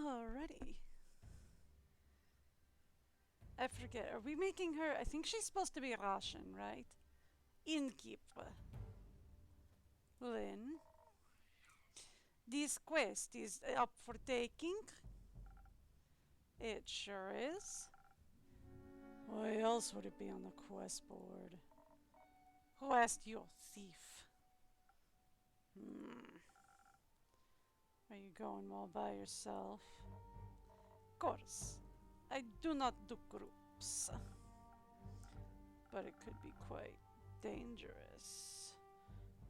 Alrighty. I forget, are we making her... I think she's supposed to be Russian, right? Innkeeper. Lynn. This quest is up for taking. It sure is. Why else would it be on the quest board? Who asked you, thief? Are you going all by yourself? Of course. I do not do groups. But it could be quite dangerous.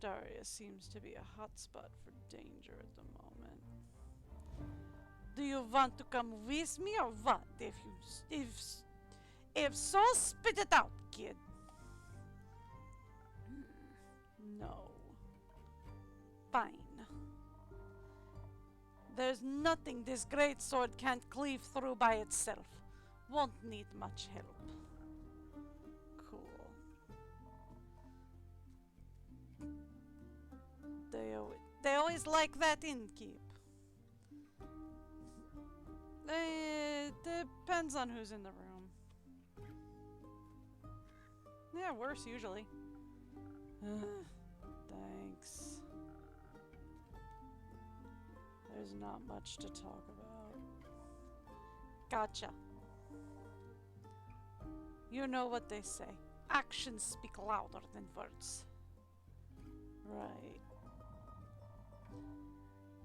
Daria seems to be a hotspot for danger at the moment. Do you want to come with me or what? If so, spit it out, kid. No. Fine. There's nothing this great sword can't cleave through by itself. Won't need much help. Cool. They always like that innkeep. It depends on who's in the room. Yeah, worse usually. Thanks. There's not much to talk about. Gotcha. You know what they say. Actions speak louder than words. Right.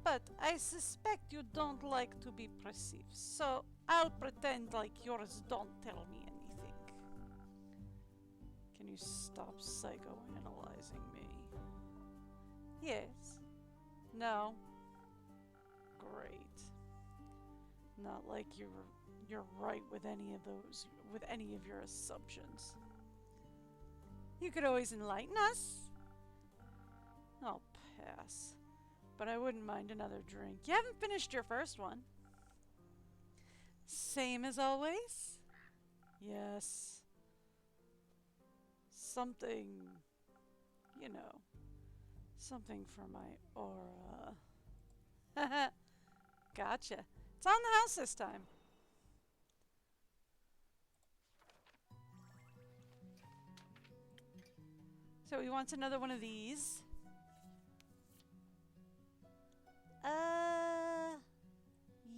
But I suspect you don't like to be perceived, so I'll pretend like yours don't tell me anything. Can you stop psychoanalyzing me? Yes. No. Great. Not like you're right with any of your assumptions. You could always enlighten us. I'll pass. But I wouldn't mind another drink. You haven't finished your first one. Same as always? Yes. Something, you know, something for my aura. Gotcha. It's on the house this time. So he wants another one of these.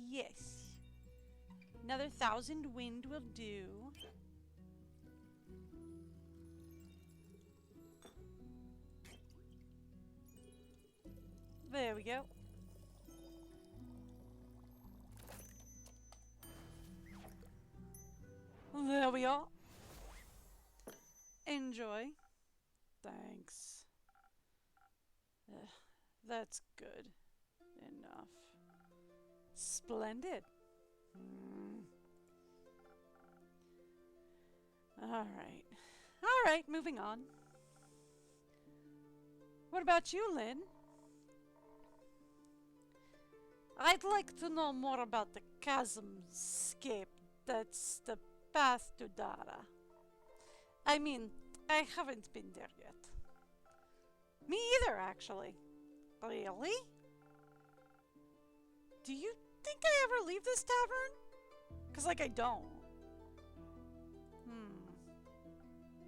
Yes. Another 1,000 wind will do. There we go. There we are. Enjoy. Thanks. That's good. Enough. Splendid. Alright. Alright, moving on. What about you, Lynn? I'd like to know more about the chasmscape that's the path to Dara. I mean, I haven't been there yet. Me either, actually. Really? Do you think I ever leave this tavern? 'Cause, like, I don't.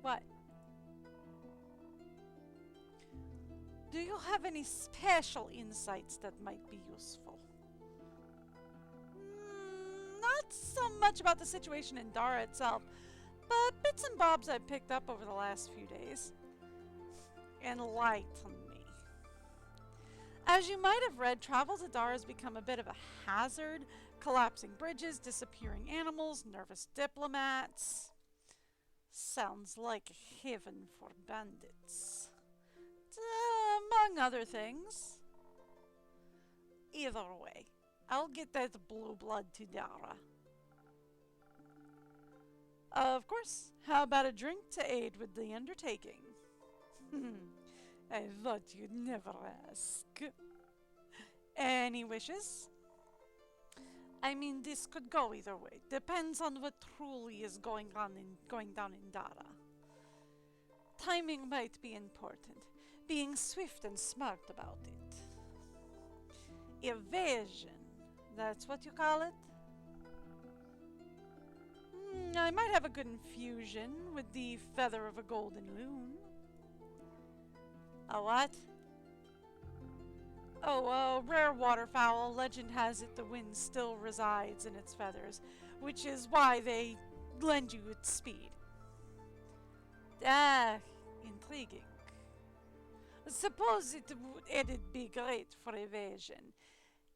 What? Do you have any special insights that might be useful? Not so much about the situation in Dara itself, but bits and bobs I picked up over the last few days. Enlighten me. As you might have read, travel to Dara has become a bit of a hazard. Collapsing bridges, disappearing animals, nervous diplomats. Sounds like heaven for bandits. Among other things. Either way, I'll get that blue blood to Dara. Of course, how about a drink to aid with the undertaking? I thought you'd never ask. Any wishes? I mean, this could go either way. Depends on what truly is going down in Dara. Timing might be important. Being swift and smart about it. Evasion That's what you call it? I might have a good infusion with the feather of a golden loon. A what? Oh, a rare waterfowl. Legend has it the wind still resides in its feathers, which is why they lend you its speed. Ah, intriguing. Suppose it'd be great for evasion.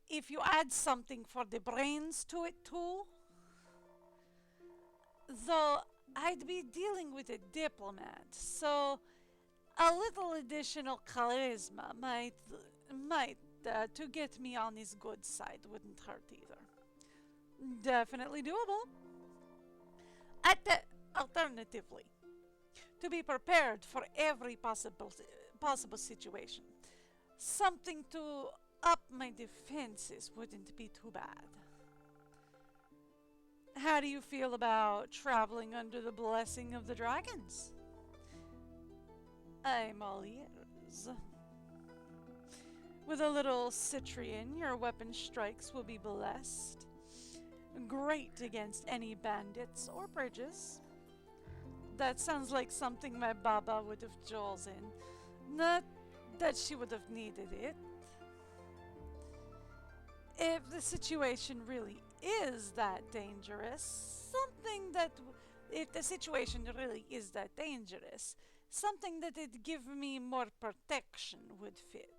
If you add something for the brains to it too. Though I'd be dealing with a diplomat, so a little additional charisma might to get me on his good side wouldn't hurt either. Definitely doable. Alternatively, to be prepared for every possible situation, something to up my defenses wouldn't be too bad. How do you feel about traveling under the blessing of the dragons? I'm all ears. With a little citrion, your weapon strikes will be blessed. Great against any bandits or bridges. That sounds like something my Baba would have chosen. Not that she would have needed it. If the situation really is that dangerous, if the situation really is that dangerous, something that'd give me more protection would fit.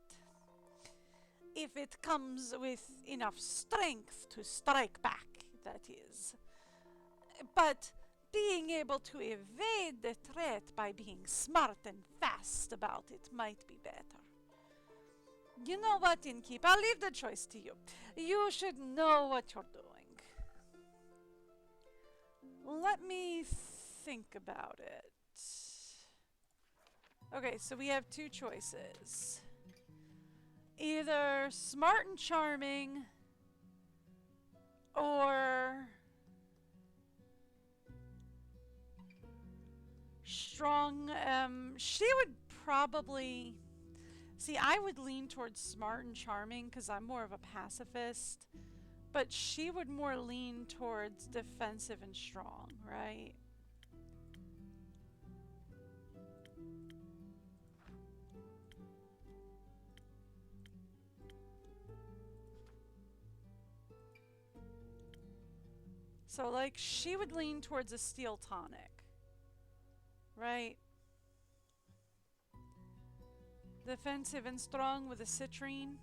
If it comes with enough strength to strike back, that is. But being able to evade the threat by being smart and fast about it might be better. You know what, Innkeep? I'll leave the choice to you. You should know what you're doing. Let me think about it. Okay, so we have two choices. Either smart and charming or strong. She would probably... See, I would lean towards smart and charming because I'm more of a pacifist. But she would more lean towards defensive and strong, right? So, like, she would lean towards a steel tonic, right? Defensive and strong with a citrine.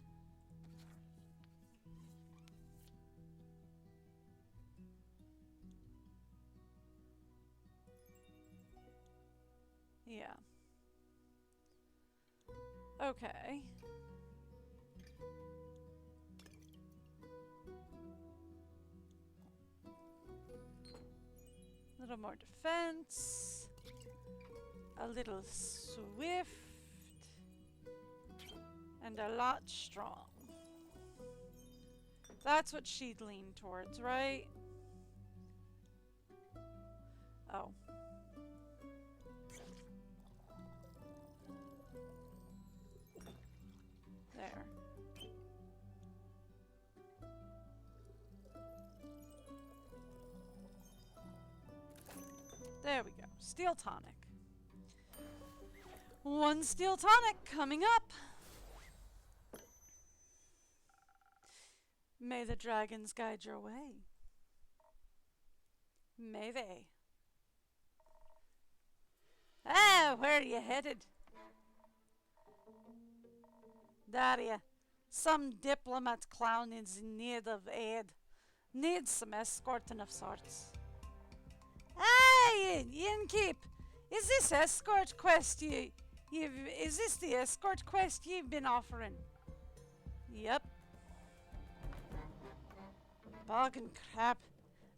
Yeah. Okay. A little more defense. A little swift. And a lot strong. That's what she'd lean towards, right? Oh. There. There we go. Steel tonic. One steel tonic coming up. May the dragons guide your way. May they. Ah, where are you headed? Daria, some diplomat clown is in need of aid. Needs some escorting of sorts. Hey, Innkeep! Is this escort quest is this the escort quest you've been offering? Yep. Bugging crap.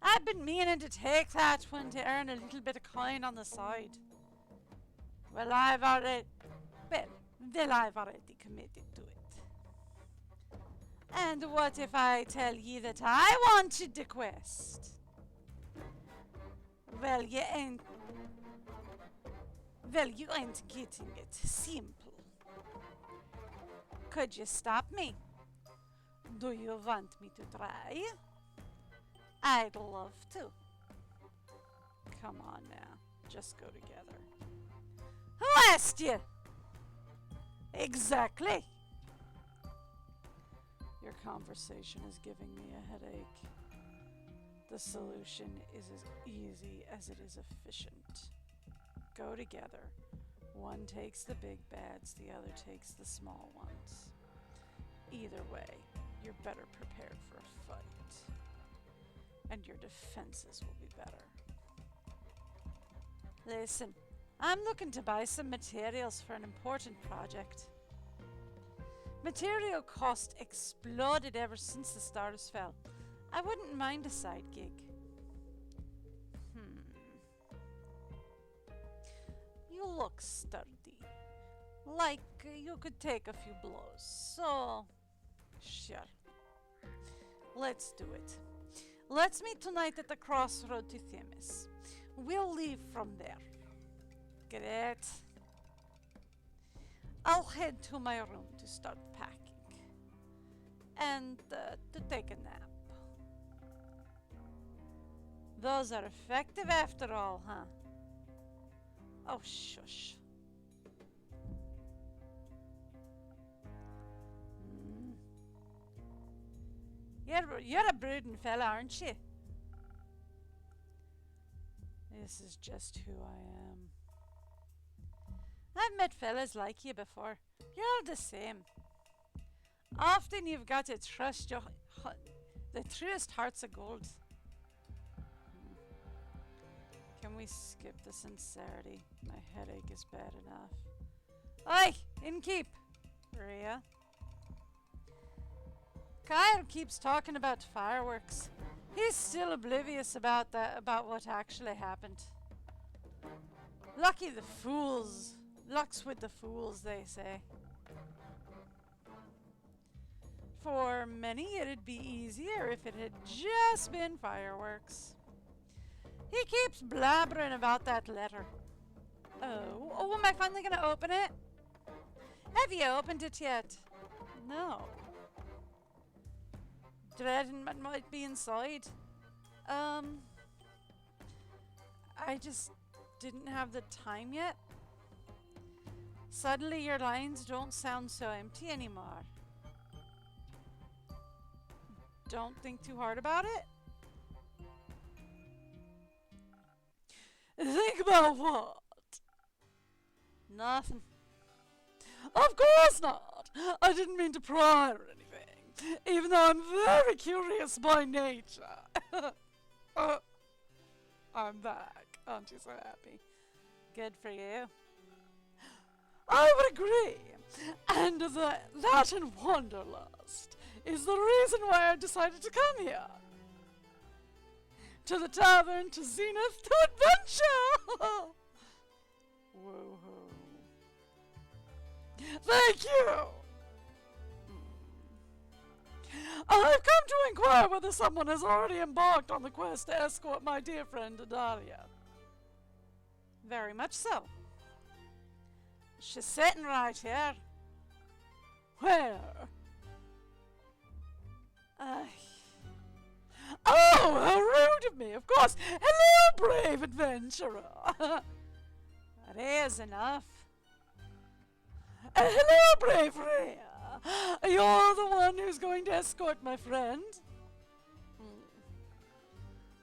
I've been meaning to take that one to earn a little bit of coin on the side. Well, I've already committed to it. And what if I tell ye that I wanted the quest? Well, you ain't getting it. Simple. Could you stop me? Do you want me to try? I'd love to. Come on now, just go together. Who asked you? Exactly. Your conversation is giving me a headache. The solution is as easy as it is efficient. Go together. One takes the big bads, the other takes the small ones. Either way, you're better prepared for a fight. And your defenses will be better. Listen, I'm looking to buy some materials for an important project. Material cost exploded ever since the stars fell. I wouldn't mind a side gig. You look sturdy. Like you could take a few blows. So, sure. Let's do it. Let's meet tonight at the crossroad to Themis. We'll leave from there. Great. I'll head to my room to start packing. And to take a nap. Those are effective after all, huh? Oh, shush. You're a brooding fella, aren't you? This is just who I am. I've met fellas like you before. You're the same. Often you've got to trust the truest hearts of gold. Can we skip the sincerity? My headache is bad enough. Oi! Innkeep! Rhea. Kyle keeps talking about fireworks. He's still oblivious about what actually happened. Lucky the fools. Luck's with the fools, they say. For many, it'd be easier if it had just been fireworks. He keeps blabbering about that letter. Oh, am I finally going to open it? Have you opened it yet? No. Dreading what might be inside. I just didn't have the time yet. Suddenly your lines don't sound so empty anymore. Don't think too hard about it. Think about what? Nothing. Of course not. I didn't mean to pry or anything, even though I'm very curious by nature. I'm back. Aren't you so happy? Good for you. I would agree. And that and wanderlust is the reason why I decided to come here. To the tavern, to Zenith, to adventure! Woohoo. Thank you! I've come to inquire whether someone has already embarked on the quest to escort my dear friend Adalia. Very much so. She's sitting right here. Where? Oh, how rude of me, of course. Hello, brave adventurer. That is enough. Hello, brave Rhea. You're the one who's going to escort my friend?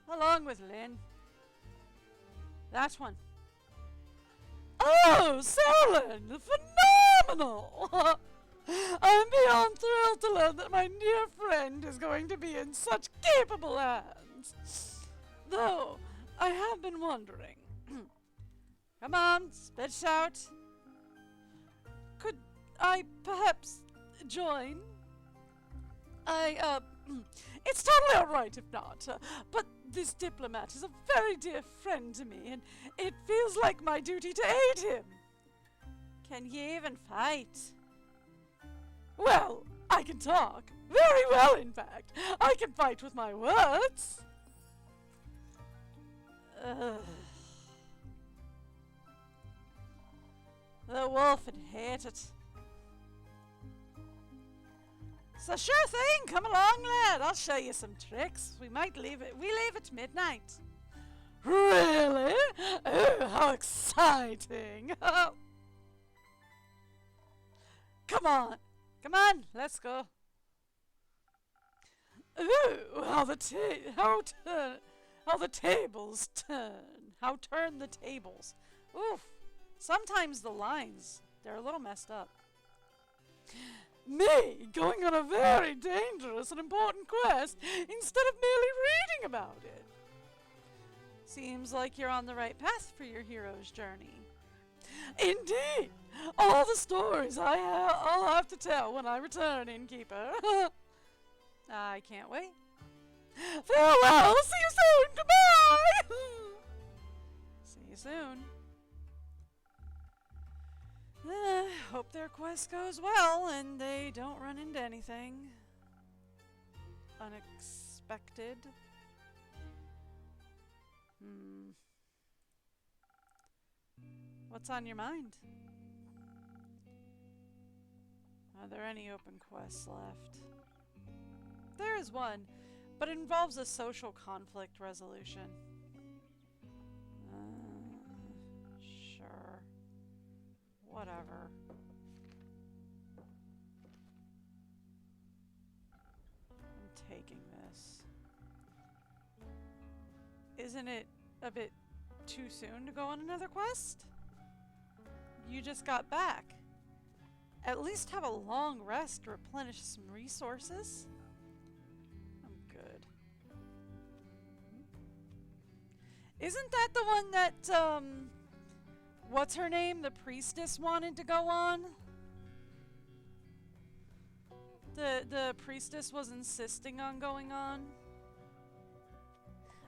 Along with Lynn. That one. Oh, Selin! Phenomenal! I'm beyond thrilled to learn that my dear friend is going to be in such capable hands. Though, I have been wondering. Come on, spit out. Could I perhaps join? It's totally alright if not, but this diplomat is a very dear friend to me, and it feels like my duty to aid him. Can you even fight? Well, I can talk. Very well, in fact. I can fight with my words. The wolf would hate it. It's a sure thing. Come along, lad. I'll show you some tricks. We leave at midnight. Really? Oh, how exciting. Come on. Come on, let's go. Ooh, how the tables turn. How turn the tables. Oof. Sometimes the lines, they're a little messed up. Me going on a very dangerous and important quest instead of merely reading about it. Seems like you're on the right path for your hero's journey. Indeed! All the stories I'll have to tell when I return, innkeeper. I can't wait. Farewell! See you soon! Goodbye! See you soon. Hope their quest goes well and they don't run into anything unexpected. What's on your mind? Are there any open quests left? There is one, but it involves a social conflict resolution. Sure. Whatever. I'm taking this. Isn't it a bit too soon to go on another quest? You just got back. At least have a long rest to replenish some resources. I'm good. Isn't that the one that, what's her name? The priestess wanted to go on? The priestess was insisting on going on?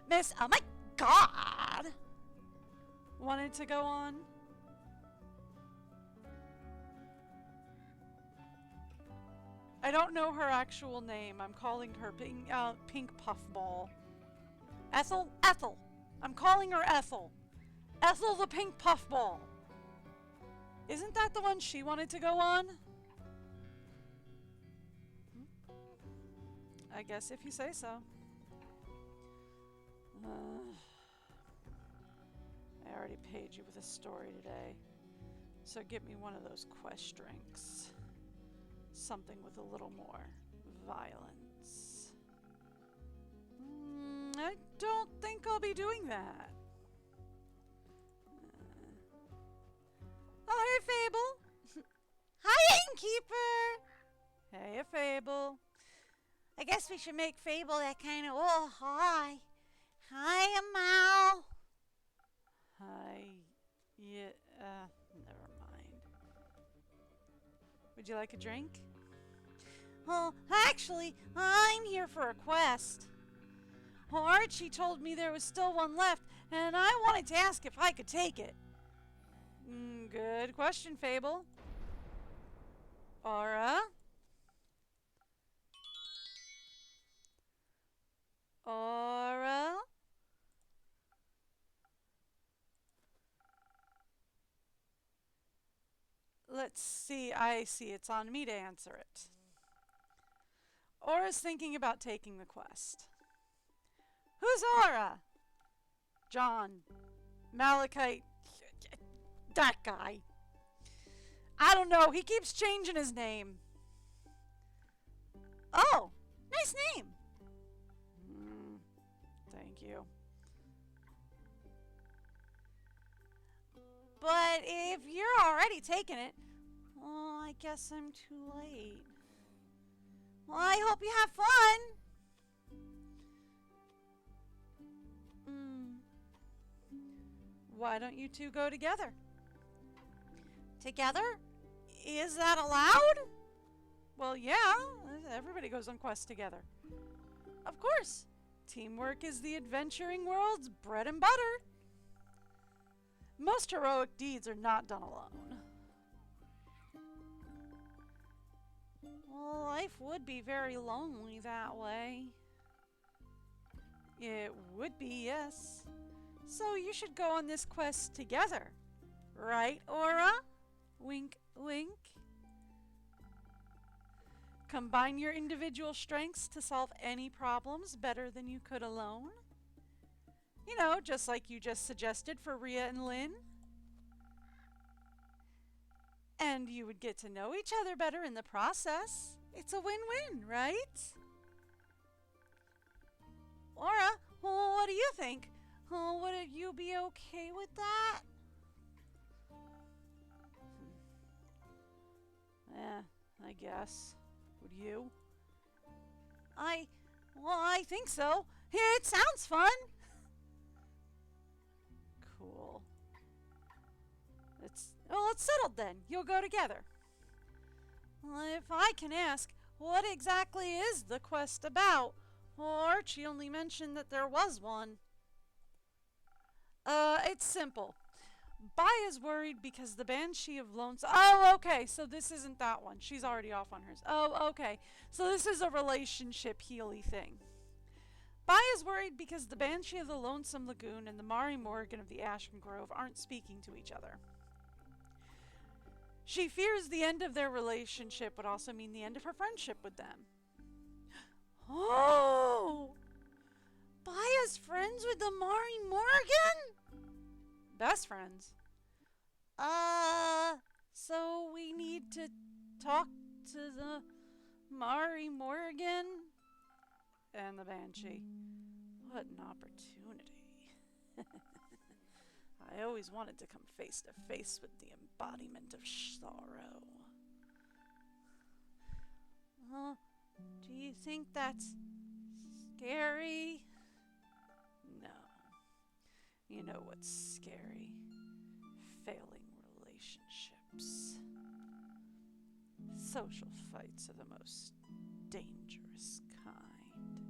Miss, oh my god! Wanted to go on? I don't know her actual name. I'm calling her Pink Puffball. Ethel? Ethel! I'm calling her Ethel. Ethel the Pink Puffball. Isn't that the one she wanted to go on? I guess if you say so. I already paid you with a story today. So get me one of those quest drinks. Something with a little more violence. I don't think I'll be doing that. Oh, hey, Fable. Hi, Innkeeper. Hey, Fable. I guess we should make Fable that kind of, oh, hi. Hi, Mal. Hi. Yeah, never mind. Would you like a drink? Well, actually, I'm here for a quest. Well, Archie told me there was still one left, and I wanted to ask if I could take it. Good question, Fable. Aura? Aura? Let's see. I see. It's on me to answer it. Aura's thinking about taking the quest. Who's Aura? John. Malachite. That guy. I don't know. He keeps changing his name. Oh, nice name. Thank you. But if you're already taking it, well, I guess I'm too late. Well, I hope you have fun. Why don't you two go together? Together? Is that allowed? Well, yeah. Everybody goes on quests together. Of course. Teamwork is the adventuring world's bread and butter. Most heroic deeds are not done alone. Well, life would be very lonely that way. It would be, yes. So you should go on this quest together. Right, Aura? Wink, wink. Combine your individual strengths to solve any problems better than you could alone. You know, just like you just suggested for Rhea and Lynn. And you would get to know each other better in the process. It's a win-win, right? Laura, what do you think? Would you be okay with that? I guess. Would you? I think so. It sounds fun. Cool. It's settled then. You'll go together. Well, if I can ask, what exactly is the quest about? Archie only mentioned that there was one. It's simple. Baya's worried because the Banshee of Lonesome... Oh, okay, so this isn't that one. She's already off on hers. Oh, okay. So this is a relationship healy thing. Baya's worried because the Banshee of the Lonesome Lagoon and the Mari Morgan of the Ashen Grove aren't speaking to each other. She fears the end of their relationship would also mean the end of her friendship with them. Oh! Baya's friends with the Mari Morgan? Best friends. So we need to talk to the Mari Morgan and the Banshee. What an opportunity. I always wanted to come face to face with the embodiment of sorrow. Do you think that's scary? No. You know what's scary? Failing relationships. Social fights are the most dangerous kind.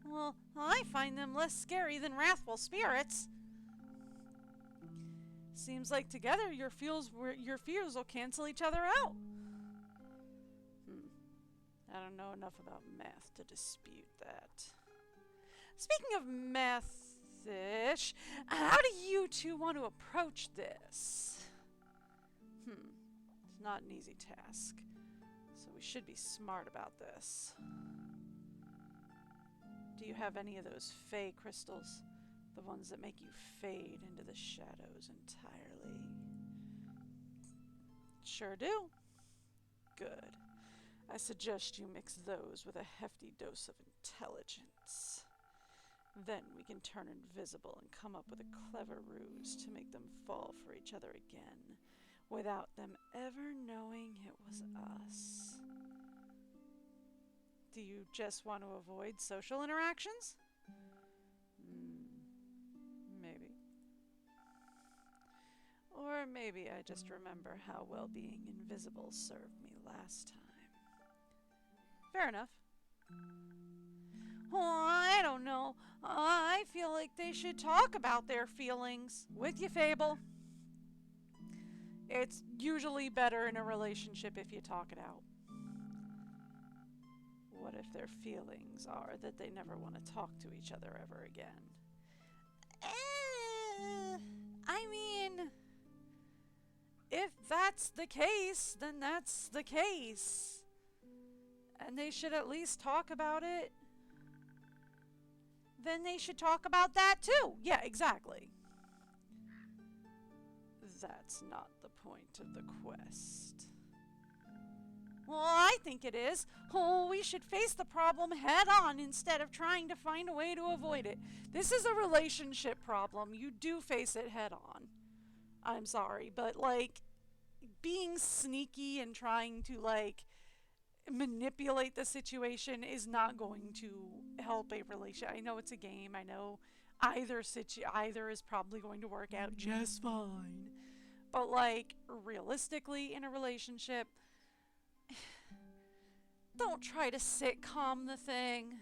Well, I find them less scary than wrathful spirits. Seems like together your fears will cancel each other out. I don't know enough about math to dispute that. Speaking of math-ish, how do you two want to approach this? It's not an easy task, so we should be smart about this. Do you have any of those Fey crystals? The ones that make you fade into the shadows entirely? Sure do. Good. I suggest you mix those with a hefty dose of intelligence. Then we can turn invisible and come up with a clever ruse to make them fall for each other again, without them ever knowing it was us. Do you just want to avoid social interactions? Maybe. Or maybe I just remember how well being invisible served me last time. Fair enough. Oh, I don't know. I feel like they should talk about their feelings. With you, Fable. It's usually better in a relationship if you talk it out. What if their feelings are that they never want to talk to each other ever again? I mean, if that's the case, then that's the case. And they should at least talk about it. Then they should talk about that too. Yeah, exactly. That's not the point of the quest. Well, I think it is. Oh, we should face the problem head on instead of trying to find a way to avoid it. This is a relationship problem. You do face it head on. I'm sorry, but like being sneaky and trying to like manipulate the situation is not going to help a relationship. I know it's a game. I know either is probably going to work out just fine. But like realistically in a relationship, don't try to sitcom the thing.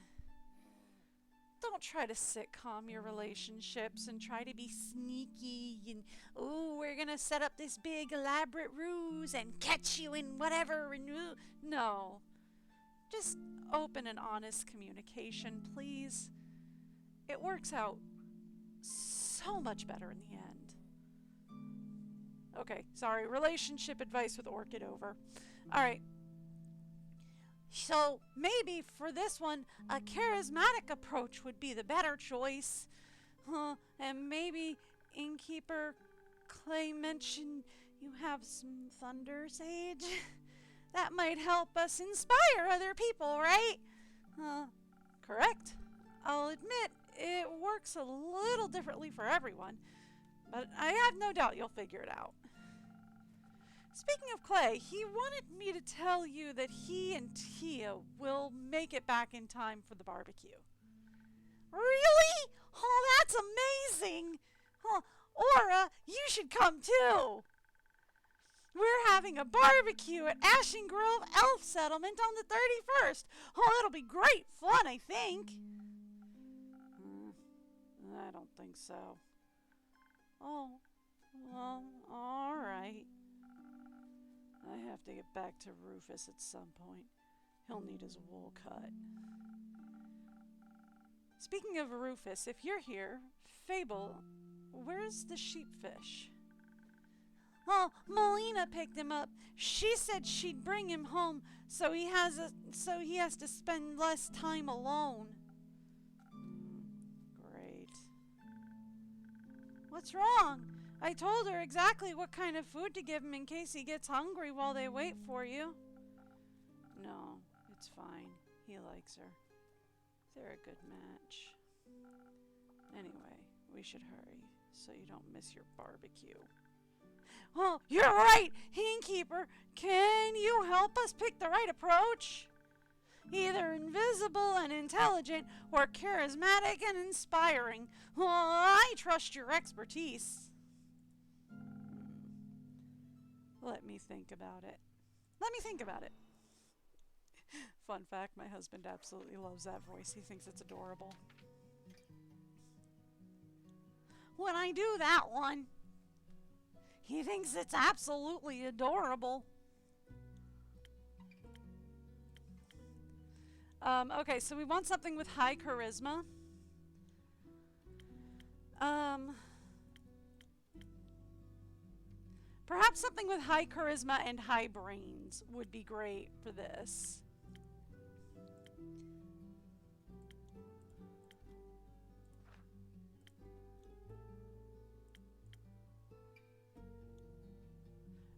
Don't try to sitcom your relationships and try to be sneaky and, oh, we're going to set up this big elaborate ruse and catch you in whatever. And no. Just open and honest communication, please. It works out so much better in the end. Okay, sorry. Relationship advice with Orchid over. All right. So maybe for this one, a charismatic approach would be the better choice. And maybe Innkeeper Clay mentioned you have some thunder sage. That might help us inspire other people, right? Correct. I'll admit it works a little differently for everyone, but I have no doubt you'll figure it out. Speaking of Clay, he wanted me to tell you that he and Tia will make it back in time for the barbecue. Really? Oh, that's amazing! Aura, you should come too! We're having a barbecue at Ashen Grove Elf Settlement on the 31st. Oh, it'll be great fun, I think. I don't think so. Oh, well, all right. I have to get back to Rufus at some point. He'll need his wool cut. Speaking of Rufus, if you're here, Fable, where's the sheepfish? Oh, Melina picked him up. She said she'd bring him home so he has to spend less time alone. Great. What's wrong? I told her exactly what kind of food to give him in case he gets hungry while they wait for you. No, it's fine. He likes her. They're a good match. Anyway, we should hurry so you don't miss your barbecue. Oh, you're right, Innkeeper. Can you help us pick the right approach? Either invisible and intelligent or charismatic and inspiring. Oh, I trust your expertise. Let me think about it. Fun fact, my husband absolutely loves that voice. He thinks it's adorable. When I do that one, he thinks it's absolutely adorable. Okay, so we want something with high charisma. Perhaps something with high charisma and high brains would be great for this.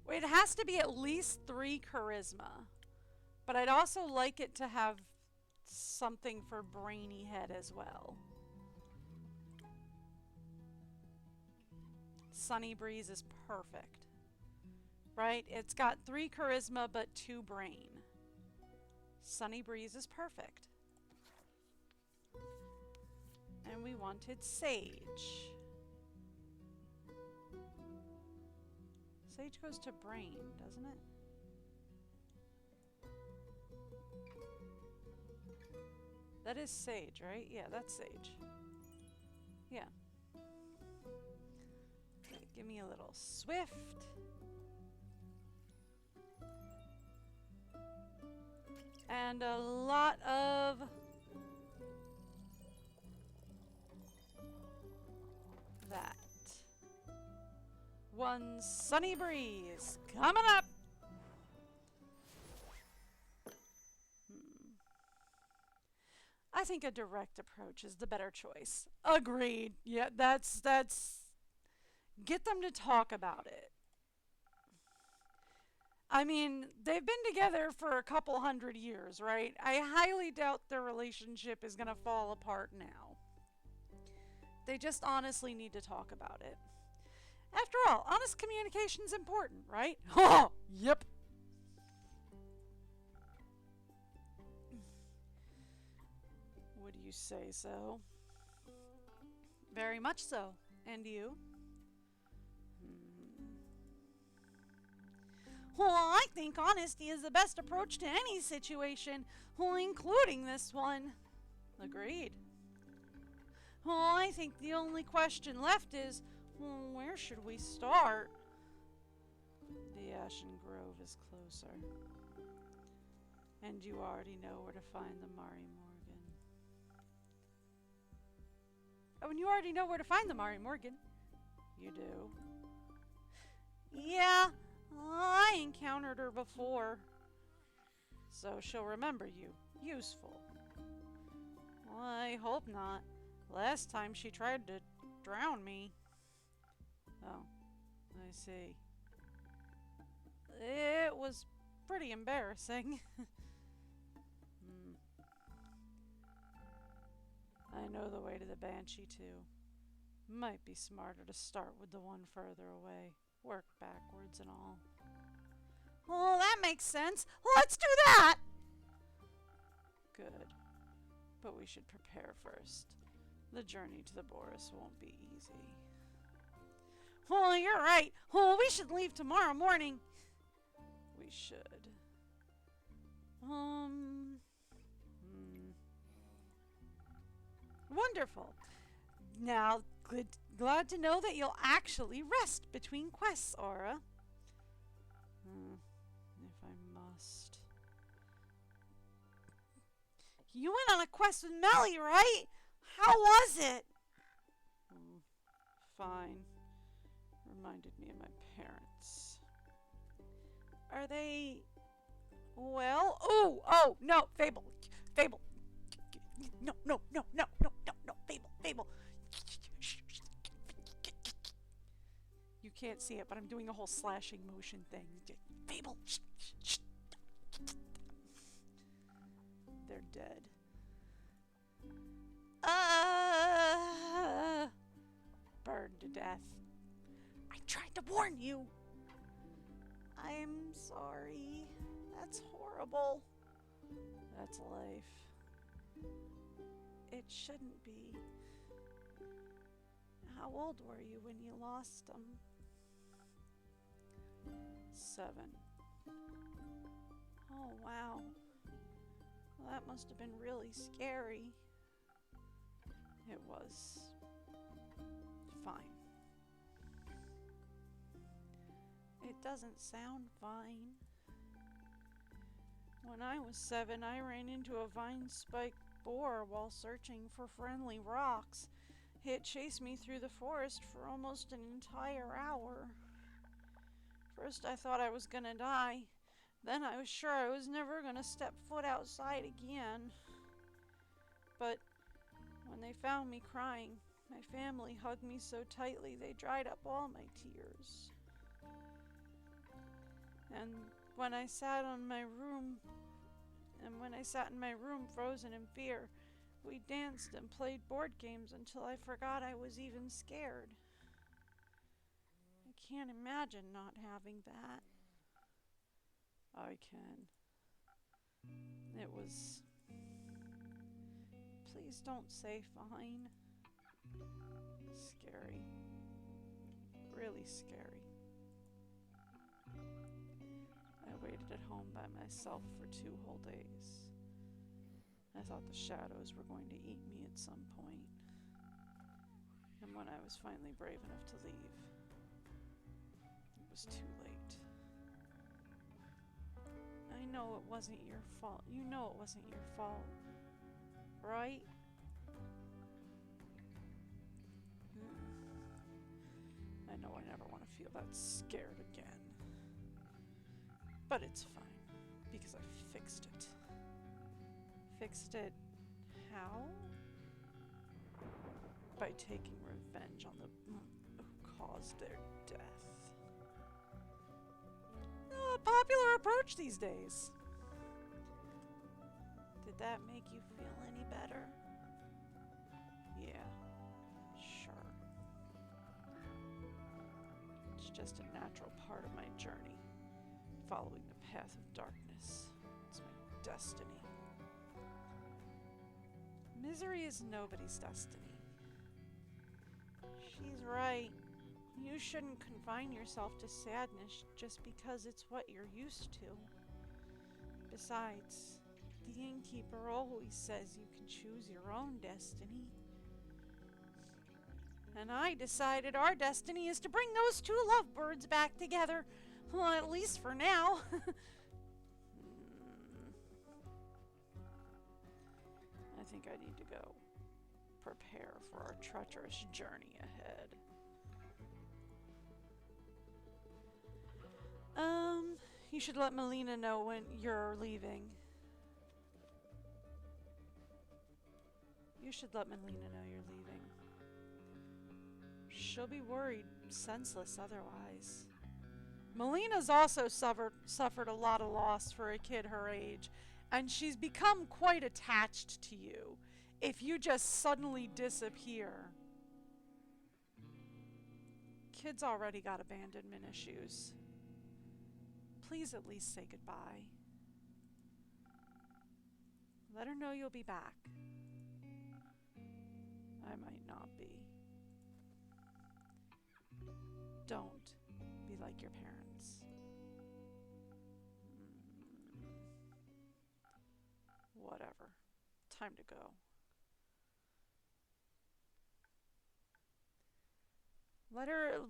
It has to be at least 3 charisma. But I'd also like it to have something for brainy head as well. Sunny Breeze is perfect. Right? It's got 3 charisma but 2 brain. Sunny Breeze is perfect. And we wanted Sage. Sage goes to brain, doesn't it? That is Sage, right? Yeah, that's Sage. Yeah. Okay, give me a little Swift. And a lot of that. One Sunny Breeze coming up. I think a direct approach is the better choice. Agreed. Yeah, that's get them to talk about it. I mean, they've been together for a couple 100 years, right? I highly doubt their relationship is going to fall apart now. They just honestly need to talk about it. After all, honest communication's important, right? Oh, yep. Would you say so? Very much so. And you? Well, I think honesty is the best approach to any situation, well, including this one. Agreed. Well, I think the only question left is, well, where should we start? The Ashen Grove is closer. And you already know where to find the Mari Morgan. Oh, and you already know where to find the Mari Morgan. You do. Yeah, I encountered her before. So she'll remember you. Useful. Well, I hope not. Last time she tried to drown me. Oh, I see. It was pretty embarrassing. I know the way to the Banshee, too. Might be smarter to start with the one further away. Work backwards and all. Well, that makes sense. Let's do that! Good. But we should prepare first. The journey to the Boris won't be easy. Oh, you're right. Oh, we should leave tomorrow morning. We should. Wonderful. Now, glad to know that you'll actually rest between quests, Aura. If I must. You went on a quest with Melly, right? How was it? Fine. Reminded me of my parents. Are they... well? Oh, no, Fable. Fable. No, Fable. You can't see it, but I'm doing a whole slashing motion thing. Fable. They're dead. Burned to death. I tried to warn you. I'm sorry. That's horrible. That's life. It shouldn't be. How old were you when you lost them? 7. Oh, wow. Well, that must have been really scary. It was. Fine. It doesn't sound fine. When I was 7, I ran into a vine-spiked boar while searching for friendly rocks. It chased me through the forest for almost an entire hour. First I thought I was gonna die. Then I was sure I was never gonna step foot outside again. But when they found me crying, my family hugged me so tightly they dried up all my tears. And when I sat in my room frozen in fear, we danced and played board games until I forgot I was even scared. I can't imagine not having that. I can. It was... Please don't say fine. Scary. Really scary. I waited at home by myself for 2 whole days. I thought the shadows were going to eat me at some point. And when I was finally brave enough to leave, it was too late. I know it wasn't your fault. You know it wasn't your fault, right? I know I never want to feel that scared again. But it's fine, because I fixed it. Fixed it how? By taking revenge on the who caused their death. A popular approach these days. Did that make you feel any better? Yeah, sure. It's just a natural part of my journey, following the path of darkness. It's my destiny. Misery is nobody's destiny. She's right. You shouldn't confine yourself to sadness just because it's what you're used to. Besides, the innkeeper always says you can choose your own destiny. And I decided our destiny is to bring those 2 lovebirds back together. Well, at least for now. I think I need to go prepare for our treacherous journey ahead. You should let Melina know when you're leaving. You should let Melina know you're leaving. She'll be worried senseless otherwise. Melina's also suffered a lot of loss for a kid her age, and she's become quite attached to you if you just suddenly disappear. Kid's already got abandonment issues. Please at least say goodbye. Let her know you'll be back. I might not be. Don't be like your parents. Whatever. Time to go. Let her...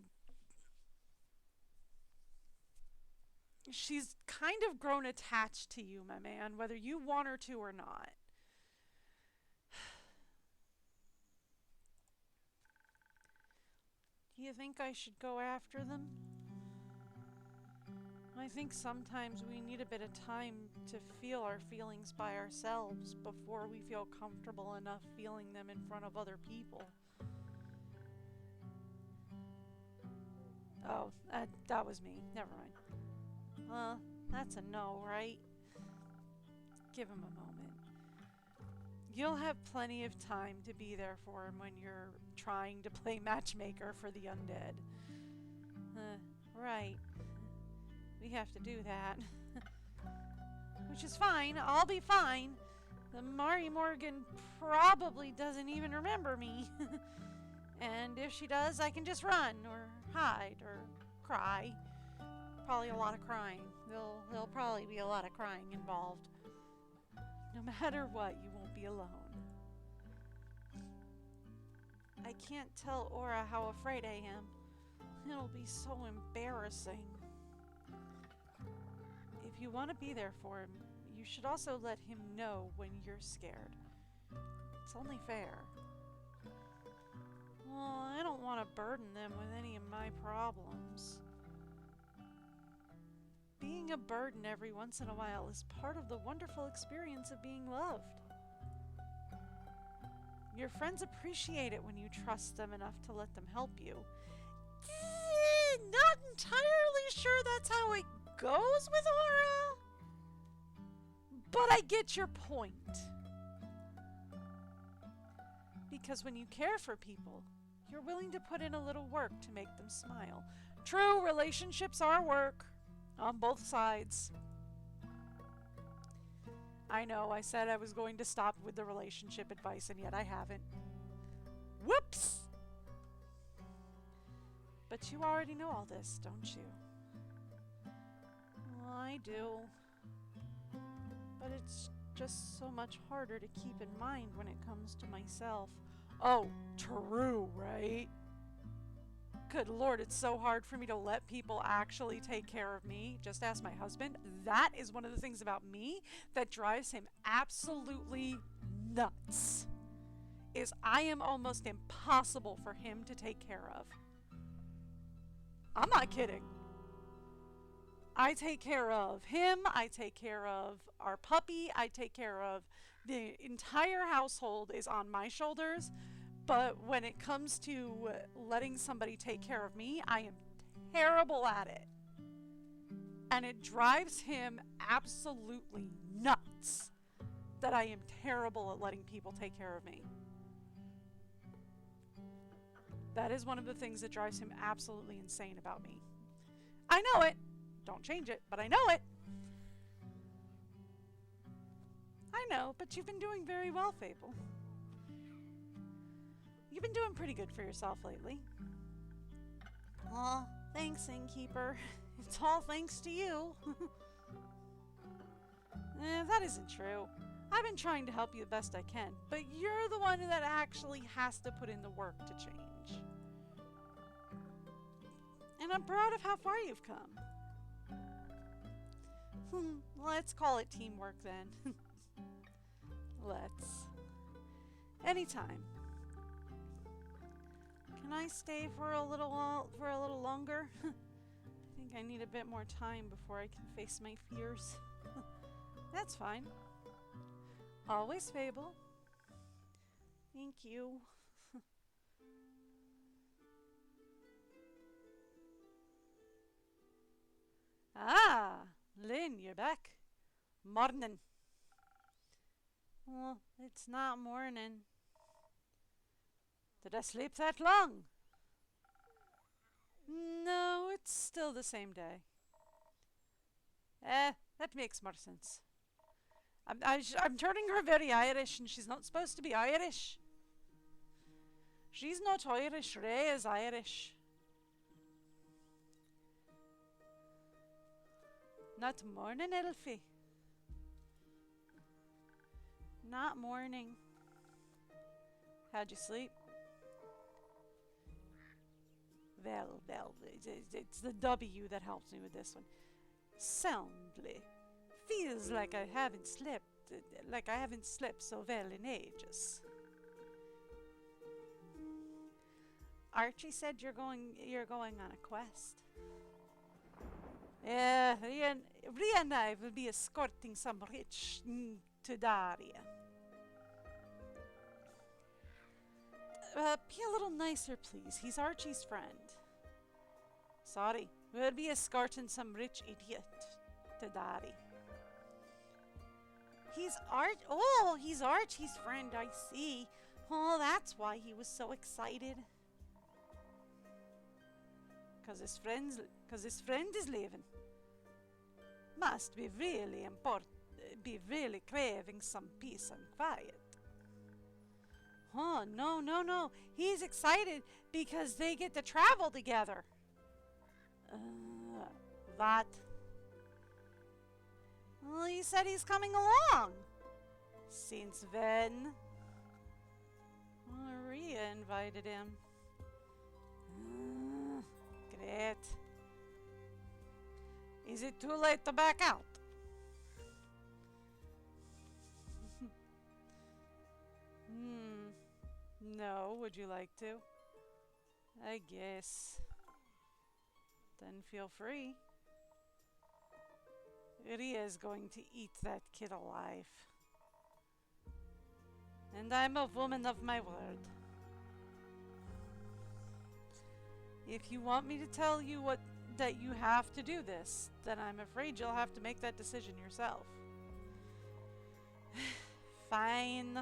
She's kind of grown attached to you, my man, whether you want her to or not. Do you think I should go after them? I think sometimes we need a bit of time to feel our feelings by ourselves before we feel comfortable enough feeling them in front of other people. Oh, that was me. Never mind. That's a no, right? Give him a moment. You'll have plenty of time to be there for him when you're trying to play matchmaker for the undead. Right. We have to do that. Which is fine. I'll be fine. The Mari Morgan probably doesn't even remember me. And if she does, I can just run or hide or cry. Probably a lot of crying. There'll probably be a lot of crying involved. No matter what, you won't be alone. I can't tell Aura how afraid I am. It'll be so embarrassing. If you want to be there for him, you should also let him know when you're scared. It's only fair. Well, I don't want to burden them with any of my problems. Being a burden every once in a while is part of the wonderful experience of being loved. Your friends appreciate it when you trust them enough to let them help you. Not entirely sure that's how it goes with Aura, but I get your point. Because when you care for people, you're willing to put in a little work to make them smile. True, relationships are work on both sides. I know, I said I was going to stop with the relationship advice, and yet I haven't. Whoops! But you already know all this, don't you? Well, I do. But it's just so much harder to keep in mind when it comes to myself. Oh, true, right? Good Lord, it's so hard for me to let people actually take care of me. Just ask my husband. That is one of the things about me that drives him absolutely nuts. Is I am almost impossible for him to take care of. I'm not kidding. I take care of him. I take care of our puppy. I take care of the entire household is on my shoulders. But when it comes to letting somebody take care of me, I am terrible at it. And it drives him absolutely nuts that I am terrible at letting people take care of me. That is one of the things that drives him absolutely insane about me. I know it. Don't change it, but I know it. I know, but you've been doing very well, Fable. You've been doing pretty good for yourself lately. Aw, thanks, Innkeeper. It's all thanks to you. That isn't true. I've been trying to help you the best I can, but you're the one that actually has to put in the work to change. And I'm proud of how far you've come. Let's call it teamwork then. Let's. Anytime. Can I stay for a little longer? I think I need a bit more time before I can face my fears. That's fine. Always, Fable. Thank you. Ah, Lynn, you're back. Morning. Well, it's not morning. Did I sleep that long? No, it's still the same day. That makes more sense. I'm turning her very Irish, and she's not supposed to be Irish. She's not Irish. Ray is Irish. Not morning, Elfie. Not morning. How'd you sleep? Well, it's the W that helps me with this one. Soundly. Feels like I haven't slept so well in ages. Archie said you're going on a quest. Yeah, Ria and I will be escorting some rich to Daria. Be a little nicer, please. He's Archie's friend. Sorry, we'll be escorting some rich idiot to Dari. He's Archie's friend, I see. Oh, that's why he was so excited. Cause his friend is leaving. Must be really important, be really craving some peace and quiet. Oh, no. He's excited because they get to travel together. What? Well, he said he's coming along. Since when? Maria invited him. Great. Is it too late to back out? No, would you like to? I guess. Then feel free. Ria is going to eat that kid alive. And I'm a woman of my word. If you want me to tell you that you have to do this, then I'm afraid you'll have to make that decision yourself. Fine.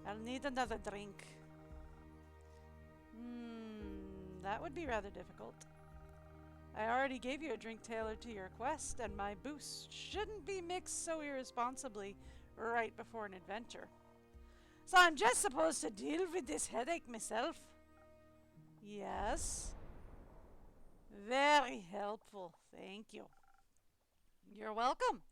I'll need another drink. That would be rather difficult. I already gave you a drink tailored to your quest, and my boost shouldn't be mixed so irresponsibly right before an adventure. So I'm just supposed to deal with this headache myself? Yes. Very helpful, thank you. You're welcome.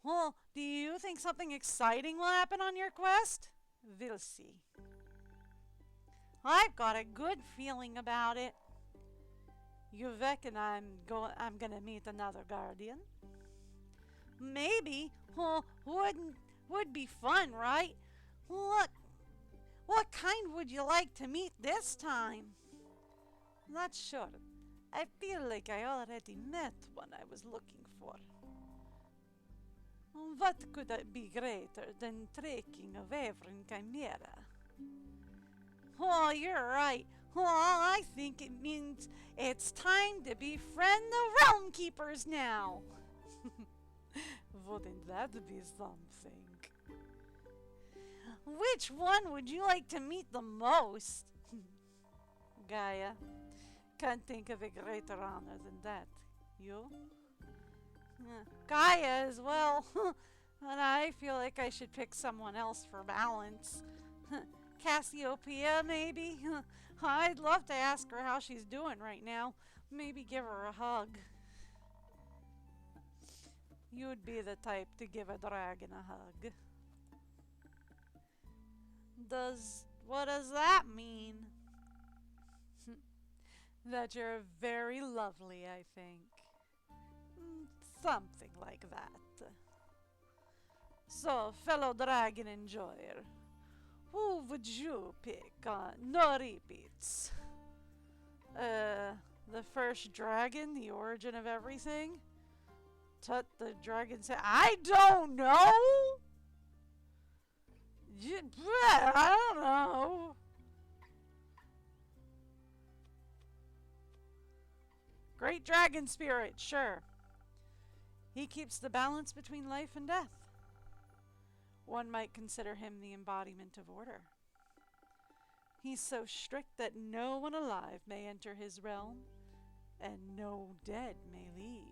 Well, do you think something exciting will happen on your quest? We'll see. I've got a good feeling about it. You reckon I'm gonna meet another guardian? Maybe. Would be fun, right? What kind would you like to meet this time? Not sure. I feel like I already met one I was looking for. What could be greater than trekking a Wyvern Chimera? Oh, you're right. Oh, I think it means it's time to befriend the Realm Keepers now. Wouldn't that be something? Which one would you like to meet the most? Gaia. Can't think of a greater honor than that. You? Gaia as well. And I feel like I should pick someone else for balance. Cassiopeia, maybe? I'd love to ask her how she's doing right now. Maybe give her a hug. You'd be the type to give a dragon a hug. What does that mean? That you're very lovely, I think. Something like that. So, fellow dragon enjoyer, who would you pick? No repeats. The first dragon, the origin of everything? Tut, the dragon said, I don't know! I don't know. Great dragon spirit, sure. He keeps the balance between life and death. One might consider him the embodiment of order. He's so strict that no one alive may enter his realm, and no dead may leave.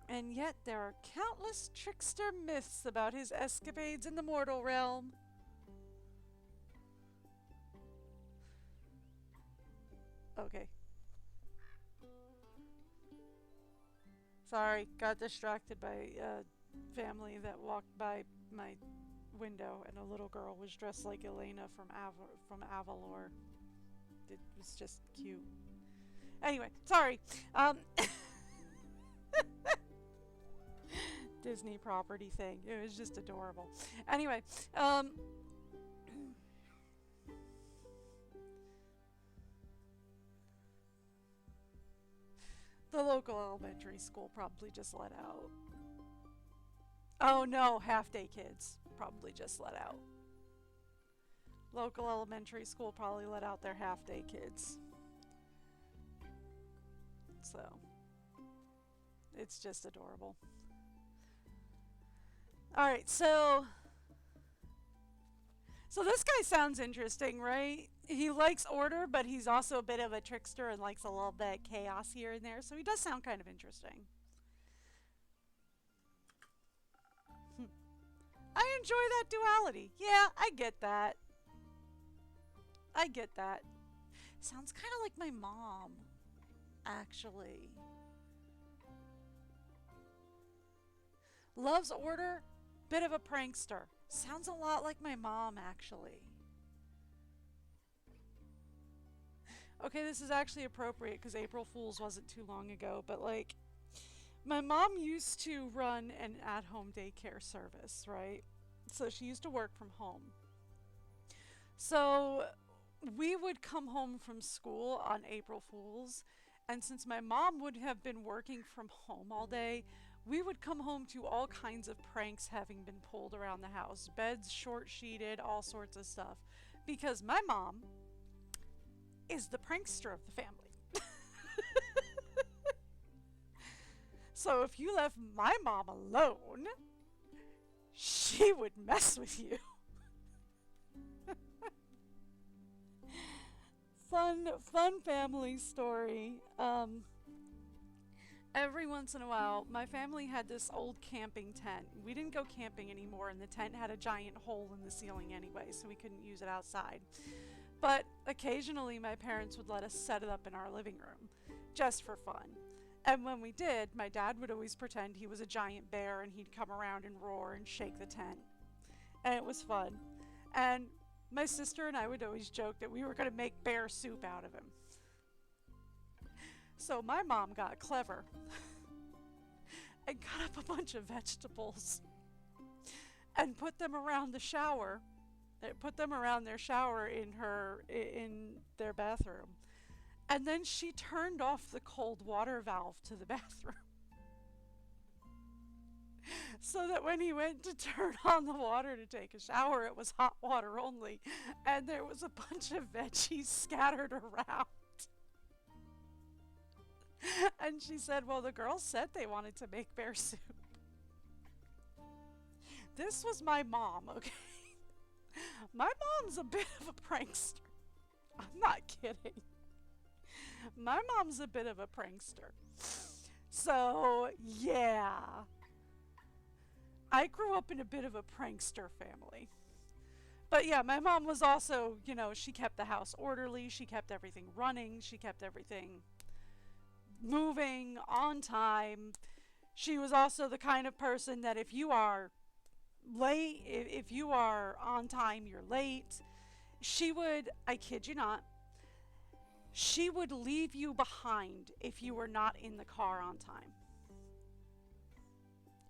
And yet there are countless trickster myths about his escapades in the mortal realm. Okay. Sorry, got distracted by a family that walked by my window, and a little girl was dressed like Elena from Avalor. It was just cute. Anyway, sorry. Disney property thing. It was just adorable. Anyway, the local elementary school probably just let out. Oh no, half-day kids probably just let out. Local elementary school probably let out their half-day kids. So, it's just adorable. Alright, so this guy sounds interesting, right? He likes order, but he's also a bit of a trickster and likes a little bit of chaos here and there, so he does sound kind of interesting. I enjoy that duality. Yeah, I get that. I get that. Sounds kind of like my mom, actually. Loves order, bit of a prankster. Sounds a lot like my mom, actually. Okay, this is actually appropriate because April Fool's wasn't too long ago, but like, my mom used to run an at-home daycare service, right? So she used to work from home. So we would come home from school on April Fool's, and since my mom would have been working from home all day, we would come home to all kinds of pranks having been pulled around the house. Beds short-sheeted, all sorts of stuff. Because my mom is the prankster of the family. So if you left my mom alone, she would mess with you. Fun family story. Every once in a while, my family had this old camping tent. We didn't go camping anymore, and the tent had a giant hole in the ceiling anyway, so we couldn't use it outside. But occasionally, my parents would let us set it up in our living room, just for fun. And when we did, my dad would always pretend he was a giant bear, and he'd come around and roar and shake the tent. And it was fun. And my sister and I would always joke that we were going to make bear soup out of him. So my mom got clever and cut up a bunch of vegetables and put them around the shower, put them around their shower in their bathroom. And then she turned off the cold water valve to the bathroom. So that when he went to turn on the water to take a shower, it was hot water only. And there was a bunch of veggies scattered around. And she said, well, the girls said they wanted to make bear soup. This was my mom, okay? My mom's a bit of a prankster. I'm not kidding. My mom's a bit of a prankster. So, yeah. I grew up in a bit of a prankster family. But yeah, my mom was also, she kept the house orderly. She kept everything running. She kept everything moving on time. She was also the kind of person that if you are late, if you are on time, you're late. She would, I kid you not, she would leave you behind if you were not in the car on time.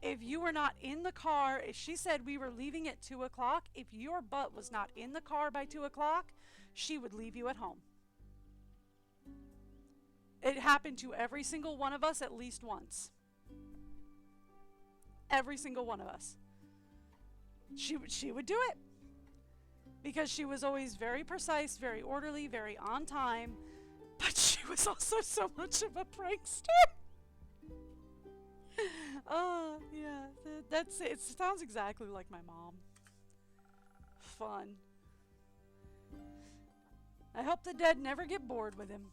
If you were not in the car, if she said we were leaving at 2 o'clock, if your butt was not in the car by 2 o'clock, she would leave you at home. It happened to every single one of us at least once. Every single one of us. She would do it because she was always very precise, very orderly, very on time, but she was also so much of a prankster. Oh, yeah, that's it. It sounds exactly like my mom. Fun. I hope the dead never get bored with him.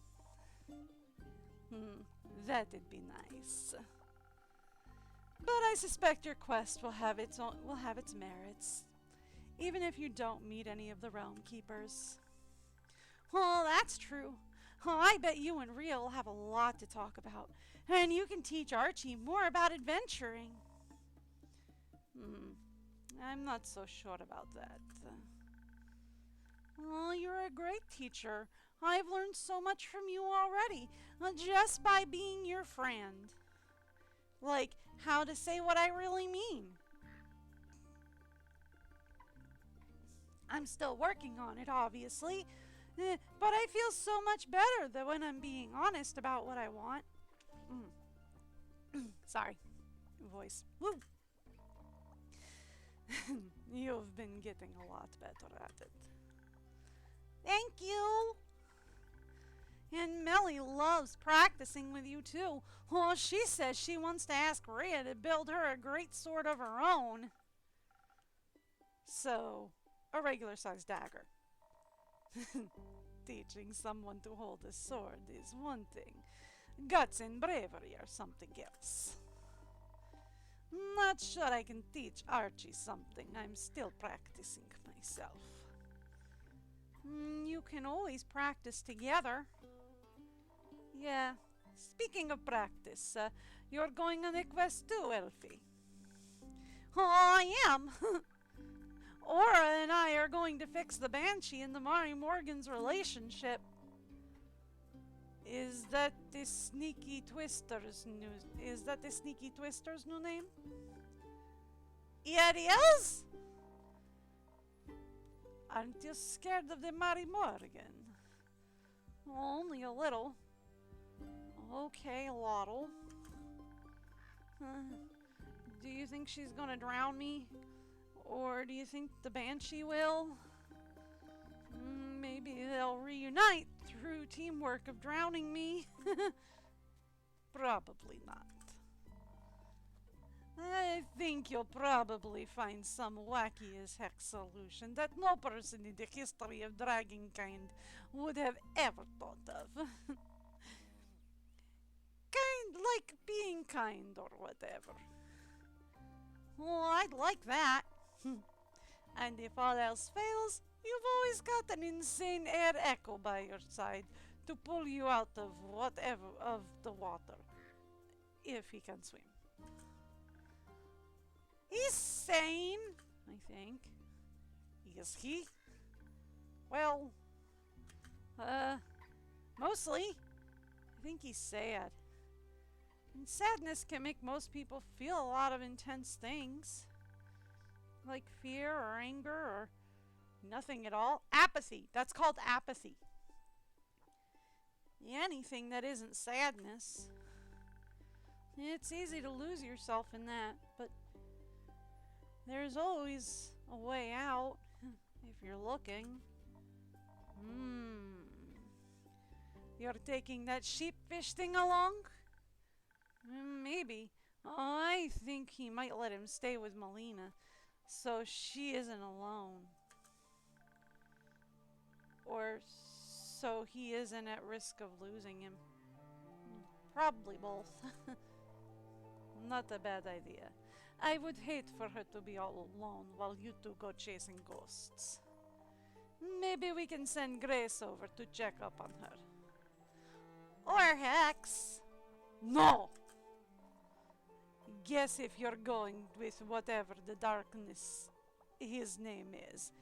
That'd be nice. But I suspect your quest will have its merits, even if you don't meet any of the realm keepers. Well, that's true. I bet you and Ria will have a lot to talk about, and you can teach Archie more about adventuring. I'm not so sure about that. Well, you're a great teacher. I've learned so much from you already, just by being your friend. Like how to say what I really mean. I'm still working on it, obviously, but I feel so much better than when I'm being honest about what I want. Sorry, voice. Woo. You've been getting a lot better at it. Thank you. And Melly loves practicing with you too. Oh, she says she wants to ask Rhea to build her a great sword of her own. So, a regular sized dagger. Teaching someone to hold a sword is one thing. Guts and bravery are something else. Not sure I can teach Archie something. I'm still practicing myself. You can always practice together. Yeah, speaking of practice, you're going on a quest too, Elfie. Oh, I am. Aura and I are going to fix the Banshee and the Mari Morgan's relationship. Is that the Sneaky Twister's new name? Yeah, it is? Aren't you scared of the Mari Morgan? Well, only a little. Okay, Lottle. Do you think she's gonna drown me? Or do you think the Banshee will? Maybe they'll reunite through teamwork of drowning me. Probably not. I think you'll probably find some wacky as heck solution that no person in the history of Dragonkind would have ever thought of. Kind like being kind or whatever. Oh, I'd like that. And if all else fails, you've always got an insane air echo by your side to pull you out of whatever of the water. If he can swim. He's sane, I think. Is he? Well, mostly. I think he's sad. And sadness can make most people feel a lot of intense things. Like fear or anger or nothing at all. Apathy. That's called apathy. Anything that isn't sadness. It's easy to lose yourself in that, but there's always a way out if you're looking. You're taking that sheepfish thing along? Maybe. I think he might let him stay with Melina, so she isn't alone. Or so he isn't at risk of losing him. Probably both. Not a bad idea. I would hate for her to be all alone while you two go chasing ghosts. Maybe we can send Grace over to check up on her. Or Hex. No! Guess if you're going with whatever the darkness his name is,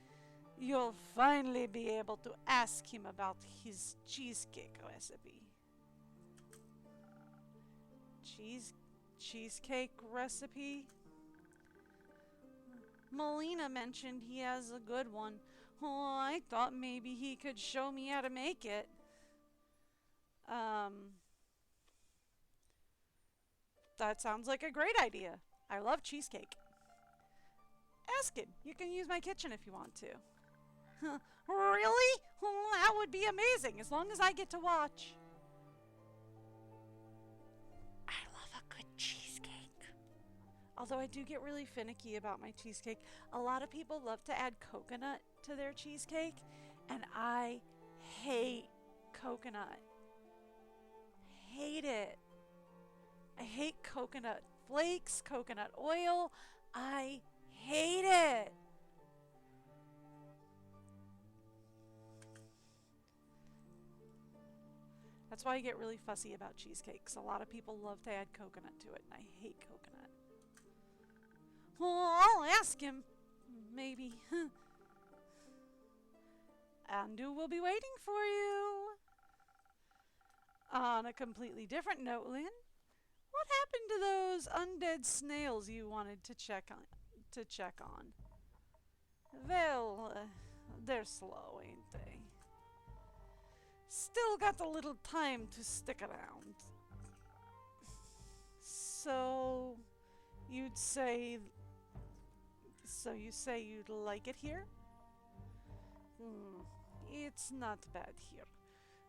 you'll finally be able to ask him about his cheesecake recipe. Cheesecake recipe? Melina mentioned he has a good one. Oh, I thought maybe he could show me how to make it. That sounds like a great idea. I love cheesecake. Ask him. You can use my kitchen if you want to. Really? Well, that would be amazing, as long as I get to watch. I love a good cheesecake. Although I do get really finicky about my cheesecake. A lot of people love to add coconut to their cheesecake, and I hate coconut. Hate it. I hate coconut flakes, coconut oil. I hate it. That's why I get really fussy about cheesecakes. A lot of people love to add coconut to it, and I hate coconut. Well, I'll ask him. Maybe. Andu will be waiting for you. On a completely different note, Lynn, what happened to those undead snails you wanted to check on? Well, they're slow, ain't they? Still got a little time to stick around. So, you say you'd like it here? It's not bad here.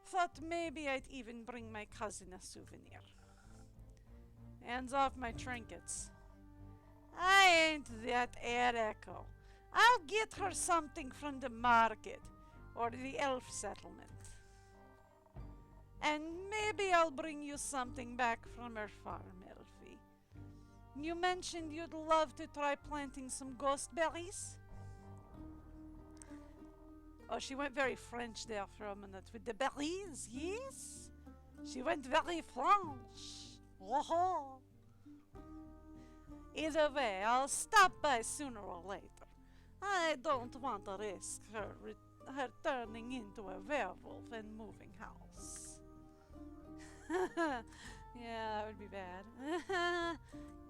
Thought maybe I'd even bring my cousin a souvenir. Hands off my trinkets. I ain't that Echo. I'll get her something from the market or the elf settlement. And maybe I'll bring you something back from her farm, Elfie. You mentioned you'd love to try planting some ghost berries? Oh, she went very French there for a minute. With the berries, yes? She went very French. Oh. Either way, I'll stop by sooner or later. I don't want to risk her turning into a werewolf and moving house. Yeah, that would be bad.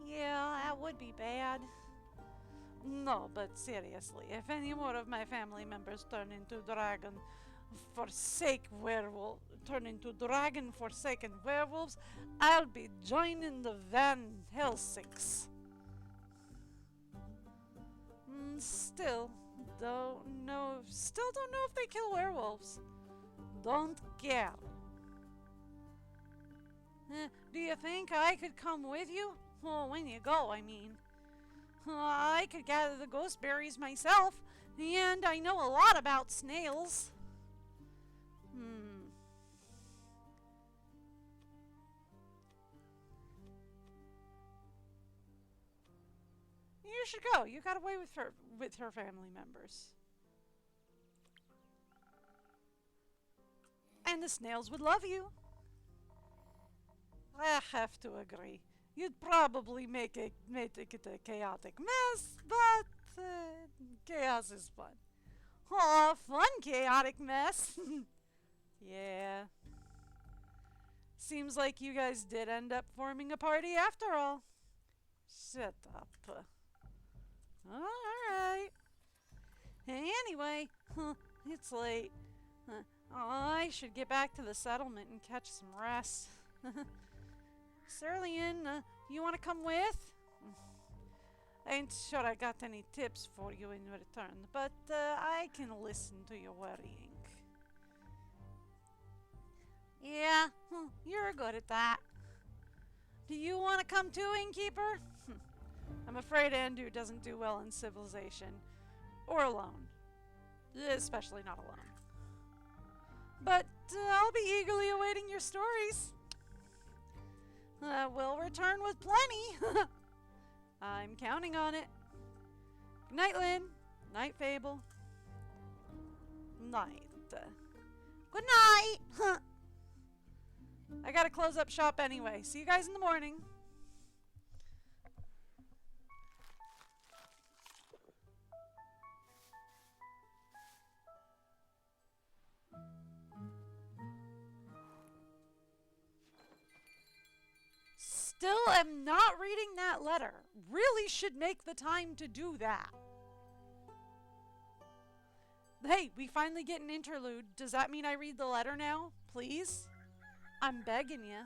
Yeah, that would be bad. No, but seriously, if any more of my family members turn into dragon-forsaken werewolves, I'll be joining the Van Helsings. Still don't know if they kill werewolves. Don't care. Do you think I could come with you? Well, when you go, I mean. I could gather the ghost berries myself, and I know a lot about snails. You should go. You got away with her family members. And the snails would love you. I have to agree. You'd probably make it a chaotic mess, but chaos is fun. Aw, fun chaotic mess. Yeah. Seems like you guys did end up forming a party after all. Shut up. Alright. Anyway, it's late. I should get back to the settlement and catch some rest. Cerulean, you want to come with? I ain't sure I got any tips for you in return, but I can listen to your worrying. Yeah, you're good at that. Do you want to come too, Innkeeper? I'm afraid Andu doesn't do well in civilization. Or alone. Especially not alone. But I'll be eagerly awaiting your stories. We'll return with plenty. I'm counting on it. Good night, Lynn. Night, Fable. Night. Good night. I gotta close up shop anyway. See you guys in the morning. Still am not reading that letter. Really should make the time to do that. Hey, we finally get an interlude. Does that mean I read the letter now? Please? I'm begging you.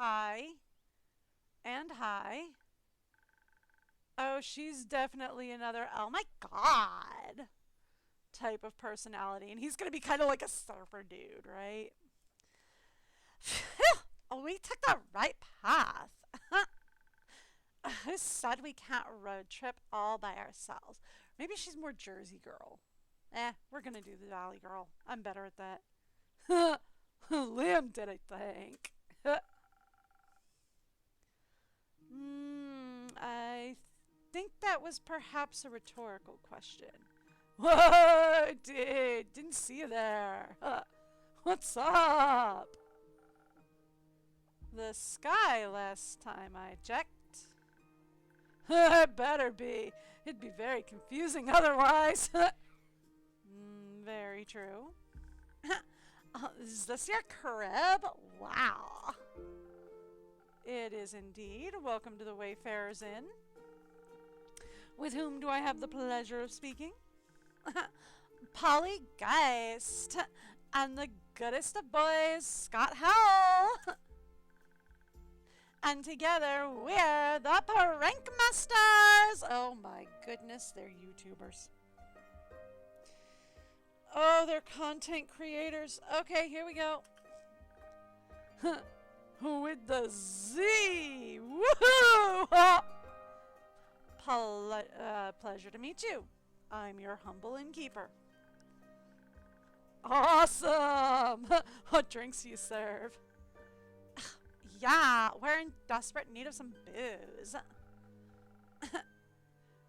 Hi. And hi. Oh, she's definitely another, oh my god, type of personality. And he's gonna be kind of like a surfer dude, right? Phew! Oh, we took the right path. Who said we can't road trip all by ourselves? Maybe she's more Jersey girl. We're gonna do the Valley girl. I'm better at that. Liam did, I think. I think that was perhaps a rhetorical question. Whoa, dude, didn't see you there. What's up? The sky last time I checked. It better be. It'd be very confusing otherwise. Very true. Is this your crib? Wow. It is indeed. Welcome to the Wayfarer's Inn. With whom do I have the pleasure of speaking? Polly Geist. And the goodest of boys, Scott Howell. And together we're the Prank Masters! Oh my goodness, they're YouTubers. Oh, they're content creators. Okay, here we go. With the Z! Woohoo! Pleasure to meet you. I'm your humble innkeeper. Awesome! What drinks do you serve? Yeah, we're in desperate need of some booze.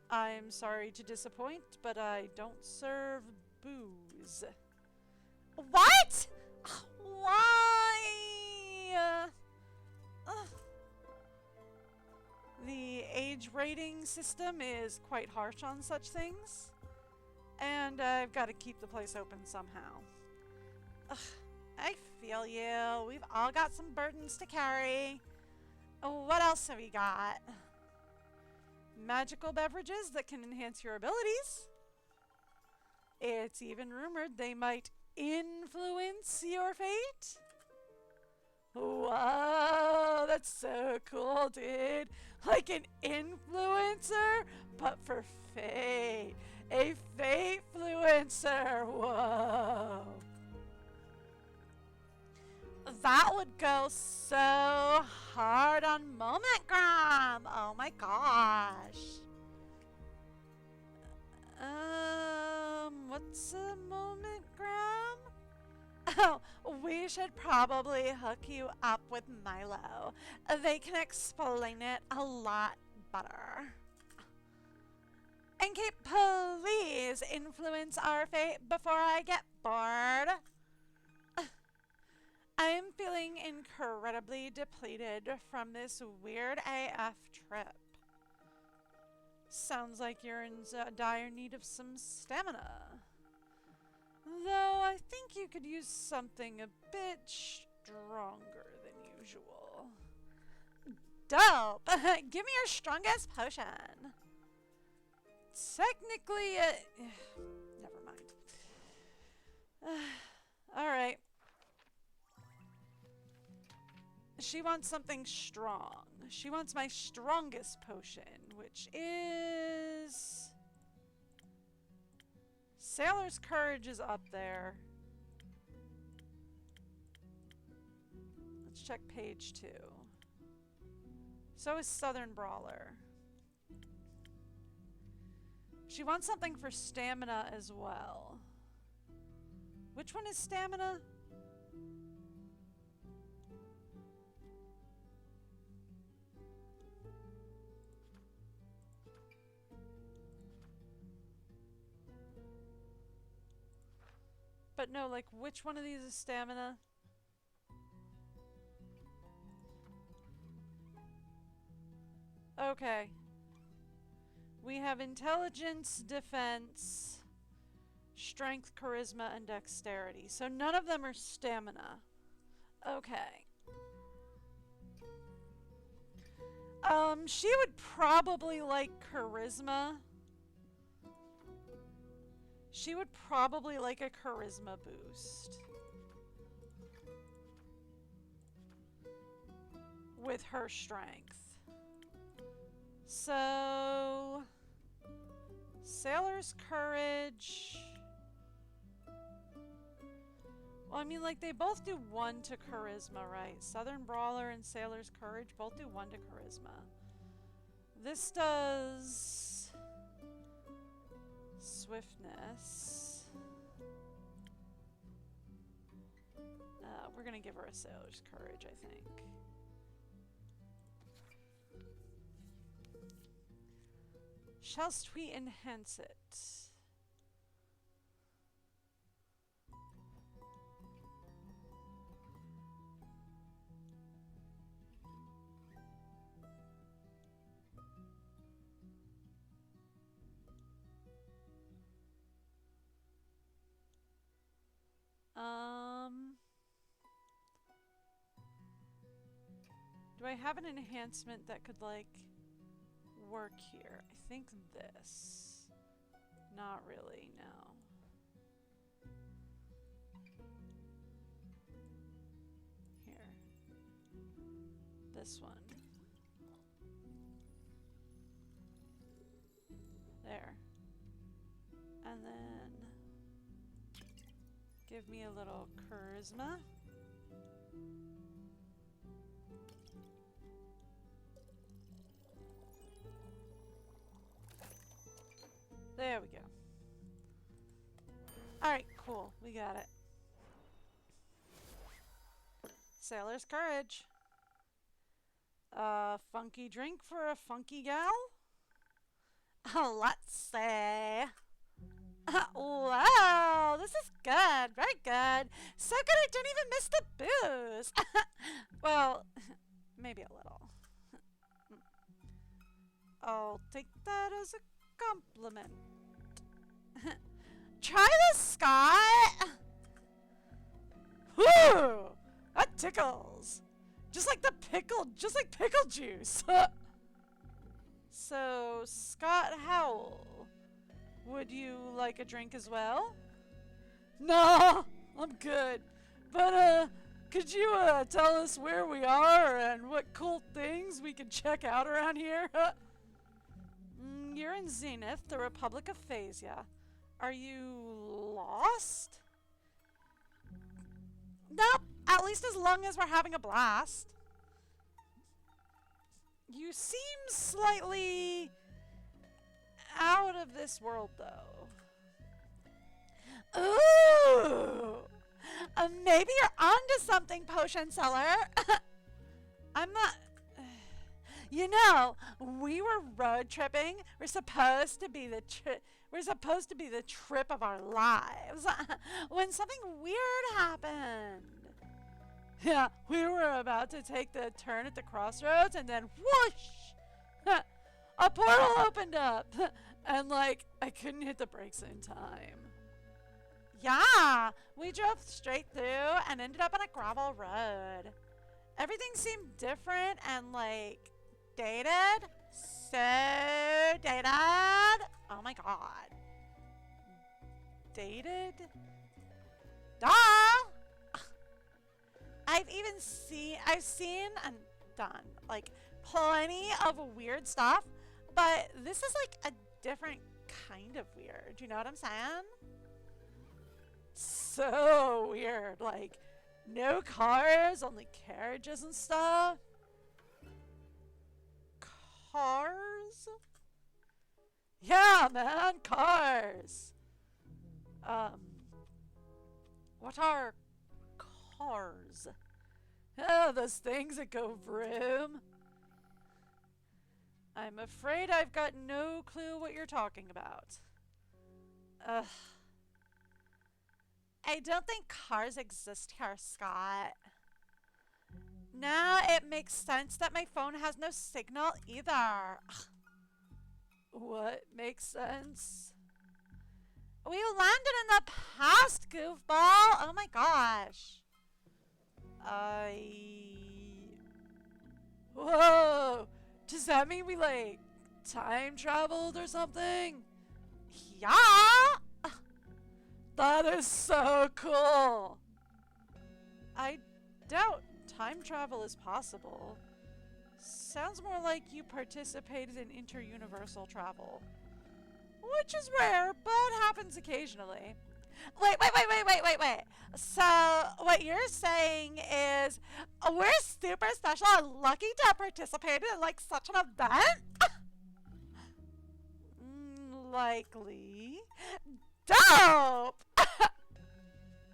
I'm sorry to disappoint, but I don't serve booze. What? Why? The age rating system is quite harsh on such things, and I've got to keep the place open somehow. I feel you. We've all got some burdens to carry. What else have we got? Magical beverages that can enhance your abilities. It's even rumored they might influence your fate. Wow, that's so cool, dude. Like an influencer, but for fate. A fate-fluencer. Whoa. That would go so hard on Momentgram. Oh my gosh. What's a Momentgram? Oh, we should probably hook you up with Milo. They can explain it a lot better. And Kate, please influence our fate before I get bored. I am feeling incredibly depleted from this weird AF trip. Sounds like you're in dire need of some stamina. Though I think you could use something a bit stronger than usual. Dope! Give me your strongest potion. Technically, never mind. Alright. She wants something strong. She wants my strongest potion, which is... Sailor's Courage is up there. Let's check page 2. So is Southern Brawler. She wants something for stamina as well. Which one is stamina? But no, like, which one of these is stamina? Okay. We have intelligence, defense, strength, charisma, and dexterity. So none of them are stamina. Okay. She would probably like charisma. She would probably like a charisma boost. with her strength. So, Sailor's Courage. Well, I mean, like, they both do 1 to Charisma, right? Southern Brawler and Sailor's Courage both do 1 to Charisma. This does Swiftness. We're gonna give her a Sailor's Courage, I think. Shallst we enhance it? Do I have an enhancement that could, like, work here? I think this. Not really, no. Here. This one. There. And then give me a little charisma. There we go. Alright, cool. We got it. Sailor's Courage. Funky drink for a funky gal? Let's say. Wow, this is good. Very good. So good I didn't even miss the booze. Well, maybe a little. I'll take that as a compliment. Try this, Scott. Whew, that tickles. Just like pickle juice. So, Scott Howell, would you like a drink as well? No, I'm good. But, could you, tell us where we are and what cool things we can check out around here? You're in Zenith, the Republic of Phasia. Are you lost? Nope, at least as long as we're having a blast. You seem slightly out of this world, though. Ooh! Maybe you're onto something, potion seller. I'm not... You know, we were road tripping. We're supposed to be the trip of our lives when something weird happened. Yeah, we were about to take the turn at the crossroads and then whoosh! A portal opened up and like I couldn't hit the brakes in time. Yeah, we drove straight through and ended up on a gravel road. Everything seemed different and like dated. So dated. Oh my god. Dated? Duh! I've seen and done like plenty of weird stuff, but this is like a different kind of weird. You know what I'm saying? So weird. Like no cars, only carriages and stuff. Cars? Yeah, man, cars. What are cars? Oh, those things that go vroom. I'm afraid I've got no clue what you're talking about. Ugh. I don't think cars exist here, Scott. Now it makes sense that my phone has no signal either. What makes sense? We landed in the past, goofball! Oh my gosh. Whoa! Does that mean we, like, time traveled or something? Yeah! That is so cool! I doubt time travel is possible. sounds more like you participated in inter-universal travel. Which is rare, but happens occasionally. Wait. So, what you're saying is we're super special and lucky to have participated in, like, such an event? Likely. Dope!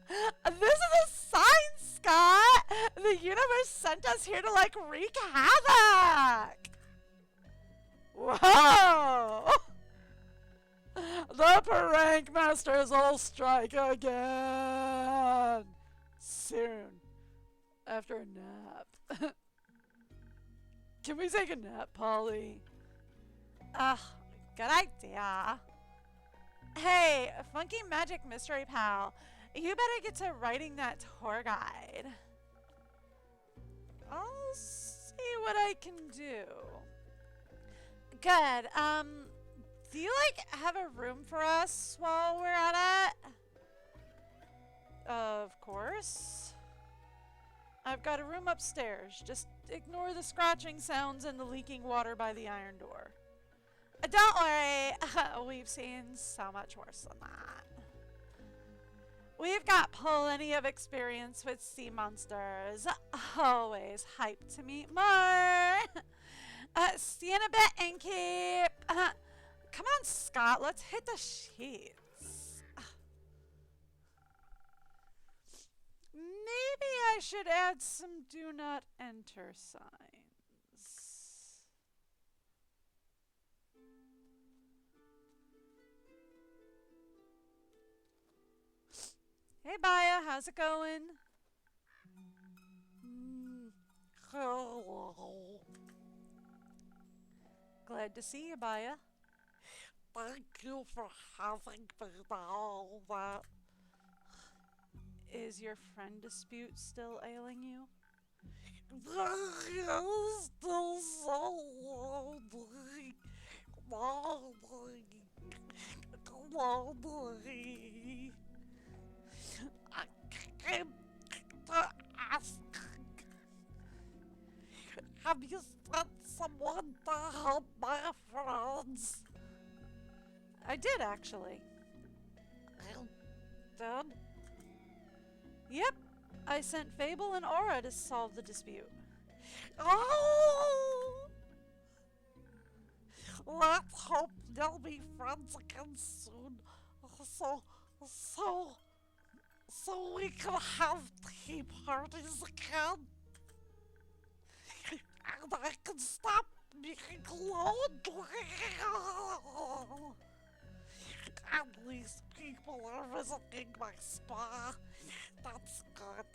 This is a sign, Scott! The universe sent us here to, like, wreak havoc! Whoa! The prank masters will strike again! Soon. After a nap. Can we take a nap, Polly? Ugh, good idea. Hey, Funky Magic Mystery Pal, you better get to writing that tour guide. I'll see what I can do. Good, do you, like, have a room for us while we're at it? Of course. I've got a room upstairs. Just ignore the scratching sounds and the leaking water by the iron door. Don't worry, we've seen so much worse than that. We've got plenty of experience with sea monsters. Always hyped to meet more. See you in a bit, Inkeep. Come on, Scott, let's hit the sheets. Maybe I should add some do not enter signs. Hey, Baya, how's it going? Hello. Glad to see you, Baya. Thank you for having me now. Is your friend dispute still ailing you? Yes, still so lonely. Lonely. I came to ask, have you sent someone to help my friends? I did, actually. You did? Yep. I sent Fable and Aura to solve the dispute. Oh! Let's hope they'll be friends again soon. So we can have tea parties again. And I can stop being lonely. At least people are visiting my spa. That's good.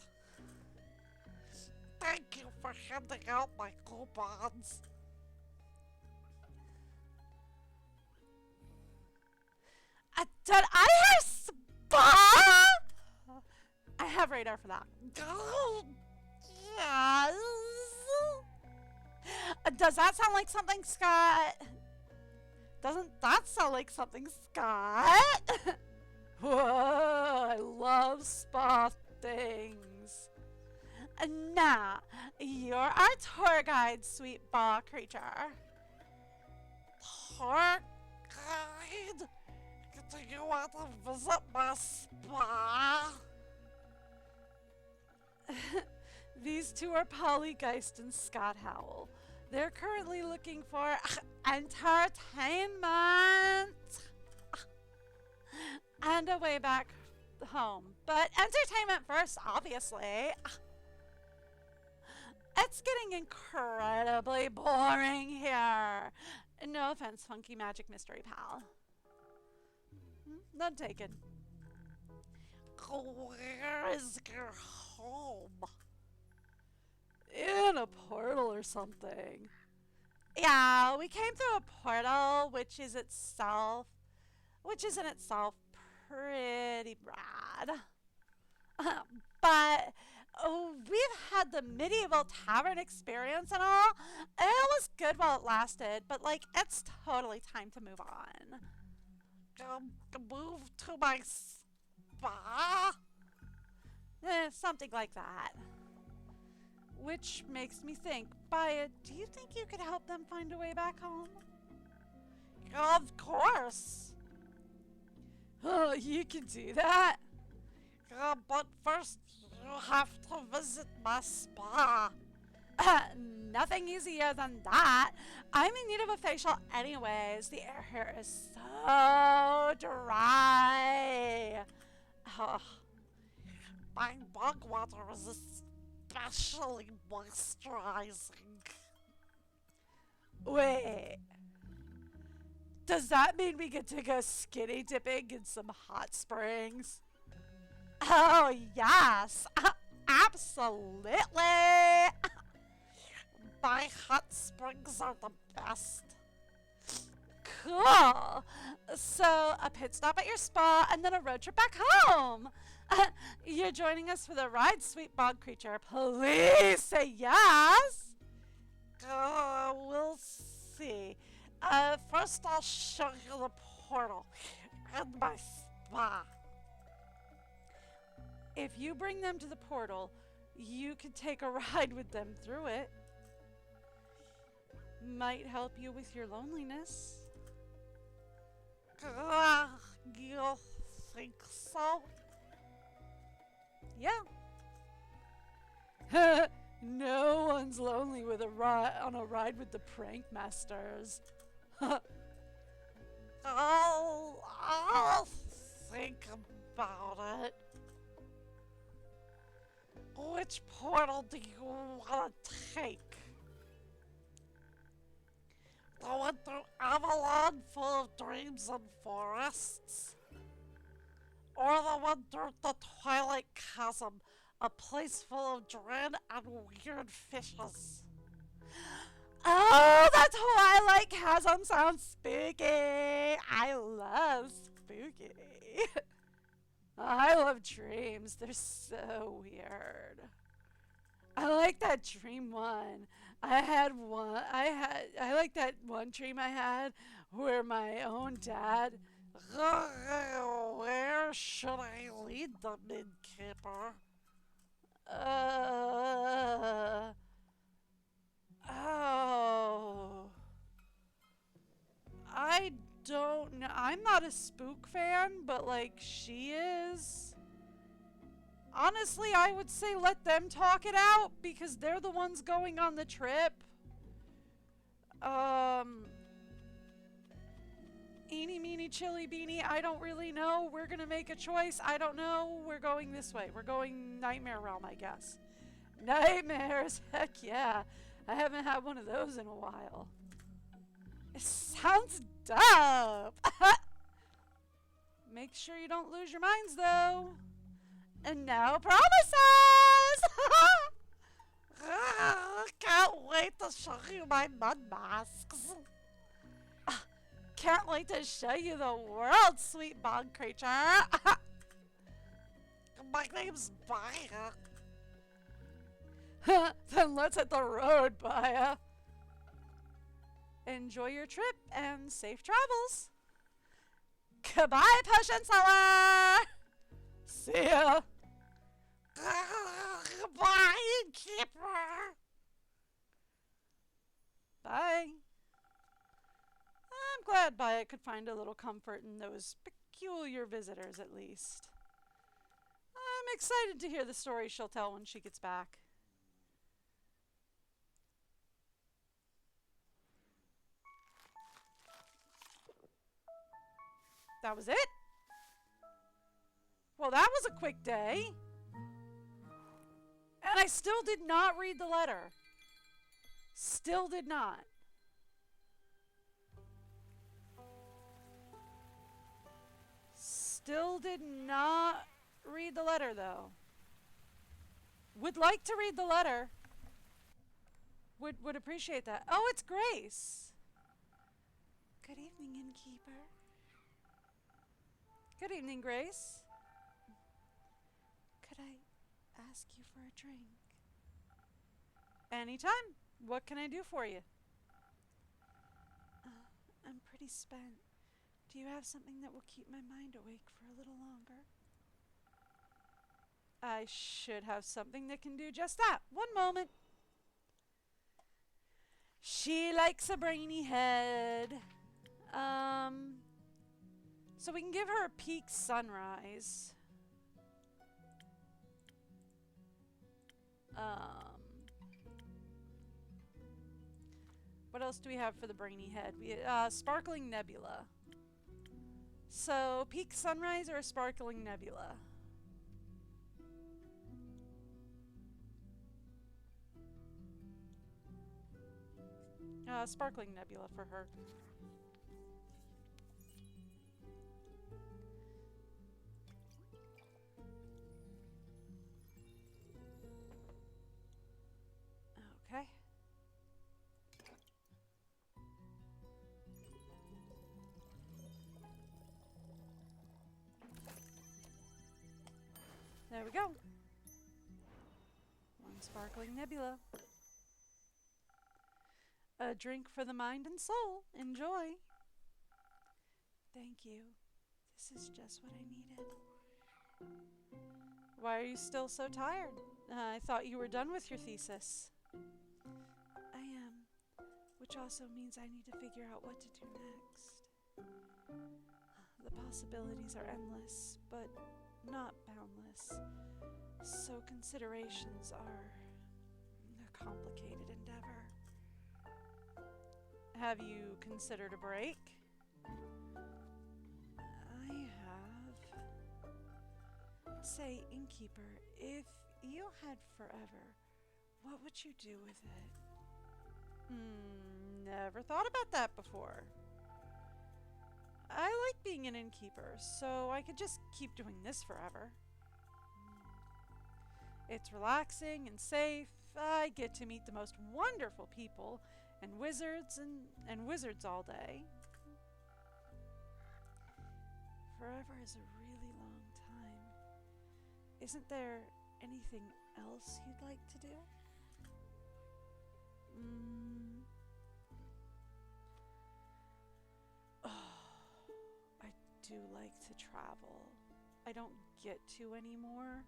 Thank you for handing out my coupons. Did I hear spa? I have radar for that. Yes. Does that sound like something, Scott? Doesn't that sound like something, Scott? Whoa, I love spa things. Nah, you're our tour guide, sweet ball creature. Tour guide? Do you want to visit my spa? These two are Pollygeist and Scott Howell. They're currently looking for entertainment and a way back home. But entertainment first, obviously. It's getting incredibly boring here. No offense, Funky Magic Mystery Pal. None taken. Where is your home? In a portal or something. Yeah, we came through a portal, which is in itself pretty rad. But we've had the medieval tavern experience and all. It was good while it lasted, but like it's totally time to move on. Move to my spa? Something like that. Which makes me think, Baya, do you think you could help them find a way back home? Of course. Oh, you can do that. But first you have to visit my spa. Nothing easier than that. I'm in need of a facial anyways. The air here is so dry. Ugh. My bog water is especially moisturizing. Wait. Does that mean we get to go skinny dipping in some hot springs? Oh, yes. Absolutely. My hot springs are the best. Cool. So, a pit stop at your spa and then a road trip back home. You're joining us for the ride, sweet bog creature. Please say yes. We'll see. First I'll show you the portal and my spa. If you bring them to the portal, you can take a ride with them through it. Might help you with your loneliness. You think so? Yeah. No one's lonely with on a ride with the prank masters. I'll think about it. Which portal do you want to take? The one through Avalon full of dreams and forests? Or the one through the Twilight Chasm, a place full of dread and weird fishes? Oh, the Twilight Chasm sounds spooky. I love spooky. I love dreams. They're so weird. I like that dream one. I like that one dream I had where my own dad. Where should I lead the innkeeper? Oh. I don't know. I'm not a spook fan, but like she is. Honestly, I would say let them talk it out because they're the ones going on the trip. Eeny, meeny, chili, beanie, I don't really know. We're gonna make a choice. I don't know. We're going this way. We're going Nightmare Realm, I guess. Nightmares? Heck yeah. I haven't had one of those in a while. It sounds dope. Make sure you don't lose your minds, though. And no promises! Can't wait to show you my mud masks. Can't wait to show you the world, sweet bog creature. My name's Baya. Then let's hit the road, Baya. Enjoy your trip and safe travels. Goodbye, potion seller. See ya. Goodbye, keeper. Bye. I'm glad Baya could find a little comfort in those peculiar visitors, at least. I'm excited to hear the story she'll tell when she gets back. That was it? Well, that was a quick day. And I still did not read the letter. Still did not. Still did not read the letter, though. Would like to read the letter. Would appreciate that. Oh, it's Grace. Good evening, innkeeper. Good evening, Grace. Could I ask you for a drink? Anytime. What can I do for you? I'm pretty spent. Do you have something that will keep my mind awake for a little longer? I should have something that can do just that. One moment. She likes a brainy head. So we can give her a peak sunrise. What else do we have for the brainy head? We sparkling nebula. So peak sunrise or a sparkling nebula? Sparkling nebula for her. Okay. There we go. One sparkling nebula. A drink for the mind and soul. Enjoy. Thank you. This is just what I needed. Why are you still so tired? I thought you were done with your thesis. I am, which also means I need to figure out what to do next. The possibilities are endless, but not boundless. So considerations are a complicated endeavor. Have you considered a break? I have. Say, innkeeper, if you had forever, what would you do with it? Never thought about that before. I like being an innkeeper, so I could just keep doing this forever. It's relaxing and safe. I get to meet the most wonderful people and wizards all day. Forever is a really long time. Isn't there anything else you'd like to do? I do like to travel. I don't get to anymore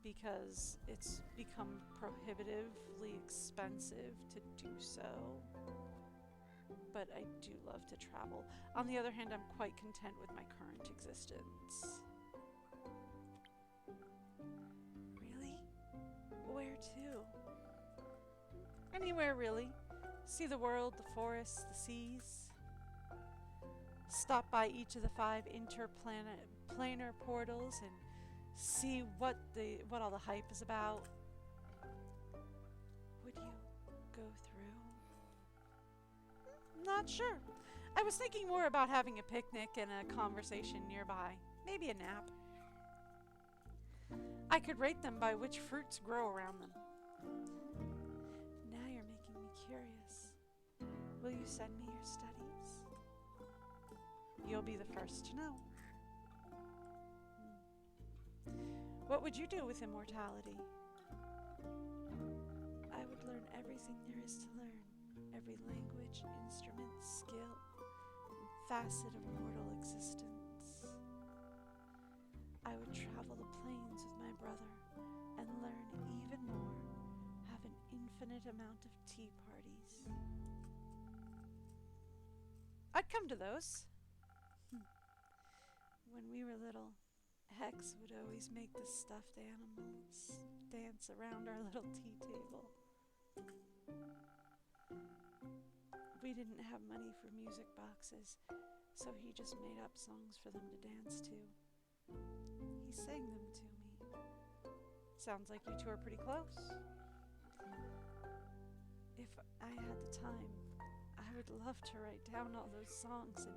because it's become prohibitively expensive to do so. But I do love to travel. On the other hand, I'm quite content with my current existence. Really? Where to? Anywhere, really. See the world, the forests, the seas. Stop by each of the 5 interplanar portals and see what all the hype is about. Would you go through? Not sure. I was thinking more about having a picnic and a conversation nearby. Maybe a nap. I could rate them by which fruits grow around them. Now you're making me curious. Will you send me your studies? You'll be the first to know. What would you do with immortality? I would learn everything there is to learn. Every language, instrument, skill, and facet of mortal existence. I would travel the plains with my brother and learn even more, have an infinite amount of tea parties. I'd come to those. When we were little, Hex would always make the stuffed animals dance around our little tea table. We didn't have money for music boxes, so he just made up songs for them to dance to. He sang them to me. Sounds like you two are pretty close. If I had the time, I would love to write down all those songs and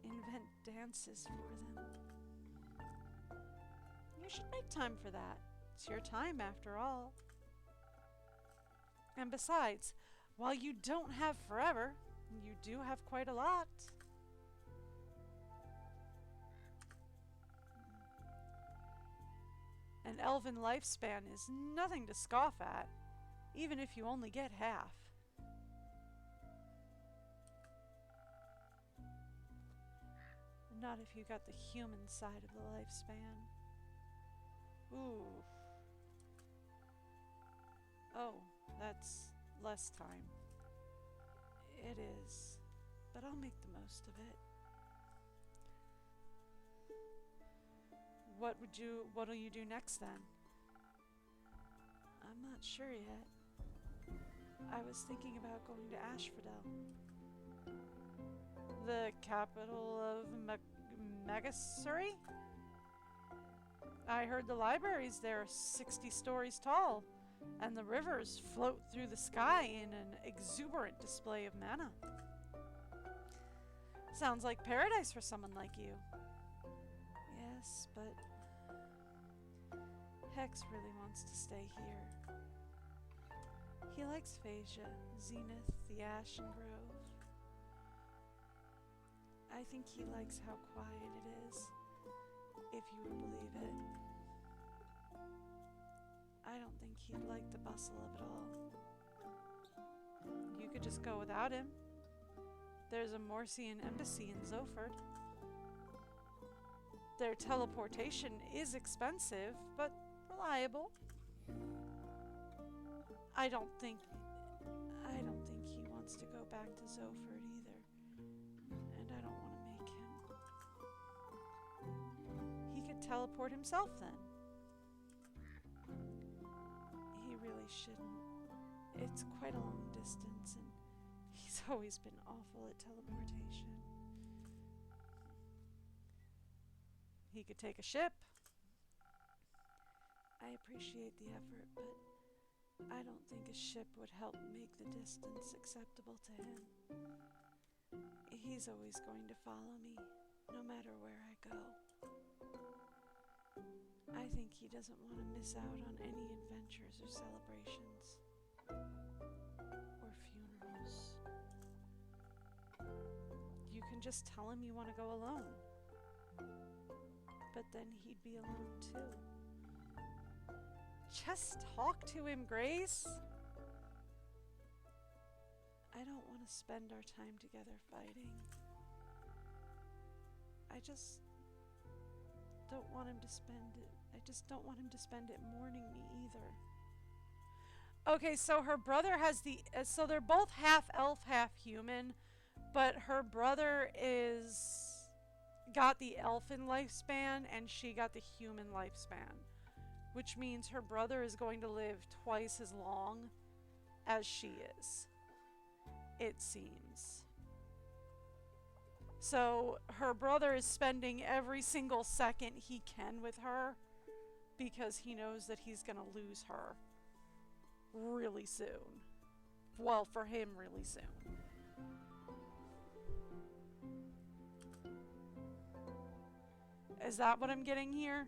invent dances for them. You should make time for that. It's your time after all. And besides, while you don't have forever, you do have quite a lot. An elven lifespan is nothing to scoff at, even if you only get half. Not if you got the human side of the lifespan. Ooh. Oh, that's less time. It is, but I'll make the most of it. What'll you do next then? I'm not sure yet. I was thinking about going to Asphodel, the capital of Megasuri. I heard the libraries there are 60 stories tall, and the rivers float through the sky in an exuberant display of mana. Sounds like paradise for someone like you. Yes, but Hex really wants to stay here. He likes Phasia, Zenith, the Ashen Grove. I think he likes how quiet it is, if you would believe it. I don't think he'd like the bustle of it all. You could just go without him. There's a Morsian embassy in Zoford. Their teleportation is expensive, but reliable. I don't think he wants to go back to Zoford either, and I don't want to make him. He could teleport himself then. He really shouldn't. It's quite a long distance, and he's always been awful at teleportation. He could take a ship. I appreciate the effort, but I don't think a ship would help make the distance acceptable to him. He's always going to follow me, no matter where I go. I think he doesn't want to miss out on any adventures or celebrations. Or funerals. You can just tell him you want to go alone. But then he'd be alone too. Just talk to him, Grace. I don't want to spend our time together fighting. I just don't want him to spend it mourning me either. Okay, so her brother has so they're both half elf, half human, but her brother got the elfin lifespan and she got the human lifespan, which means her brother is going to live twice as long as she is, it seems. So her brother is spending every single second he can with her because he knows that he's going to lose her really soon. Well, for him, really soon. Is that what I'm getting here?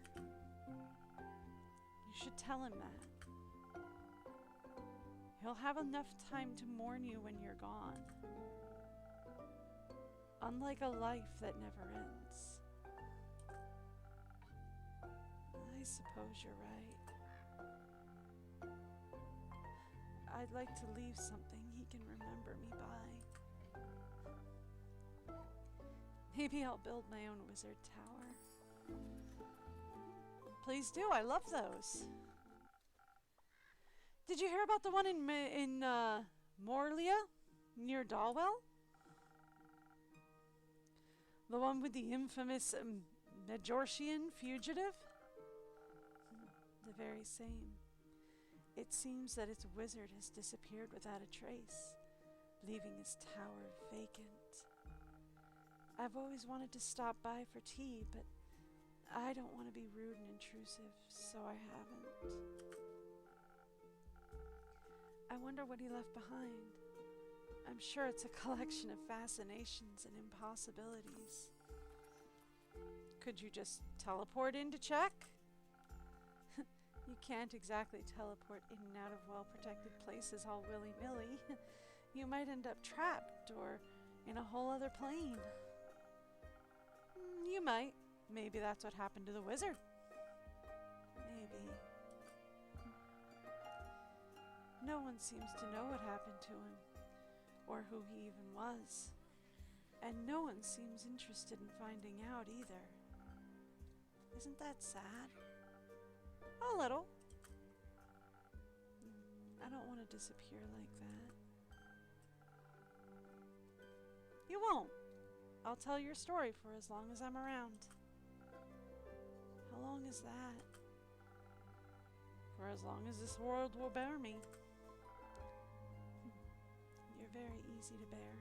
You should tell him that. He'll have enough time to mourn you when you're gone. Unlike a life that never ends. I suppose you're right. I'd like to leave something he can remember me by. Maybe I'll build my own wizard tower. Please do, I love those. Did you hear about the one in Morlia, near Dalwell? The one with the infamous Majorcian fugitive? The very same. It seems that its wizard has disappeared without a trace, leaving his tower vacant. I've always wanted to stop by for tea, but I don't want to be rude and intrusive, so I haven't. I wonder what he left behind. I'm sure it's a collection of fascinations and impossibilities. Could you just teleport in to check? You can't exactly teleport in and out of well-protected places all willy-nilly. You might end up trapped or in a whole other plane. You might. Maybe that's what happened to the wizard. Maybe. No one seems to know what happened to him, or who he even was. And no one seems interested in finding out either. Isn't that sad? A little. I don't want to disappear like that. You won't. I'll tell your story for as long as I'm around. How long is that? For as long as this world will bear me. You're very easy to bear.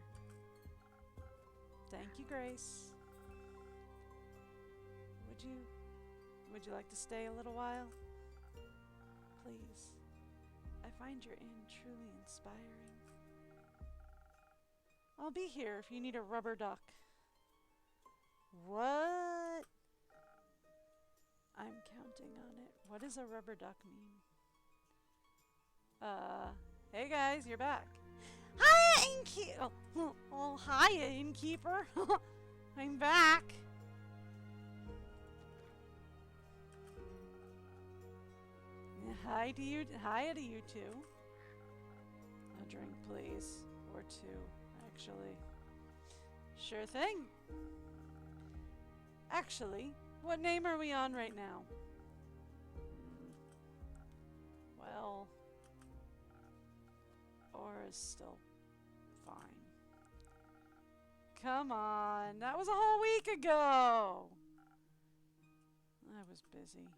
Thank you, Grace. Would you like to stay a little while? Please. I find your inn truly inspiring. I'll be here if you need a rubber duck. What? I'm counting on it. What does a rubber duck mean? Hey guys, you're back. Hiya, innkeeper! Oh, hiya, innkeeper. I'm back. Hiya to you two. A drink, please. Or two, actually. Sure thing. Actually, what name are we on right now? Well, Aura's still fine. Come on, that was a whole week ago. I was busy.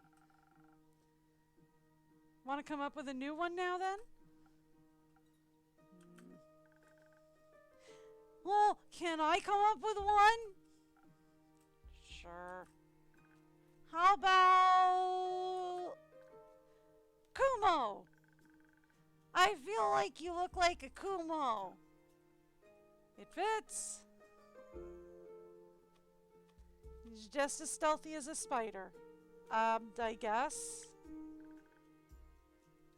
Want to come up with a new one now then? Well, can I come up with one? Sure. How about Kumo? I feel like you look like a Kumo. It fits. He's just as stealthy as a spider. I guess.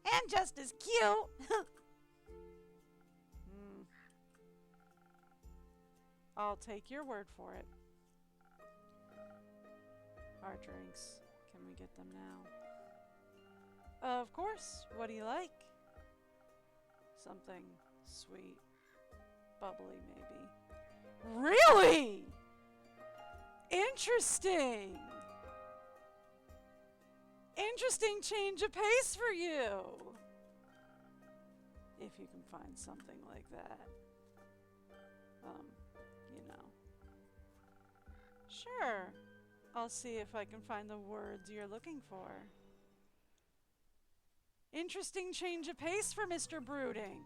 And just as cute. I'll take your word for it. Our drinks. Can we get them now? Of course. What do you like? Something sweet. Bubbly, maybe. Really? Interesting. Interesting change of pace for you. If you can find something like that. You know. Sure. I'll see if I can find the words you're looking for. Interesting change of pace for Mr. Brooding.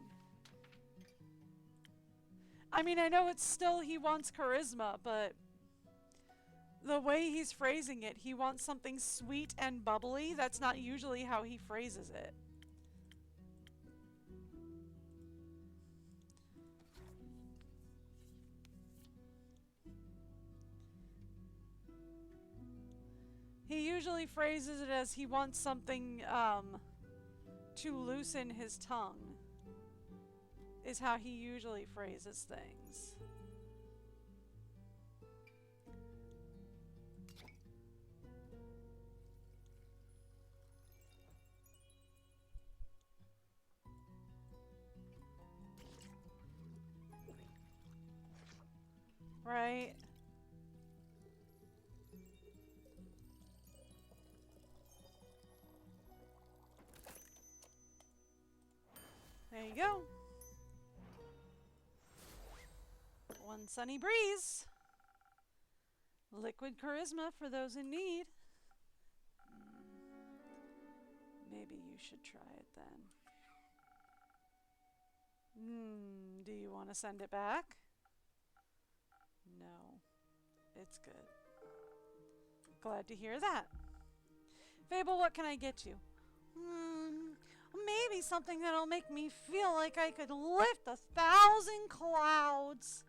I mean, I know it's still he wants charisma, but the way he's phrasing it, he wants something sweet and bubbly. That's not usually how he phrases it. He usually phrases it as he wants something to loosen his tongue. Is how he usually phrases things. Right? There you go. One sunny breeze. Liquid charisma for those in need. Maybe you should try it then. Do you want to send it back? No. It's good. Glad to hear that. Fable, what can I get you? Maybe something that'll make me feel like I could lift 1,000 clouds.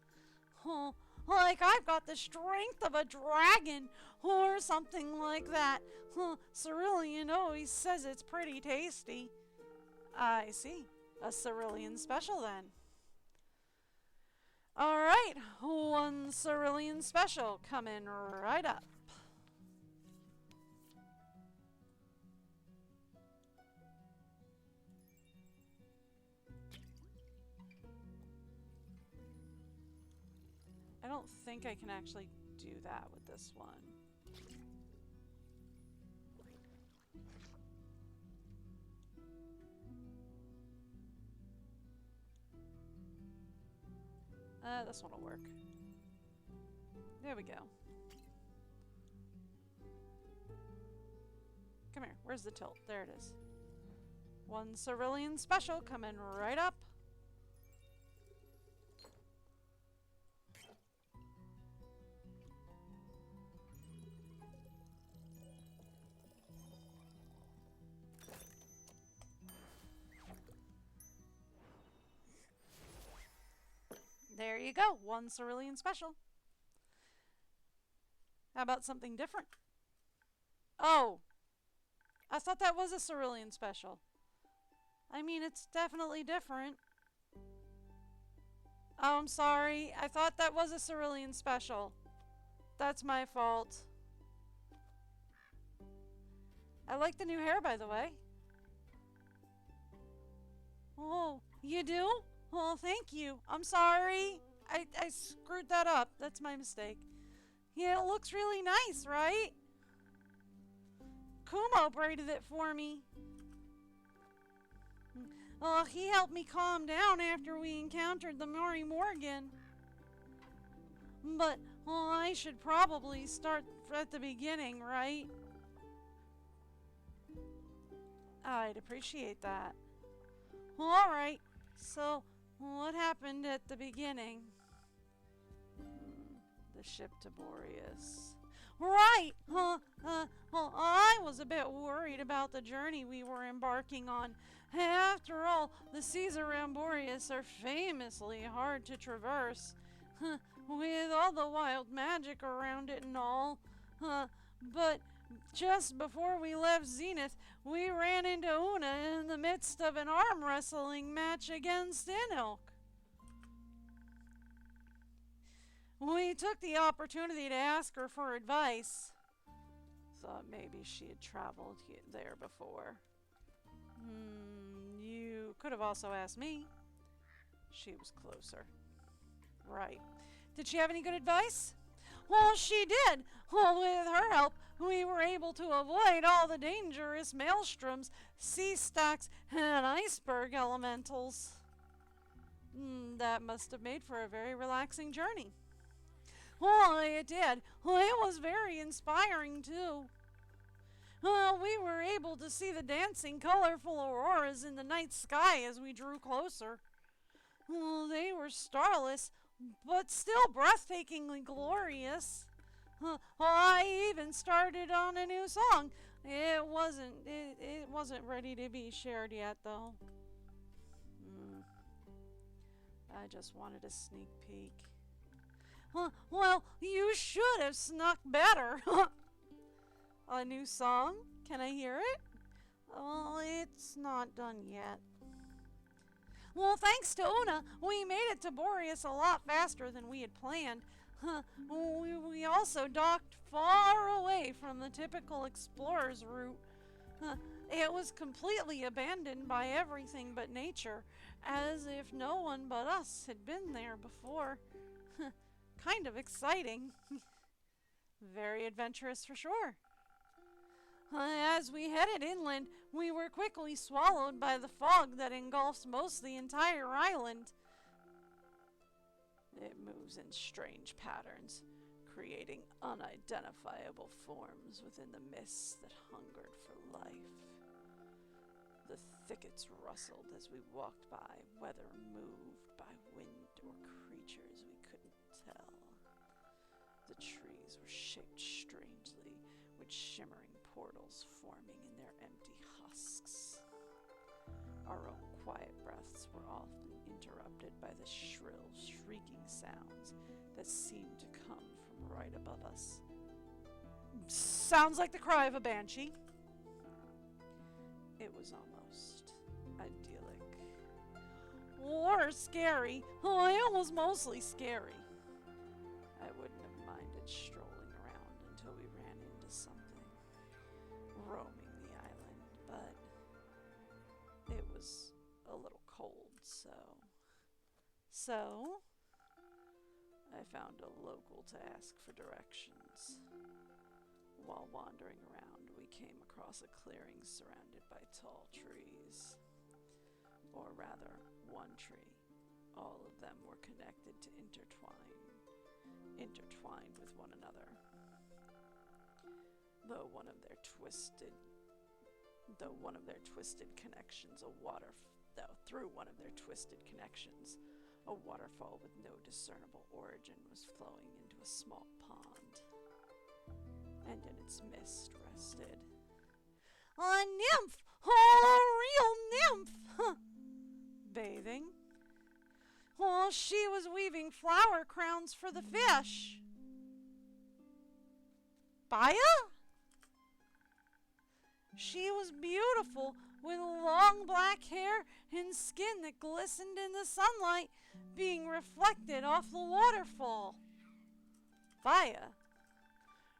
Like I've got the strength of a dragon or something like that. Cerulean always says it's pretty tasty. I see. A cerulean special then. Alright, one cerulean special coming right up. I don't think I can actually do that with this one. This one will work. There we go. Come here. Where's the tilt? There it is. One cerulean special coming right up. There you go. One cerulean special. How about something different? Oh, I thought that was a cerulean special. I mean, it's definitely different. Oh, I'm sorry. I thought that was a cerulean special. That's my fault. I like the new hair, by the way. Oh, you do? Oh, thank you. I'm sorry. I screwed that up. That's my mistake. Yeah, it looks really nice, right? Kumo braided it for me. Oh, he helped me calm down after we encountered the Murray Morgan. But, well, I should probably start at the beginning, right? I'd appreciate that. Alright, so what happened at the beginning? The ship to Boreas. Right! Well, I was a bit worried about the journey we were embarking on. After all, the seas around Boreas are famously hard to traverse. With all the wild magic around it and all. But just before we left Zenith, we ran into Una in the midst of an arm wrestling match against Inilk. We took the opportunity to ask her for advice. Thought maybe she had traveled there before. You could have also asked me. She was closer. Right. Did she have any good advice? Well, she did. Well, with her help, we were able to avoid all the dangerous maelstroms, sea stacks, and iceberg elementals. That must have made for a very relaxing journey. Well, it did. Well, it was very inspiring, too. Well, we were able to see the dancing, colorful auroras in the night sky as we drew closer. Well, they were starless, but still breathtakingly glorious. I even started on a new song. It wasn't ready to be shared yet, though. I just wanted a sneak peek. Well, you should have snuck better. A new song? Can I hear it? Well, it's not done yet. Well, thanks to Una, we made it to Boreas a lot faster than we had planned. We also docked far away from the typical explorer's route. It was completely abandoned by everything but nature, as if no one but us had been there before. Kind of exciting. Very adventurous for sure. As we headed inland, we were quickly swallowed by the fog that engulfs most the entire island. It moves in strange patterns, creating unidentifiable forms within the mists that hungered for life. The thickets rustled as we walked by, whether moved by wind or creatures we couldn't tell. The trees were shaped strangely, with shimmering portals forming in their empty husks. Our own quiet breaths were often interrupted by the shrill, shrieking sounds that seemed to come from right above us. Sounds like the cry of a banshee. It was almost idyllic. Or scary. Oh, it was mostly scary. I wouldn't have minded strolling around until we ran into something roaming the island, but it was a little cold, so I found a local to ask for directions. While wandering around, we came across a clearing surrounded by tall trees. Or rather, one tree. All of them were connected to intertwined intertwined with one another. Though one of their twisted connections, through one of their twisted connections, a waterfall with no discernible origin was flowing into a small pond, and in its midst rested a nymph! Oh, a real nymph! Bathing. Oh, she was weaving flower crowns for the fish. Baya? She was beautiful, with long black hair and skin that glistened in the sunlight, being reflected off the waterfall. Baya.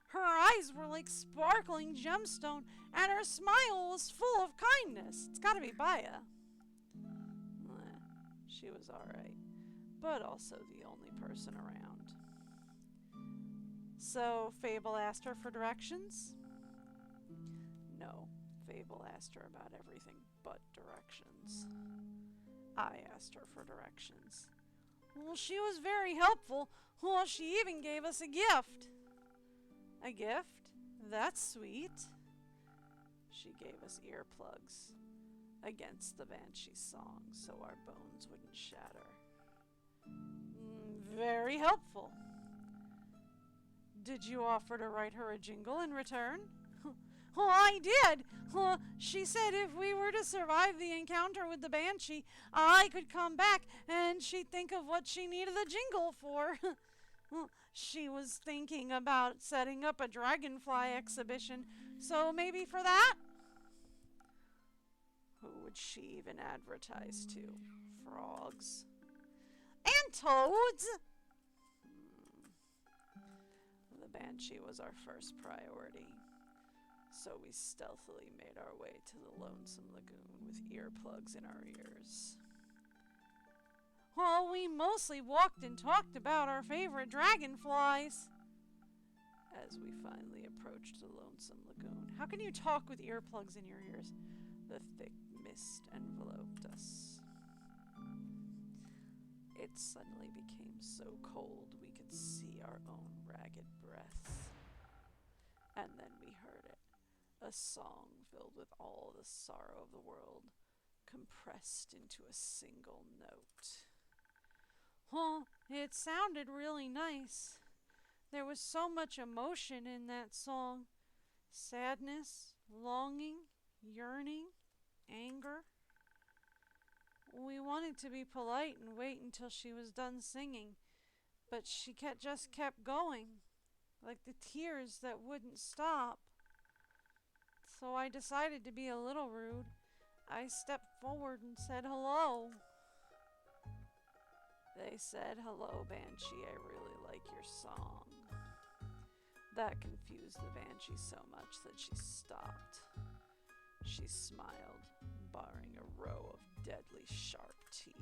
Her eyes were like sparkling gemstone, and her smile was full of kindness. It's gotta be Baya. She was alright, but also the only person around. So, Fable asked her for directions? No, Fable asked her about everything but directions. I asked her for directions. Well, she was very helpful. Well, she even gave us a gift. A gift? That's sweet. She gave us earplugs against the Banshee's song so our bones wouldn't shatter. Very helpful. Did you offer to write her a jingle in return? Oh, I did. She said if we were to survive the encounter with the Banshee, I could come back and she'd think of what she needed the jingle for. She was thinking about setting up a dragonfly exhibition, so maybe for that? Who would she even advertise to? Frogs? And toads? The Banshee was our first priority, so we stealthily made our way to the Lonesome Lagoon with earplugs in our ears. Well, we mostly walked and talked about our favorite dragonflies. As we finally approached the Lonesome Lagoon. How can you talk with earplugs in your ears? The thick mist enveloped us. It suddenly became so cold we could see our own ragged breath. And then we heard it. A song filled with all the sorrow of the world, compressed into a single note. Well, it sounded really nice. There was so much emotion in that song. Sadness, longing, yearning, anger. We wanted to be polite and wait until she was done singing, but she just kept going, like the tears that wouldn't stop. So I decided to be a little rude. I stepped forward and said hello. They said, "Hello, Banshee, I really like your song." That confused the Banshee so much that she stopped. She smiled, baring a row of deadly sharp teeth.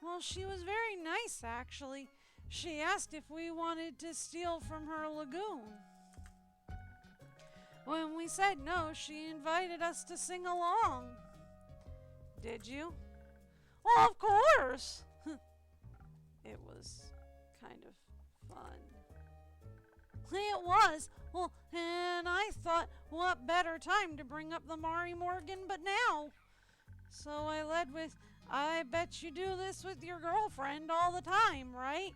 Well, she was very nice, actually. She asked if we wanted to steal from her lagoon. When we said no, she invited us to sing along. Did you? Well, of course! It was kind of fun. It was. Well, and I thought, what better time to bring up the Mari Morgan but now? So I led with, I bet you do this with your girlfriend all the time, right?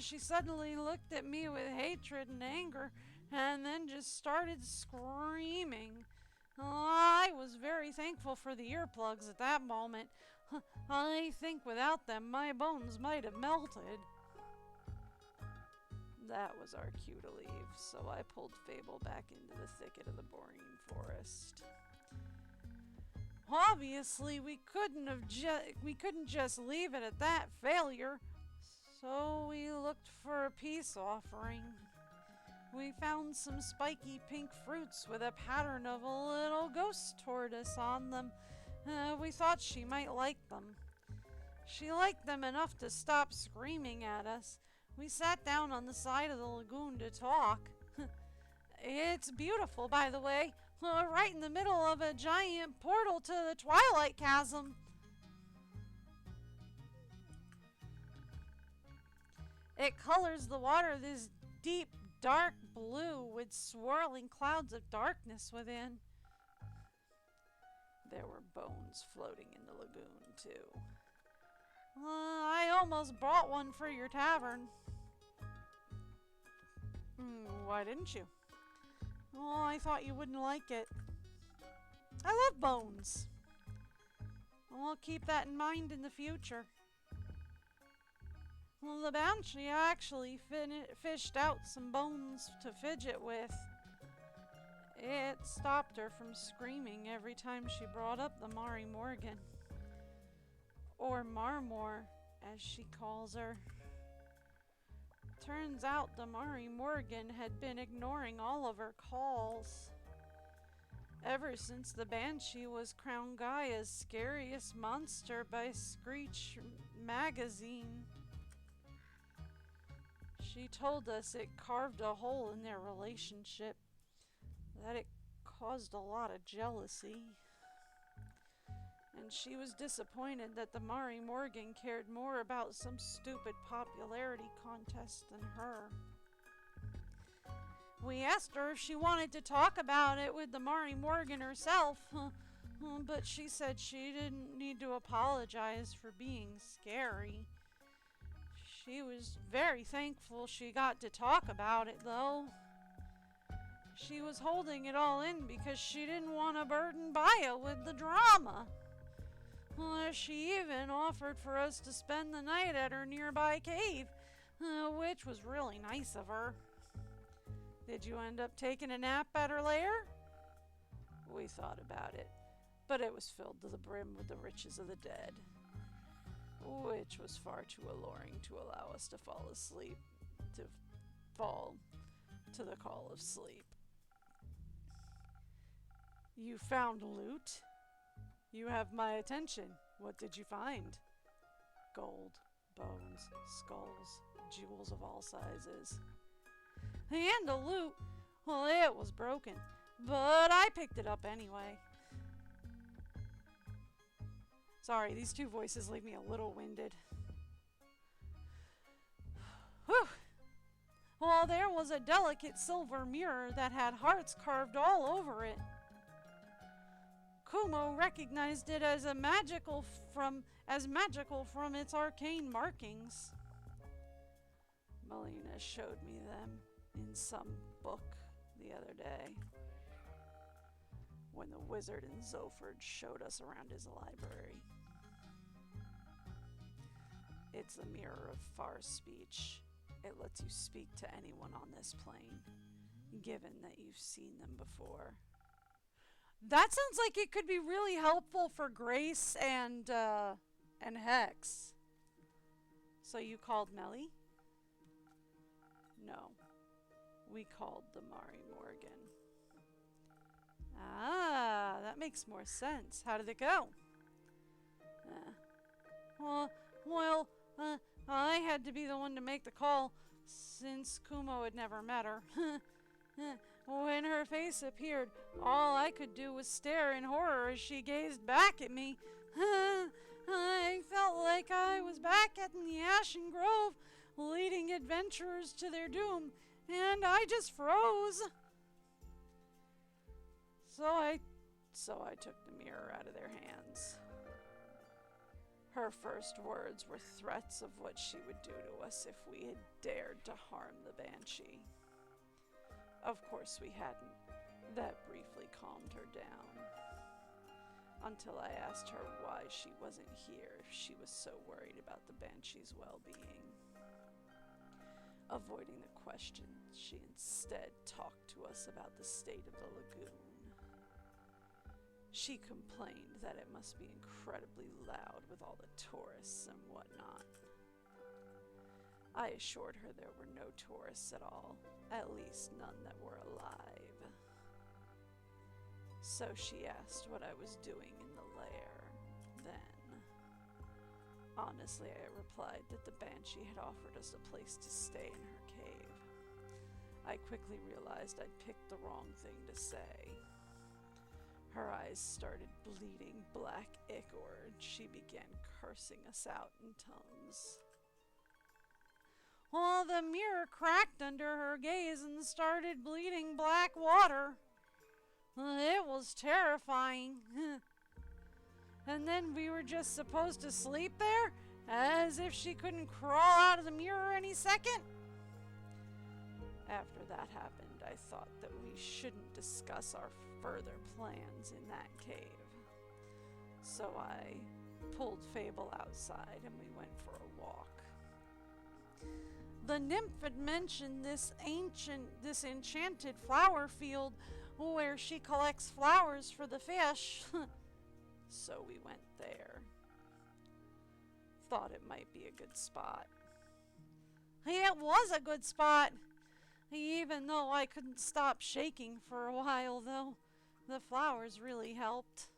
She suddenly looked at me with hatred and anger, and then just started screaming. I was very thankful for the earplugs at that moment. I think without them, my bones might have melted. That was our cue to leave, so I pulled Fable back into the thicket of the Boreen forest. Obviously, we couldn't just leave it at that failure, so we looked for a peace offering. We found some spiky pink fruits with a pattern of a little ghost tortoise on them. We thought she might like them. She liked them enough to stop screaming at us. We sat down on the side of the lagoon to talk. It's beautiful, by the way, right in the middle of a giant portal to the Twilight Chasm. It colors the water this deep, dark blue with swirling clouds of darkness within. There were bones floating in the lagoon, too. I almost brought one for your tavern. Why didn't you? Oh, I thought you wouldn't like it. I love bones. I'll keep that in mind in the future. Well, the banshee actually fished out some bones to fidget with. It stopped her from screaming every time she brought up the Mari Morgan. Or Marmor, as she calls her. Turns out the Mari Morgan had been ignoring all of her calls. Ever since the Banshee was crowned Gaia's scariest monster by Screech magazine. She told us it carved a hole in their relationship, that it caused a lot of jealousy. And she was disappointed that the Mari Morgan cared more about some stupid popularity contest than her. We asked her if she wanted to talk about it with the Mari Morgan herself, but she said she didn't need to apologize for being scary. She was very thankful she got to talk about it, though. She was holding it all in because she didn't want to burden Baya with the drama. She even offered for us to spend the night at her nearby cave, which was really nice of her. Did you end up taking a nap at her lair? We thought about it, but it was filled to the brim with the riches of the dead, which was far too alluring to allow us to fall to the call of sleep. You found loot? You have my attention. What did you find? Gold, bones, skulls, jewels of all sizes. And the loot, well, it was broken, but I picked it up anyway. Sorry, these two voices leave me a little winded. Whew. Well, there was a delicate silver mirror that had hearts carved all over it. Kumo recognized it as magical from its arcane markings. Melina showed me them in some book the other day when the wizard in Zoford showed us around his library. It's a mirror of far speech. It lets you speak to anyone on this plane, given that you've seen them before. That sounds like it could be really helpful for Grace and Hex. So you called Melly? No. We called the Mari Morgan. Ah, that makes more sense. How did it go? I had to be the one to make the call, since Kumo had never met her. When her face appeared, all I could do was stare in horror as she gazed back at me. I felt like I was back at the Ashen Grove, leading adventurers to their doom, and I just froze. So I took the mirror out of their hands. Her first words were threats of what she would do to us if we had dared to harm the Banshee. Of course we hadn't. That briefly calmed her down. Until I asked her why she wasn't here if she was so worried about the Banshee's well-being. Avoiding the question, she instead talked to us about the state of the lagoon. She complained that it must be incredibly loud with all the tourists and whatnot. I assured her there were no tourists at all, at least none that were alive. So she asked what I was doing in the lair then. Honestly, I replied that the Banshee had offered us a place to stay in her cave. I quickly realized I'd picked the wrong thing to say. Her eyes started bleeding black ichor, and she began cursing us out in tongues. Well, the mirror cracked under her gaze and started bleeding black water. It was terrifying. And then we were just supposed to sleep there, as if she couldn't crawl out of the mirror any second. After that happened, I thought that we shouldn't discuss our further plans in that cave. So I pulled Fable outside and we went for a walk. The nymph had mentioned this enchanted flower field where she collects flowers for the fish. So we went there. Thought it might be a good spot. It was a good spot. Even though I couldn't stop shaking for a while, though. The flowers really helped.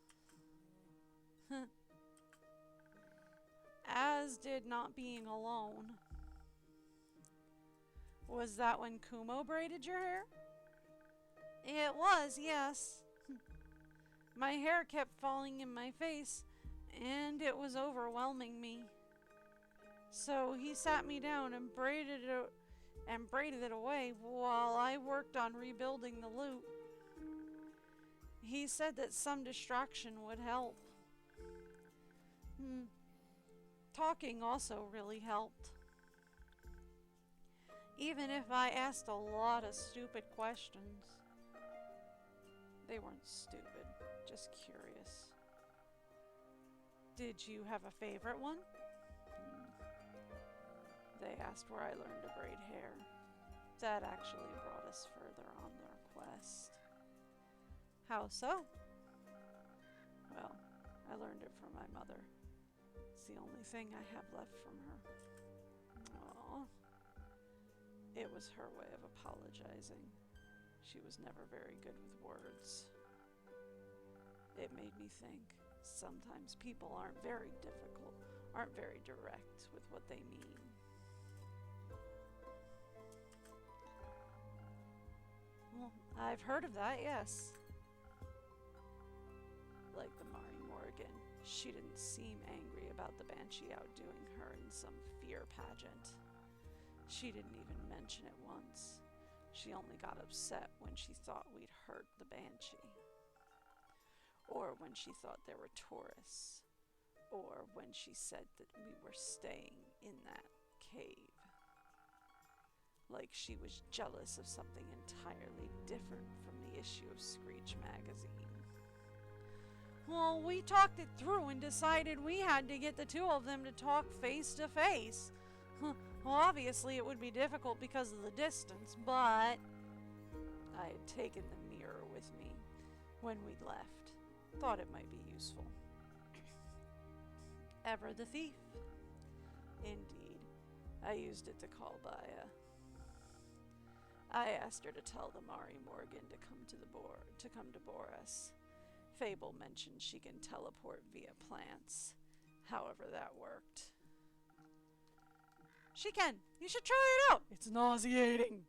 As did not being alone. Was that when Kumo braided your hair? It was, yes. My hair kept falling in my face, and it was overwhelming me. So he sat me down and braided it away while I worked on rebuilding the loot. He said that some distraction would help. Talking also really helped. Even if I asked a lot of stupid questions. They weren't stupid, just curious. Did you have a favorite one? They asked where I learned to braid hair. That actually brought us further on their quest. How so? Well, I learned it from my mother. It's the only thing I have left from her. Aww. It was her way of apologizing. She was never very good with words. It made me think sometimes people aren't very direct with what they mean. Well, I've heard of that, yes. Like the Mari Morgan, she didn't seem angry about the Banshee outdoing her in some fear pageant. She didn't even mention it once. She only got upset when she thought we'd hurt the Banshee. Or when she thought there were tourists. Or when she said that we were staying in that cave. Like she was jealous of something entirely different from the issue of Screech magazine. Well, we talked it through and decided we had to get the two of them to talk face to face. Well, obviously it would be difficult because of the distance, but I had taken the mirror with me when we'd left. Thought it might be useful. Ever the thief? Indeed. I used it to call Baya. I asked her to tell the Mari Morgan to come to Boris. Fable mentioned she can teleport via plants. However that worked. She can. You should try it out. It's nauseating.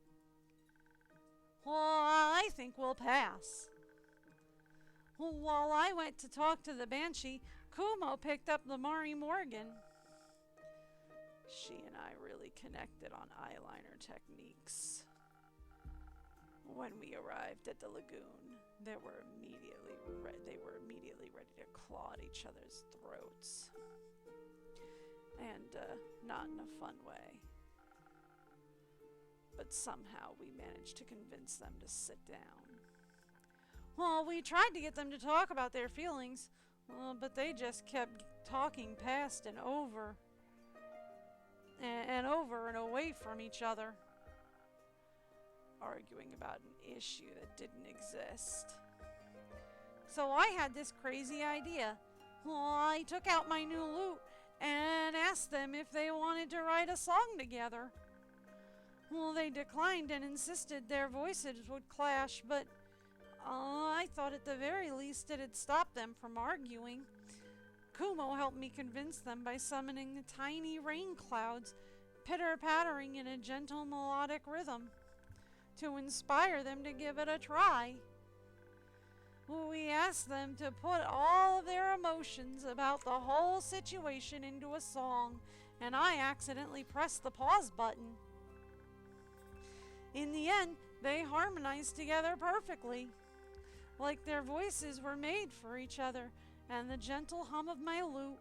Well, I think we'll pass. Well, while I went to talk to the Banshee, Kumo picked up the Mari Morgan. She and I really connected on eyeliner techniques. When we arrived at the lagoon, they were immediately ready to claw at each other's throats. And not in a fun way. But somehow we managed to convince them to sit down. Well, we tried to get them to talk about their feelings, but they just kept talking past and over and away from each other, arguing about an issue that didn't exist. So I had this crazy idea. Well, I took out my new lute and asked them if they wanted to write a song together. Well, they declined and insisted their voices would clash, but I thought at the very least it'd stop them from arguing. Kumo helped me convince them by summoning the tiny rain clouds, pitter-pattering in a gentle melodic rhythm, to inspire them to give it a try. We asked them to put all of their emotions about the whole situation into a song, and I accidentally pressed the pause button. In the end, they harmonized together perfectly, like their voices were made for each other and the gentle hum of my lute.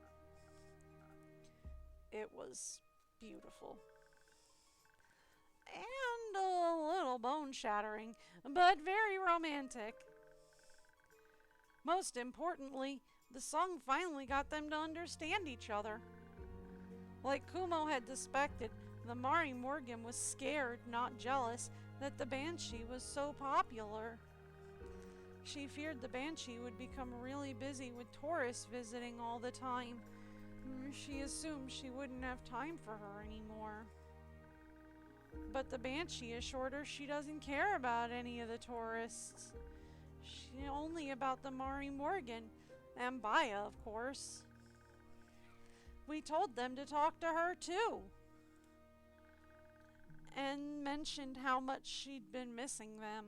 It was beautiful. And a little bone shattering, but very romantic. Most importantly, the song finally got them to understand each other. Like Kumo had suspected, the Mari Morgan was scared, not jealous, that the Banshee was so popular. She feared the Banshee would become really busy with tourists visiting all the time. She assumed she wouldn't have time for her anymore. But the Banshee assured her she doesn't care about any of the tourists. Only about the Mari Morgan, and Baya, of course. We told them to talk to her too, and mentioned how much she'd been missing them.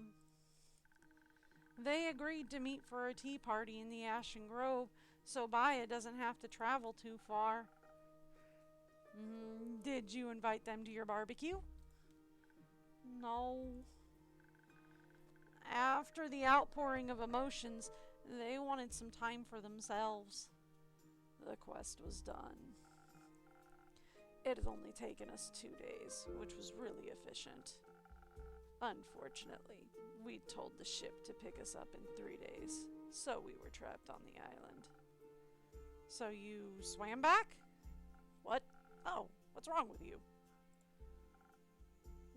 They agreed to meet for a tea party in the Ashen Grove, so Baya doesn't have to travel too far. Did you invite them to your barbecue? No. After the outpouring of emotions, they wanted some time for themselves. The quest was done. It had only taken us 2 days, which was really efficient. Unfortunately, we told the ship to pick us up in 3 days, so we were trapped on the island. So you swam back? What? Oh, what's wrong with you?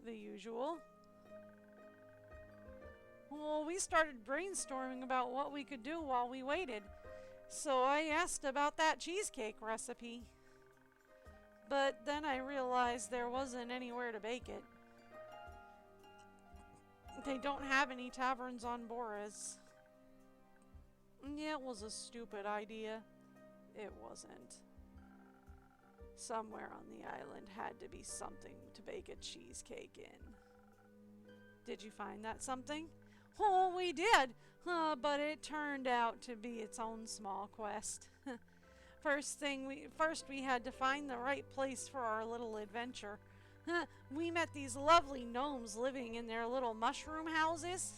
The usual. Well, we started brainstorming about what we could do while we waited, so I asked about that cheesecake recipe. But then I realized there wasn't anywhere to bake it. They don't have any taverns on Boris. Yeah, it was a stupid idea. It wasn't. Somewhere on the island had to be something to bake a cheesecake in. Did you find that something? Oh, we did, but it turned out to be its own small quest. First we had to find the right place for our little adventure. We met these lovely gnomes living in their little mushroom houses.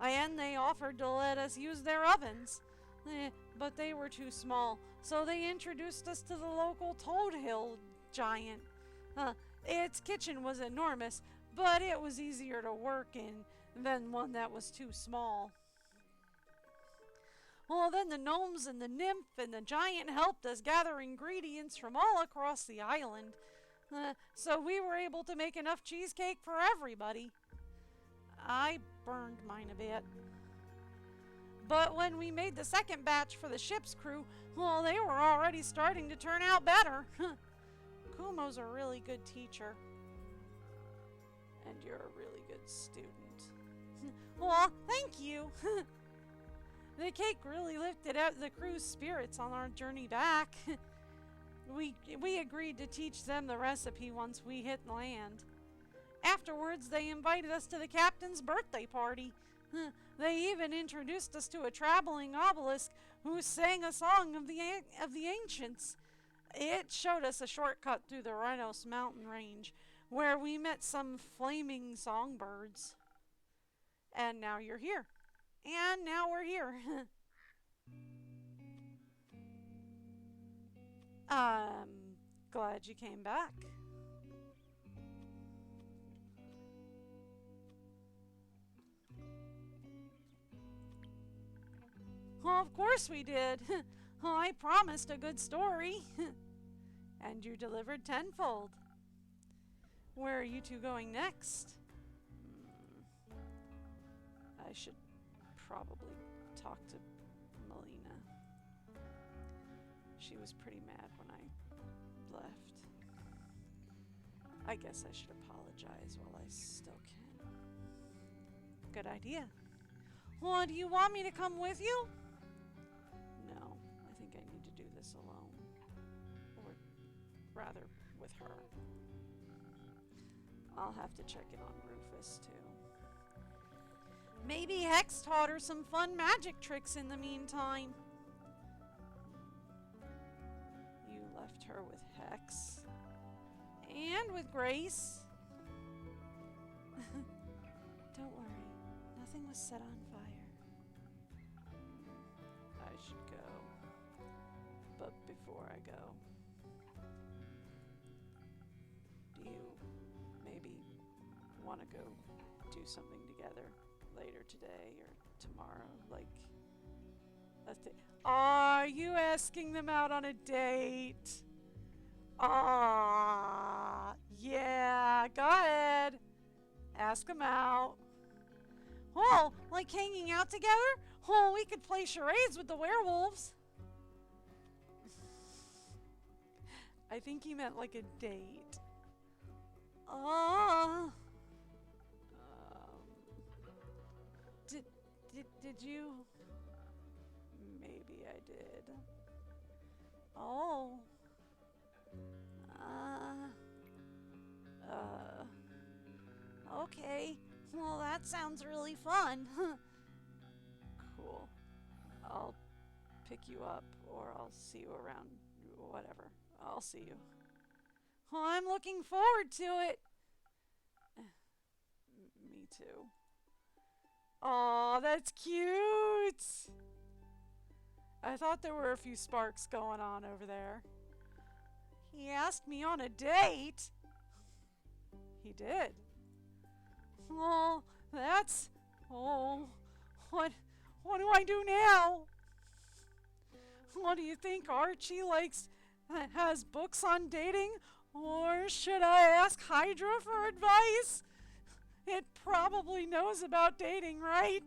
And they offered to let us use their ovens. But they were too small, so they introduced us to the local Toad Hill giant. Its kitchen was enormous, but it was easier to work in than one that was too small. Well, then the gnomes and the nymph and the giant helped us gather ingredients from all across the island. So we were able to make enough cheesecake for everybody. I burned mine a bit. But when we made the second batch for the ship's crew, well, they were already starting to turn out better. Kumo's a really good teacher. And you're a really good student. Well, thank you. The cake really lifted out the crew's spirits on our journey back. We agreed to teach them the recipe once we hit land. Afterwards, they invited us to the captain's birthday party. They even introduced us to a traveling obelisk who sang a song of the ancients. It showed us a shortcut through the Rhinos mountain range, where we met some flaming songbirds. And now you're here. And now we're here. I'm glad you came back. Well, of course we did. I promised a good story. And you delivered tenfold. Where are you two going next? I should probably talk to Melina. She was pretty mad when I left. I guess I should apologize while I still can. Good idea. Well, do you want me to come with you? No, I think I need to do this alone. Or rather, with her. I'll have to check in on Rufus, too. Maybe Hex taught her some fun magic tricks in the meantime. You left her with Hex. And with Grace. was set on fire. I should go. But before I go, do you maybe want to go do something together later today or tomorrow? Like a thing? Are you asking them out on a date? Yeah, go ahead. Ask them out. Oh, like hanging out together? Oh, we could play charades with the werewolves. I think he meant like a date. Did you? Maybe I did. Oh. Okay. Well, that sounds really fun. Cool. I'll pick you up or I'll see you around. Whatever. I'll see you. Oh, I'm looking forward to it. Me too. Aw, that's cute. I thought there were a few sparks going on over there. He asked me on a date. He did. Oh, that's... Oh, what do I do now? What do you think Archie has books on dating? Or should I ask Hydra for advice? It probably knows about dating, right?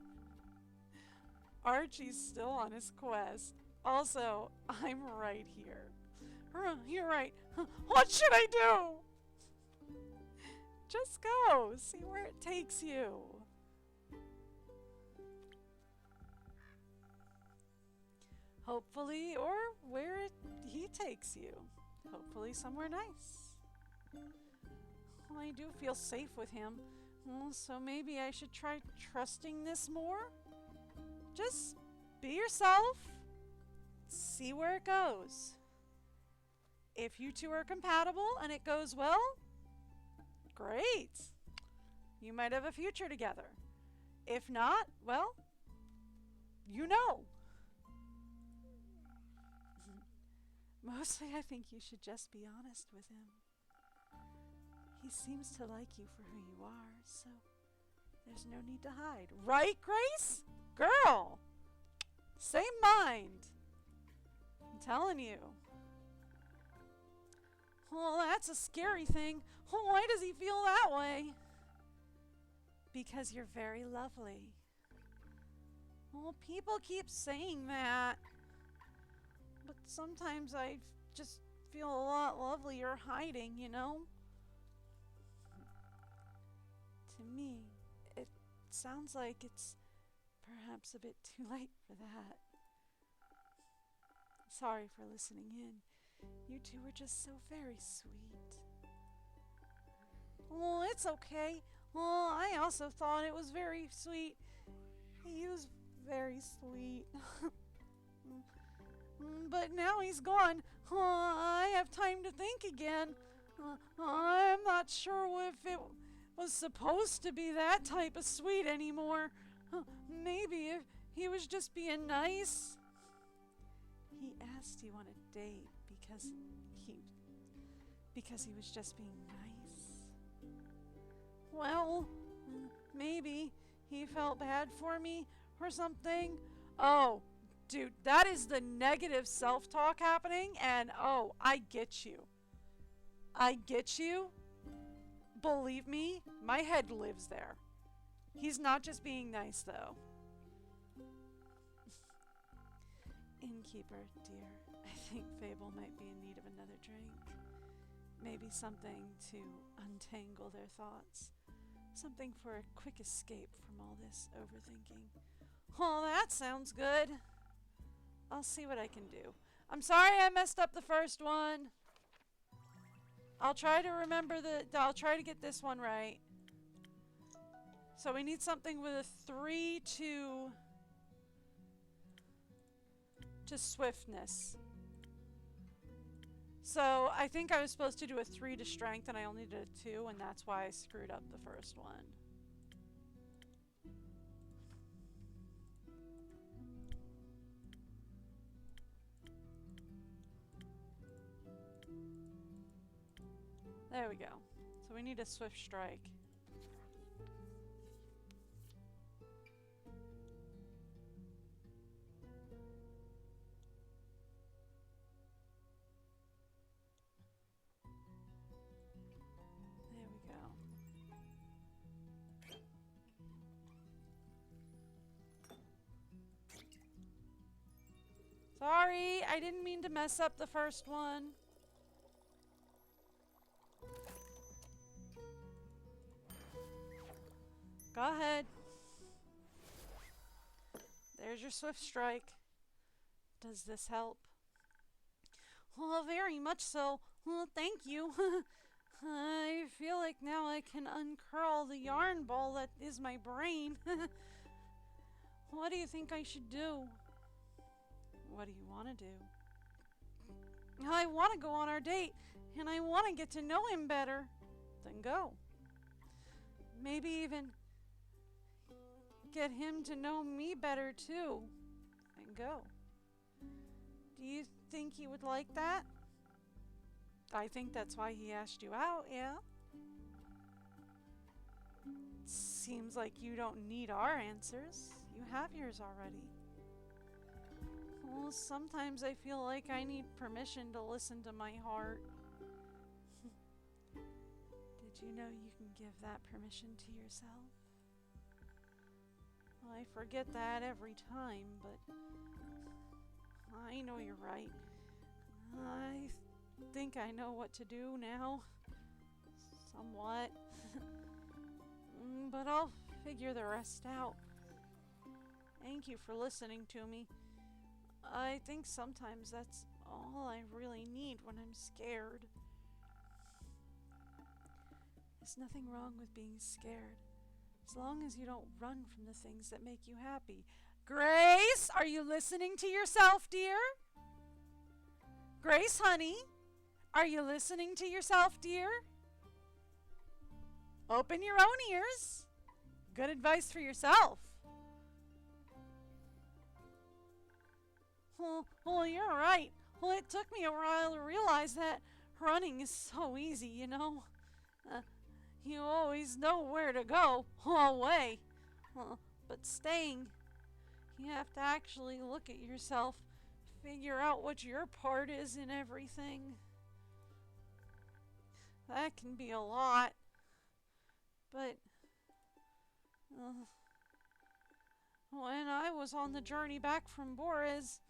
Archie's still on his quest. Also, I'm right here. You're right. What should I do? Just go. See where it takes you. Hopefully, or where he takes you. Hopefully somewhere nice. Well, I do feel safe with him. Well, so maybe I should try trusting this more? Just be yourself. See where it goes. If you two are compatible and it goes well, great. You might have a future together. If not, well, you know. Mostly I think you should just be honest with him. He seems to like you for who you are, so there's no need to hide. Right, Grace? Girl! Same mind. I'm telling you. Oh, that's a scary thing. Oh, why does he feel that way? Because you're very lovely. Well, people keep saying that. But sometimes I just feel a lot lovelier hiding, you know? To me, it sounds like it's perhaps a bit too late for that. Sorry for listening in. You two were just so very sweet. Oh, it's okay. Oh, I also thought it was very sweet. He was very sweet. But now he's gone. I have time to think again. I'm not sure if it was supposed to be that type of sweet anymore. Maybe if he was just being nice. He asked you on a date because he was just being nice. Well, maybe he felt bad for me or something. Oh, dude, that is the negative self-talk happening, and oh, I get you. I get you. Believe me, my head lives there. He's not just being nice, though. Innkeeper, dear, I think Fable might be in need of another drink. Maybe something to untangle their thoughts. Something for a quick escape from all this overthinking. Oh, that sounds good. I'll see what I can do. I'm sorry I messed up the first one. I'll try to remember I'll try to get this one right. So we need something with a 3 to swiftness. So I think I was supposed to do a 3 to strength and I only did a 2, and that's why I screwed up the first one. There we go. So we need a swift strike. There we go. Sorry, I didn't mean to mess up the first one. Go ahead. There's your swift strike. Does this help? Oh, very much so. Well, thank you. I feel like now I can uncurl the yarn ball that is my brain. What do you think I should do? What do you want to do? I want to go on our date, and I want to get to know him better. Then go. Maybe even get him to know me better too. Then go. Do you think he would like that? I think that's why he asked you out, yeah? Seems like you don't need our answers. You have yours already. Well, sometimes I feel like I need permission to listen to my heart. Did you know you can give that permission to yourself? I forget that every time, but I know you're right. I think I know what to do now. Somewhat. But I'll figure the rest out. Thank you for listening to me. I think sometimes that's all I really need when I'm scared. There's nothing wrong with being scared, as long as you don't run from the things that make you happy. Grace, are you listening to yourself, dear? Grace, honey, are you listening to yourself, dear? Open your own ears. Good advice for yourself. Well, you're right. Well, it took me a while to realize that running is so easy, you know. You always know where to go, away. But staying, you have to actually look at yourself, figure out what your part is in everything. That can be a lot. But when I was on the journey back from Boris,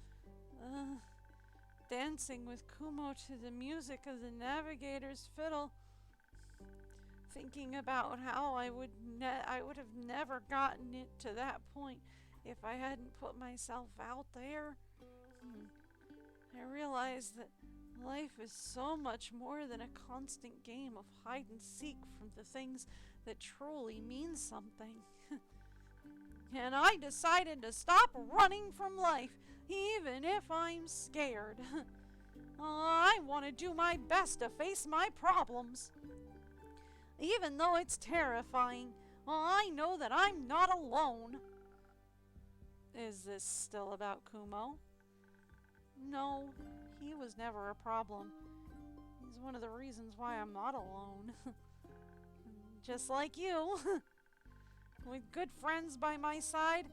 dancing with Kumo to the music of the navigator's fiddle, thinking about how I would have never gotten it to that point if I hadn't put myself out there. I realized that life is so much more than a constant game of hide and seek from the things that truly mean something. And I decided to stop running from life, even if I'm scared. I want to do my best to face my problems. Even though it's terrifying, I know that I'm not alone. Is this still about Kumo? No, he was never a problem. He's one of the reasons why I'm not alone. Just like you. With good friends by my side,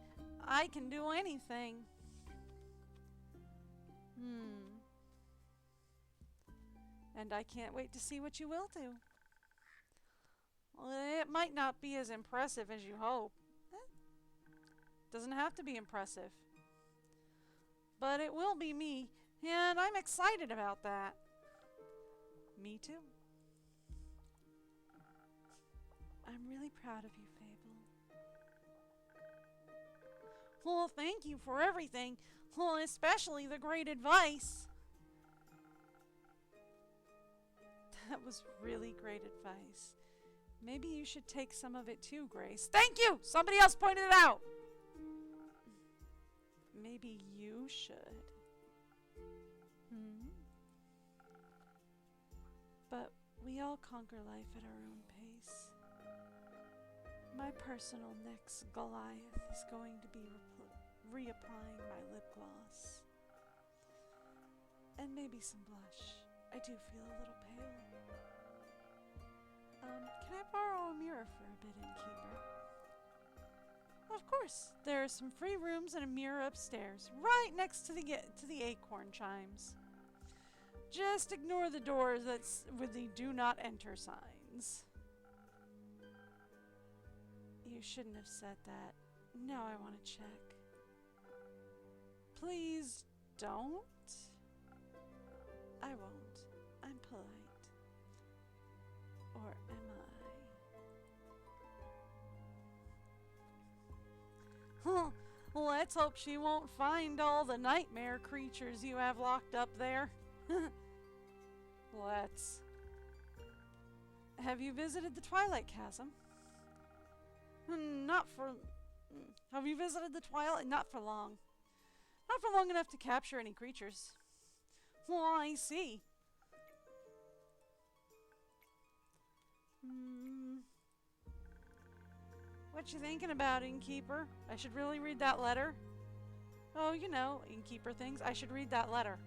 I can do anything. And I can't wait to see what you will do. Well, it might not be as impressive as you hope. Doesn't have to be impressive. But it will be me, and I'm excited about that. Me too. I'm really proud of you, Fable. Well, thank you for everything. Well, especially the great advice. That was really great advice. Maybe you should take some of it too, Grace. Thank you! Somebody else pointed it out! Maybe you should. But we all conquer life at our own pace. My personal next Goliath is going to be reapplying my lip gloss. And maybe some blush. I do feel a little pale. Can I borrow a mirror for a bit, innkeeper? Of course. There are some free rooms and a mirror upstairs, right next to the acorn chimes. Just ignore the doors with the "Do Not Enter" signs. You shouldn't have said that. Now I want to check. Please don't. I won't. I'm polite. Or am I? Huh. Let's hope she won't find all the nightmare creatures you have locked up there. Let's. Have you visited the Twilight Chasm? Not for... Have you visited the Twilight? Not for long. Not for long enough to capture any creatures. Well, I see. What you thinking about, innkeeper? I should really read that letter? Oh, you know, innkeeper things. I should read that letter.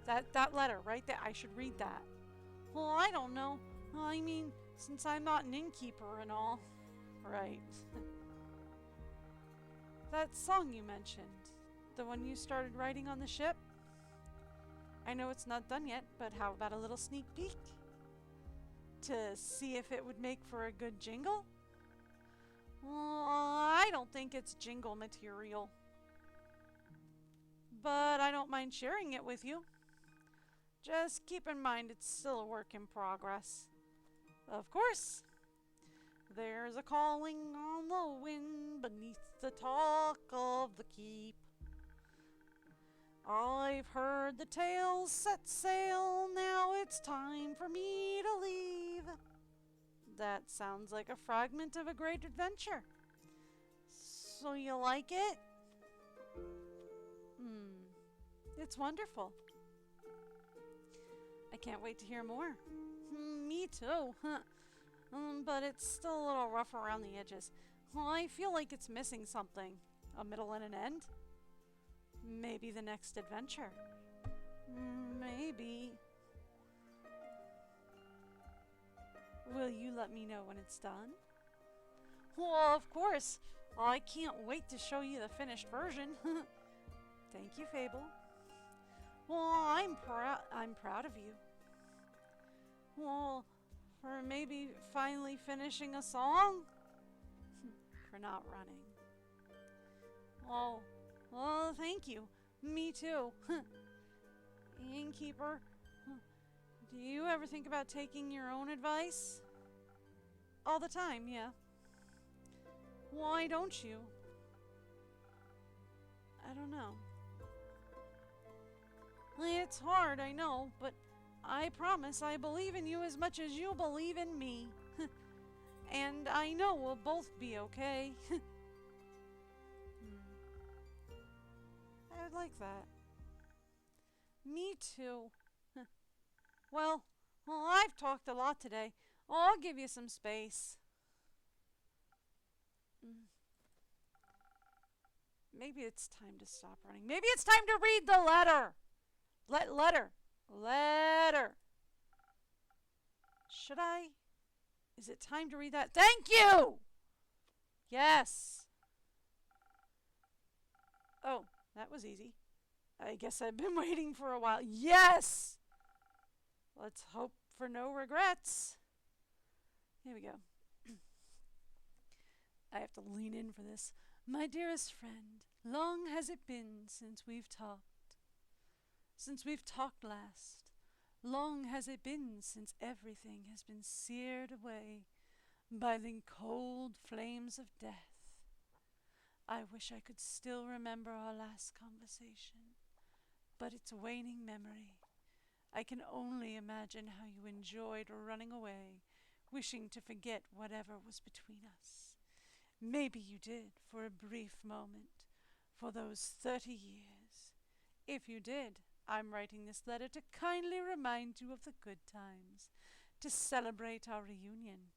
That letter right there. I should read that. Well, I don't know. I mean, since I'm not an innkeeper and all. Right. That song you mentioned. The one you started writing on the ship? I know it's not done yet, but how about a little sneak peek? To see if it would make for a good jingle? Well, I don't think it's jingle material. But I don't mind sharing it with you. Just keep in mind it's still a work in progress. Of course. There's a calling on the wind beneath the talk of the keep. I've heard the tales set sail, now it's time for me to leave. That sounds like a fragment of a great adventure. So you like it? It's wonderful. I can't wait to hear more. Me too. But it's still a little rough around the edges. Well, I feel like it's missing something. A middle and an end? Maybe the next adventure. Maybe. Will you let me know when it's done? Well, of course. I can't wait to show you the finished version. Thank you, Fable. Well, I'm proud of you. Well, for maybe finally finishing a song? For not running. Oh, well, thank you. Me too. Innkeeper, do you ever think about taking your own advice? All the time, yeah. Why don't you? I don't know. It's hard, I know, but I promise I believe in you as much as you believe in me. And I know we'll both be okay. I would like that. Me too. Well, I've talked a lot today. I'll give you some space. Maybe it's time to stop running. Maybe it's time to read the letter. Letter. Should I? Is it time to read that? Thank you! Yes. Oh, that was easy. I guess I've been waiting for a while. Yes! Let's hope for no regrets. Here we go. I have to lean in for this. My dearest friend, long has it been since we've talked. Since we've talked last. Long has it been since everything has been seared away by the cold flames of death. I wish I could still remember our last conversation, but it's a waning memory. I can only imagine how you enjoyed running away, wishing to forget whatever was between us. Maybe you did for a brief moment, for those 30 years. If you did, I'm writing this letter to kindly remind you of the good times, to celebrate our reunion.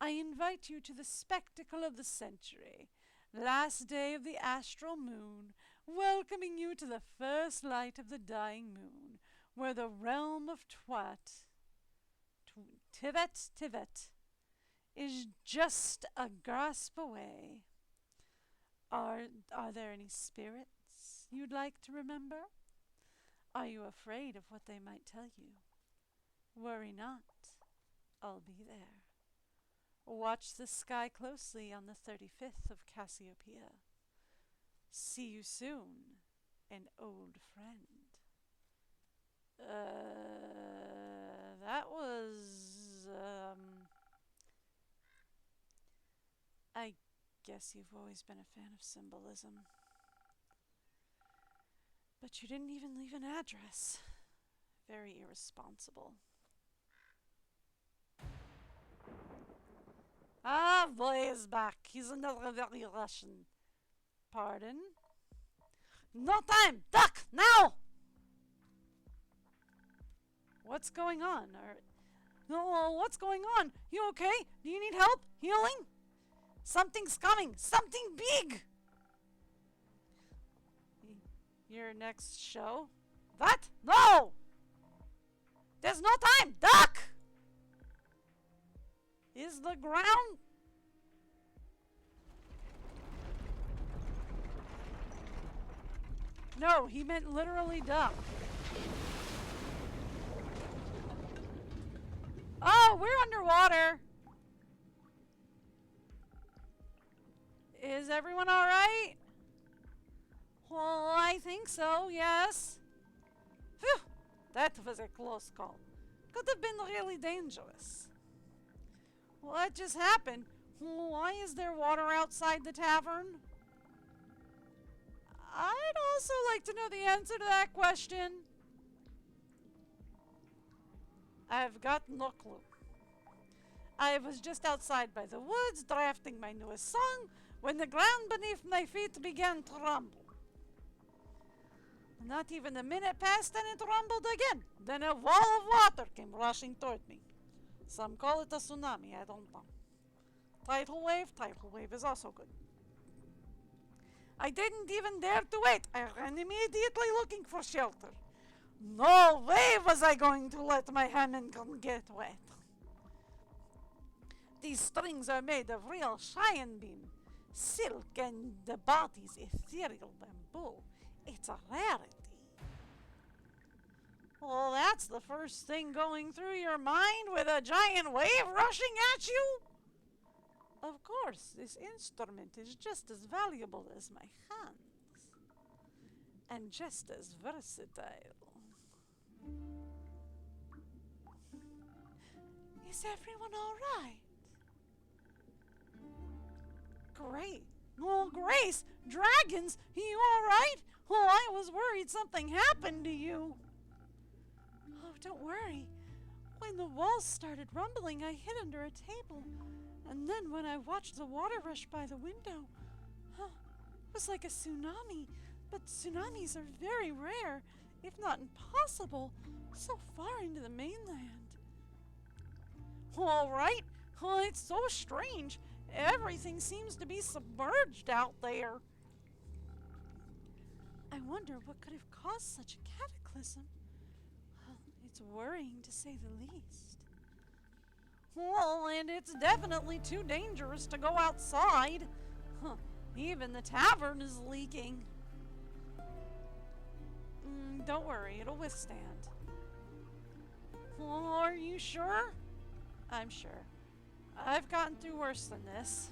I invite you to the spectacle of the century, last day of the astral moon, welcoming you to the first light of the dying moon, where the realm of Tivet is just a grasp away. Are there any spirits you'd like to remember? Are you afraid of what they might tell you? Worry not, I'll be there. Watch the sky closely on the 35th of Cassiopeia. See you soon, an old friend. That was, I guess you've always been a fan of symbolism. But you didn't even leave an address. Very irresponsible. Ah, boy is back. He's another very Russian. Pardon? No time! Duck! Now! What's going on? What's going on? You okay? Do you need help? Healing? Something's coming! Something big! Your next show? What? No! There's no time! Duck! Is the ground... No, he meant literally duck. Oh, we're underwater. Is everyone alright? Well, I think so, yes. Phew, that was a close call. Could have been really dangerous. What just happened? Why is there water outside the tavern? I'd also like to know the answer to that question. I've got no clue. I was just outside by the woods drafting my newest song when the ground beneath my feet began to rumble. Not even a minute passed and it rumbled again. Then a wall of water came rushing toward me. Some call it a tsunami, I don't know. Tidal wave is also good. I didn't even dare to wait. I ran immediately looking for shelter. No way was I going to let my hammock get wet. These strings are made of real cheyenne bean, silk, and the body's ethereal bamboo. It's a rarity. Well, that's the first thing going through your mind with a giant wave rushing at you? Of course, this instrument is just as valuable as my hands. And just as versatile. Is everyone alright? Great. Oh, Grace! Dragons! You alright? Oh, I was worried something happened to you. Oh, don't worry. When the walls started rumbling, I hid under a table. And then when I watched the water rush by the window, it was like a tsunami. But tsunamis are very rare, if not impossible, so far into the mainland. All right. Oh, it's so strange. Everything seems to be submerged out there. I wonder what could have caused such a cataclysm. It's worrying to say the least. Well, and it's definitely too dangerous to go outside. Even the tavern is leaking. Don't worry, it'll withstand. Are you sure? I'm sure. I've gotten through worse than this.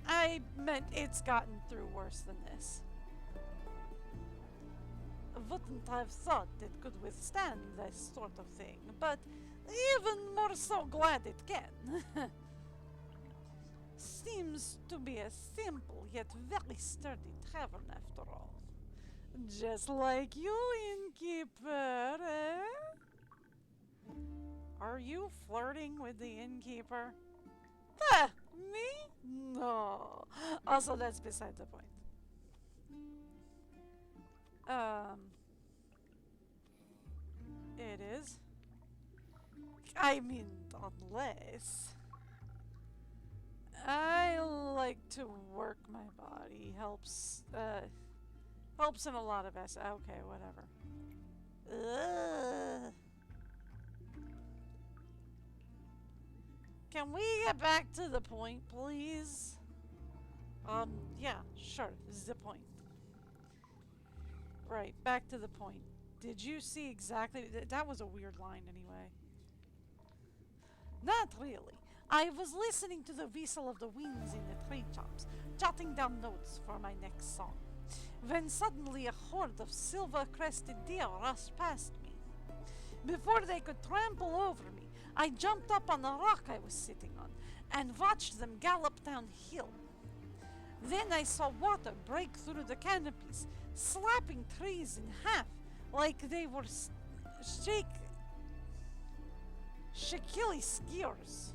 I meant it's gotten through worse than this. Wouldn't have thought it could withstand this sort of thing, but even more so glad it can. Seems to be a simple yet very sturdy tavern after all. Just like you, innkeeper, eh? Are you flirting with the innkeeper? Me? No. Also, that's beside the point. It is? I mean, unless... I like to work my body. Helps in a lot of okay, whatever. Ugh. Can we get back to the point, please? Yeah, sure, this is the point. Right, back to the point. Did you see exactly? That was a weird line, anyway. Not really. I was listening to the whistle of the winds in the treetops, jotting down notes for my next song, when suddenly a horde of silver-crested deer rushed past me. Before they could trample over me, I jumped up on the rock I was sitting on and watched them gallop downhill. Then I saw water break through the canopies, slapping trees in half like they were shaquille skiers.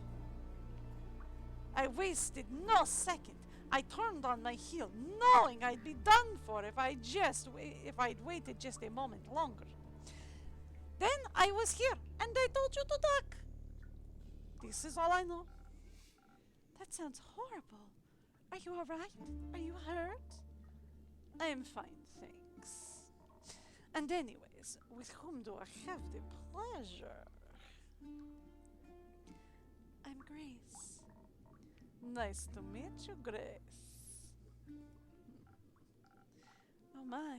I wasted no second. I turned on my heel, knowing I'd be done for if I'd waited just a moment longer. Then I was here, and I told you to duck. This is all I know. That sounds horrible. Are you all right? Are you hurt? I'm fine, thanks. And anyways, with whom do I have the pleasure? I'm Grace. Nice to meet you, Grace. Oh my,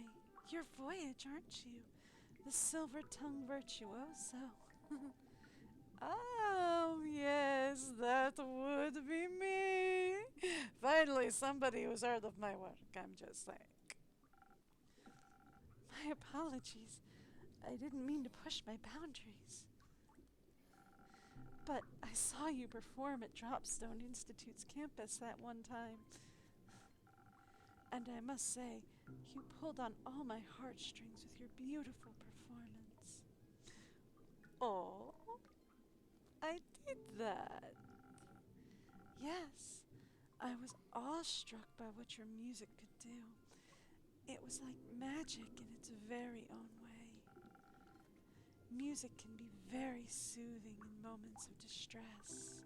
you're Voyage, aren't you? The silver-tongued virtuoso. Oh, yes, that would be me. Finally, somebody who's heard of my work, I'm just saying. My apologies. I didn't mean to push my boundaries. But I saw you perform at Dropstone Institute's campus that one time. And I must say, you pulled on all my heartstrings with your beautiful performance. Oh, I did that. Yes, I was awestruck by what your music could do. It was like magic in its very own way. Music can be very soothing in moments of distress.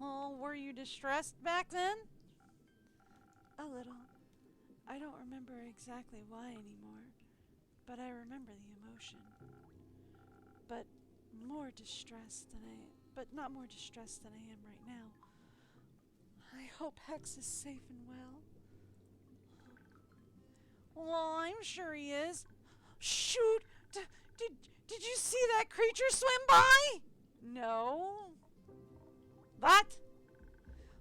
Oh, were you distressed back then? A little. I don't remember exactly why anymore, but I remember the emotion. But not more distressed than I am right now. I hope Hex is safe and well. Well, I'm sure he is. Shoot! Did you see that creature swim by? No. That?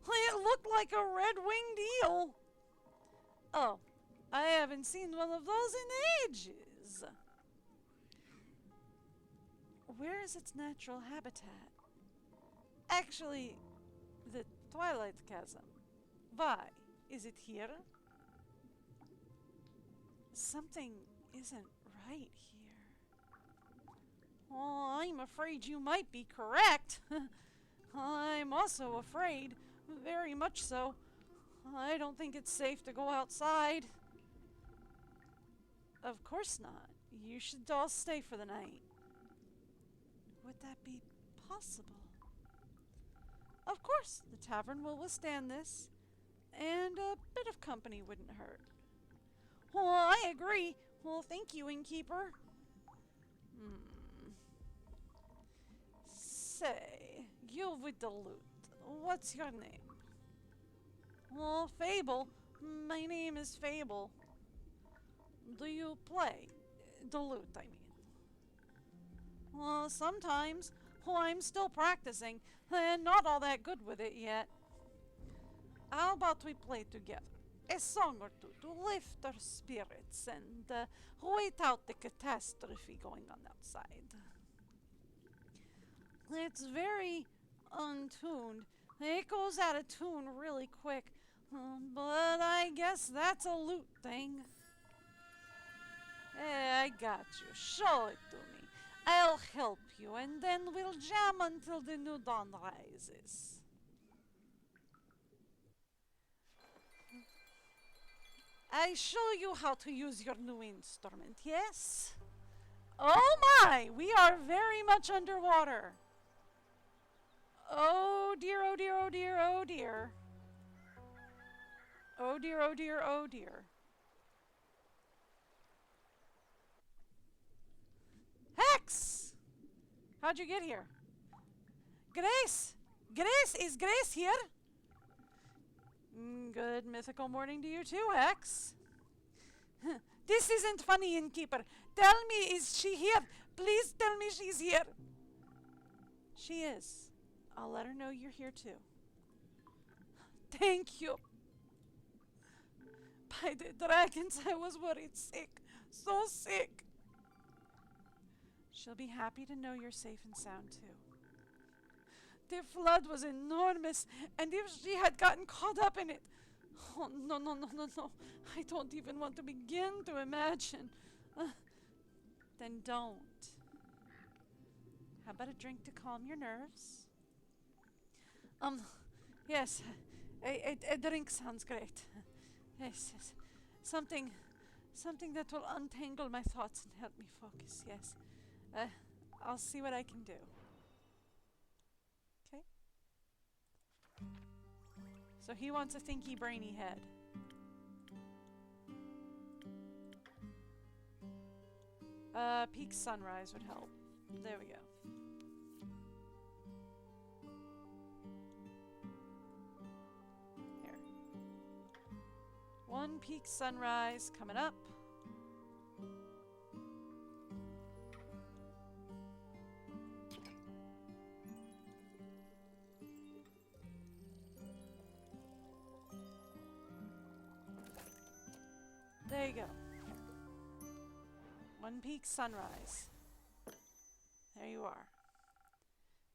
It looked like a red-winged eel. Oh, I haven't seen one of those in ages. Where is its natural habitat? Actually, the Twilight Chasm. Why? Is it here? Something isn't right here. Oh, I'm afraid you might be correct. I'm also afraid, very much so. I don't think it's safe to go outside. Of course not. You should all stay for the night. Would that be possible? Of course, the tavern will withstand this, and a bit of company wouldn't hurt. Well, I agree. Well, thank you, innkeeper. Say, you with the loot. What's your name? Well, Fable. My name is Fable. Do you play? The lute, I mean. Well, sometimes. Well, I'm still practicing, and not all that good with it yet. How about we play together? A song or two to lift our spirits and wait out the catastrophe going on outside. It's very untuned. It goes out of tune really quick, but I guess that's a lute thing. I got you. Show it to me. I'll help you, and then we'll jam until the new dawn rises. I show you how to use your new instrument, yes? Oh my, we are very much underwater. Oh dear, oh dear, oh dear, oh dear. Oh dear, oh dear, oh dear. How'd you get here? Grace! Grace! Is Grace here? Good mythical morning to you too, Hex. This isn't funny, innkeeper. Tell me, is she here? Please tell me she's here. She is. I'll let her know you're here too. Thank you. By the dragons, I was worried sick. So sick. She'll be happy to know you're safe and sound too. The flood was enormous, and if she had gotten caught up in it... Oh, no, no, no, no, no. I don't even want to begin to imagine. Then don't. How about a drink to calm your nerves? Yes. A drink sounds great. Yes, yes. Something that will untangle my thoughts and help me focus, yes. I'll see what I can do. Okay? So he wants a thinky brainy head. Peak sunrise would help. There we go. Here. One peak sunrise coming up. There you go. One peak sunrise. There you are.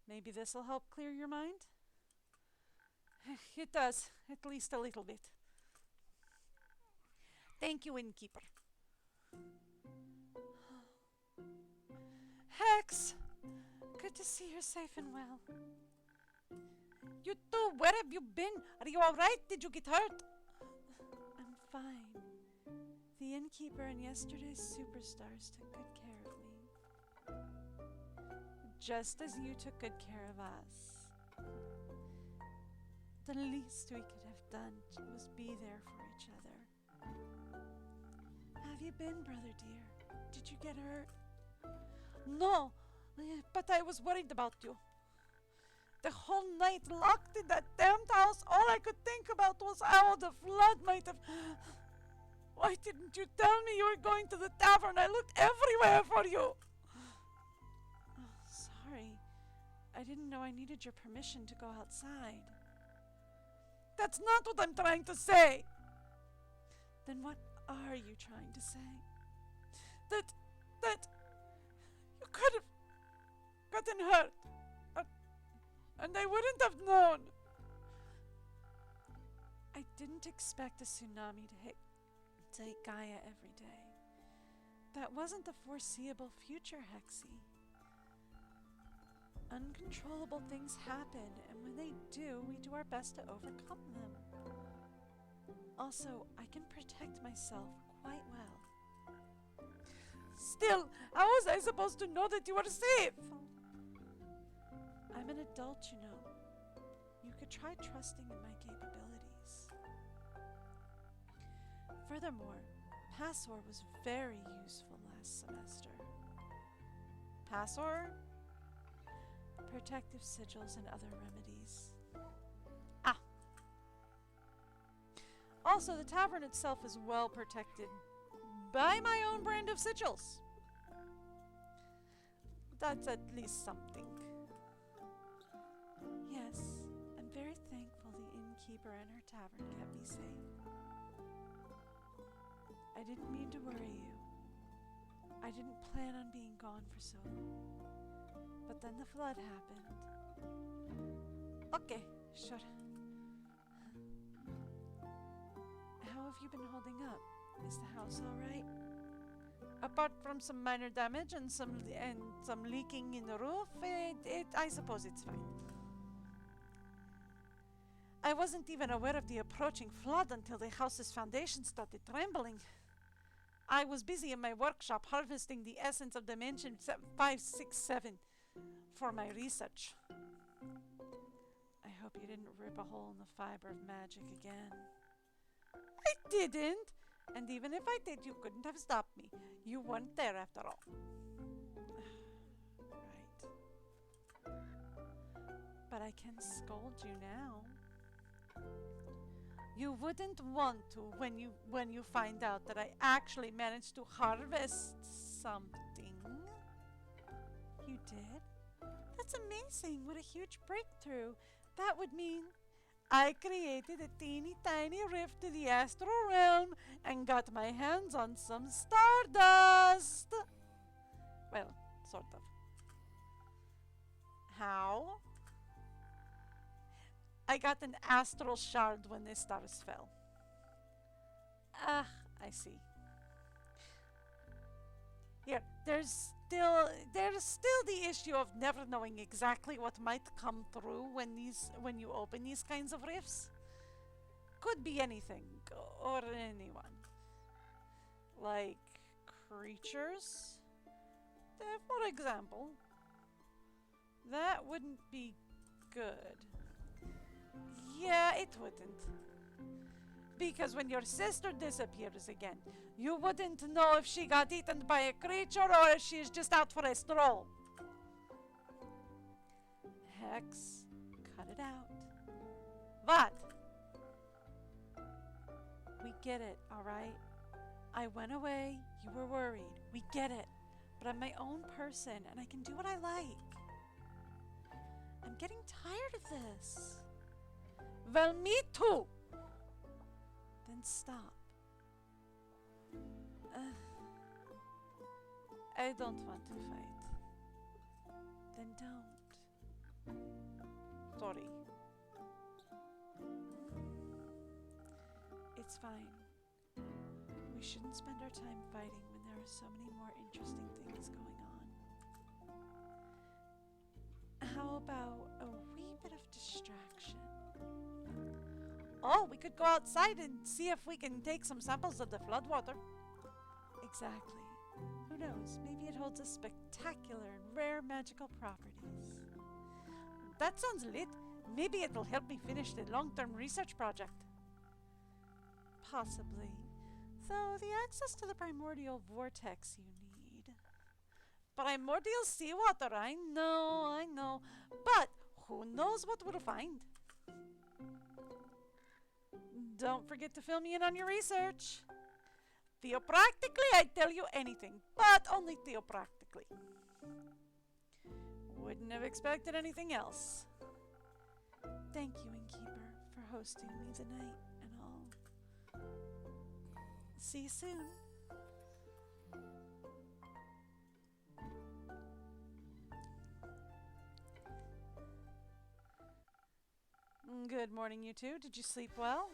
Maybe this will help clear your mind? It does, at least a little bit. Thank you, innkeeper. Hex! Good to see you're safe and well. You too, where have you been? Are you alright? Did you get hurt? I'm fine. The innkeeper and yesterday's superstars took good care of me. Just as you took good care of us. The least we could have done was be there for each other. Have you been, brother dear? Did you get hurt? No, but I was worried about you. The whole night locked in that damned house, all I could think about was how the flood might have... Why didn't you tell me you were going to the tavern? I looked everywhere for you. Oh, sorry. I didn't know I needed your permission to go outside. That's not what I'm trying to say. Then what are you trying to say? That you could have gotten hurt. And I wouldn't have known. I didn't expect a tsunami to hit Gaia every day. That wasn't the foreseeable future, Hexie. Uncontrollable things happen, and when they do, we do our best to overcome them. Also, I can protect myself quite well. Still, how was I supposed to know that you were safe? I'm an adult, you know. You could try trusting in my capabilities. Furthermore, Passor was very useful last semester. Passor? Protective sigils and other remedies. Ah! Also, the tavern itself is well protected by my own brand of sigils. That's at least something. Yes, I'm very thankful the innkeeper and her tavern kept me safe. I didn't mean to worry you. I didn't plan on being gone for so long. But then the flood happened. Okay, sure. How have you been holding up? Is the house alright? Apart from some minor damage and some leaking in the roof, I suppose it's fine. I wasn't even aware of the approaching flood until the house's foundation started trembling. I was busy in my workshop harvesting the essence of Dimension 567 for my research. I hope you didn't rip a hole in the fiber of magic again. I didn't! And even if I did, you couldn't have stopped me. You weren't there after all. Right. I can scold you now. You wouldn't want to when you find out that I actually managed to harvest something. You did? That's amazing. What a huge breakthrough. That would mean I created a teeny tiny rift to the astral realm and got my hands on some stardust. Well, sort of. How? I got an astral shard when the stars fell. Ah, I see. Here, there's still the issue of never knowing exactly what might come through when you open these kinds of rifts. Could be anything or anyone. Like creatures, for example. That wouldn't be good. Yeah, it wouldn't. Because when your sister disappears again, you wouldn't know if she got eaten by a creature or if she's just out for a stroll. Hex, cut it out. What? We get it, alright? I went away, you were worried. We get it. But I'm my own person and I can do what I like. I'm getting tired of this. Well, me too. Then stop. I don't want to fight. Then don't. Sorry. It's fine. We shouldn't spend our time fighting when there are so many more interesting things going on. How about a wee bit of distraction? Oh, we could go outside and see if we can take some samples of the floodwater. Exactly. Who knows? Maybe it holds a spectacular and rare magical properties. That sounds lit. Maybe it'll help me finish the long-term research project. Possibly. Though the access to the primordial vortex you need. Primordial seawater, I know. But who knows what we'll find? Don't forget to fill me in on your research. Theopractically, I'd tell you anything, but only theopractically. Wouldn't have expected anything else. Thank you, Innkeeper, for hosting me tonight and all. See you soon. Good morning, you two. Did you sleep well?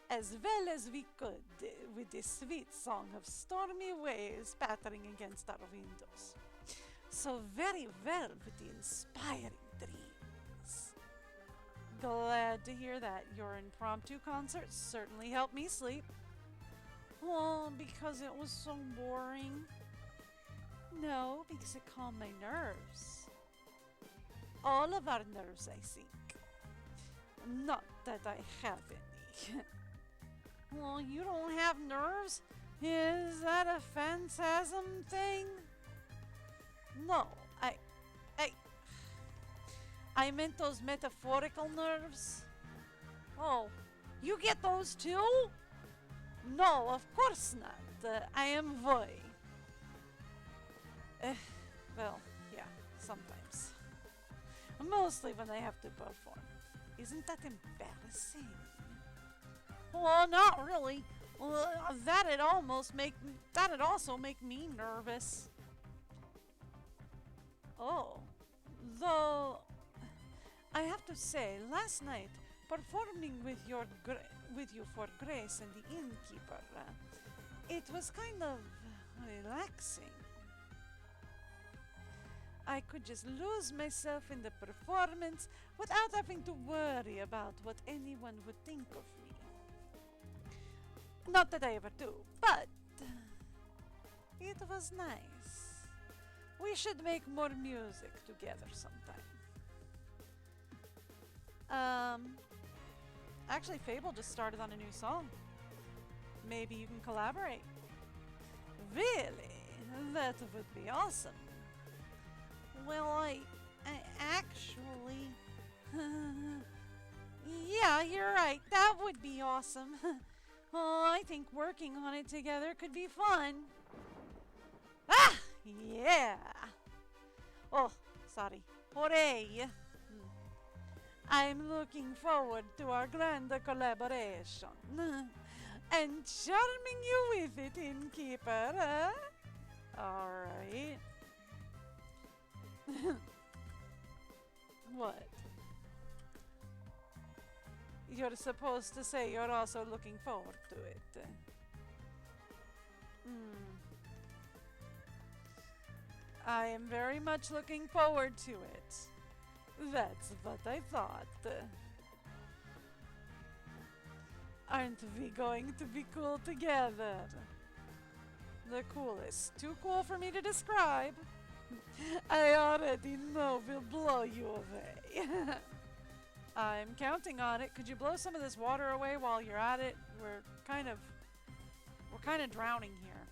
As well as we could, with the sweet song of stormy waves pattering against our windows. So very well with the inspiring dreams. Glad to hear that. Your impromptu concert certainly helped me sleep. Well, because it was so boring. No, because it calmed my nerves. All of our nerves, I think. Not that I have any. Well, you don't have nerves? Is that a phantasm thing? No, I meant those metaphorical nerves. Oh, you get those too? No, of course not. I am voy. Well, yeah, sometimes. Mostly when I have to perform. Isn't that embarrassing? Well, not really. That'd also make me nervous. Oh, though I have to say, last night performing with you for Grace and the innkeeper, it was kind of relaxing. I could just lose myself in the performance without having to worry about what anyone would think of me. Not that I ever do, but it was nice. We should make more music together sometime. Actually, Fable just started on a new song. Maybe you can collaborate. Really? That would be awesome. Well, Actually... yeah, you're right. That would be awesome. Oh, I think working on it together could be fun. Ah! Yeah! Oh, sorry. Hooray! I'm looking forward to our grand collaboration. And charming you with it, innkeeper, huh? Alright. What? You're supposed to say you're also looking forward to it. I am very much looking forward to it. That's what I thought. Aren't we going to be cool together? The coolest. Too cool for me to describe. I already know we'll blow you away. I'm counting on it. Could you blow some of this water away while you're at it? We're kind of drowning here.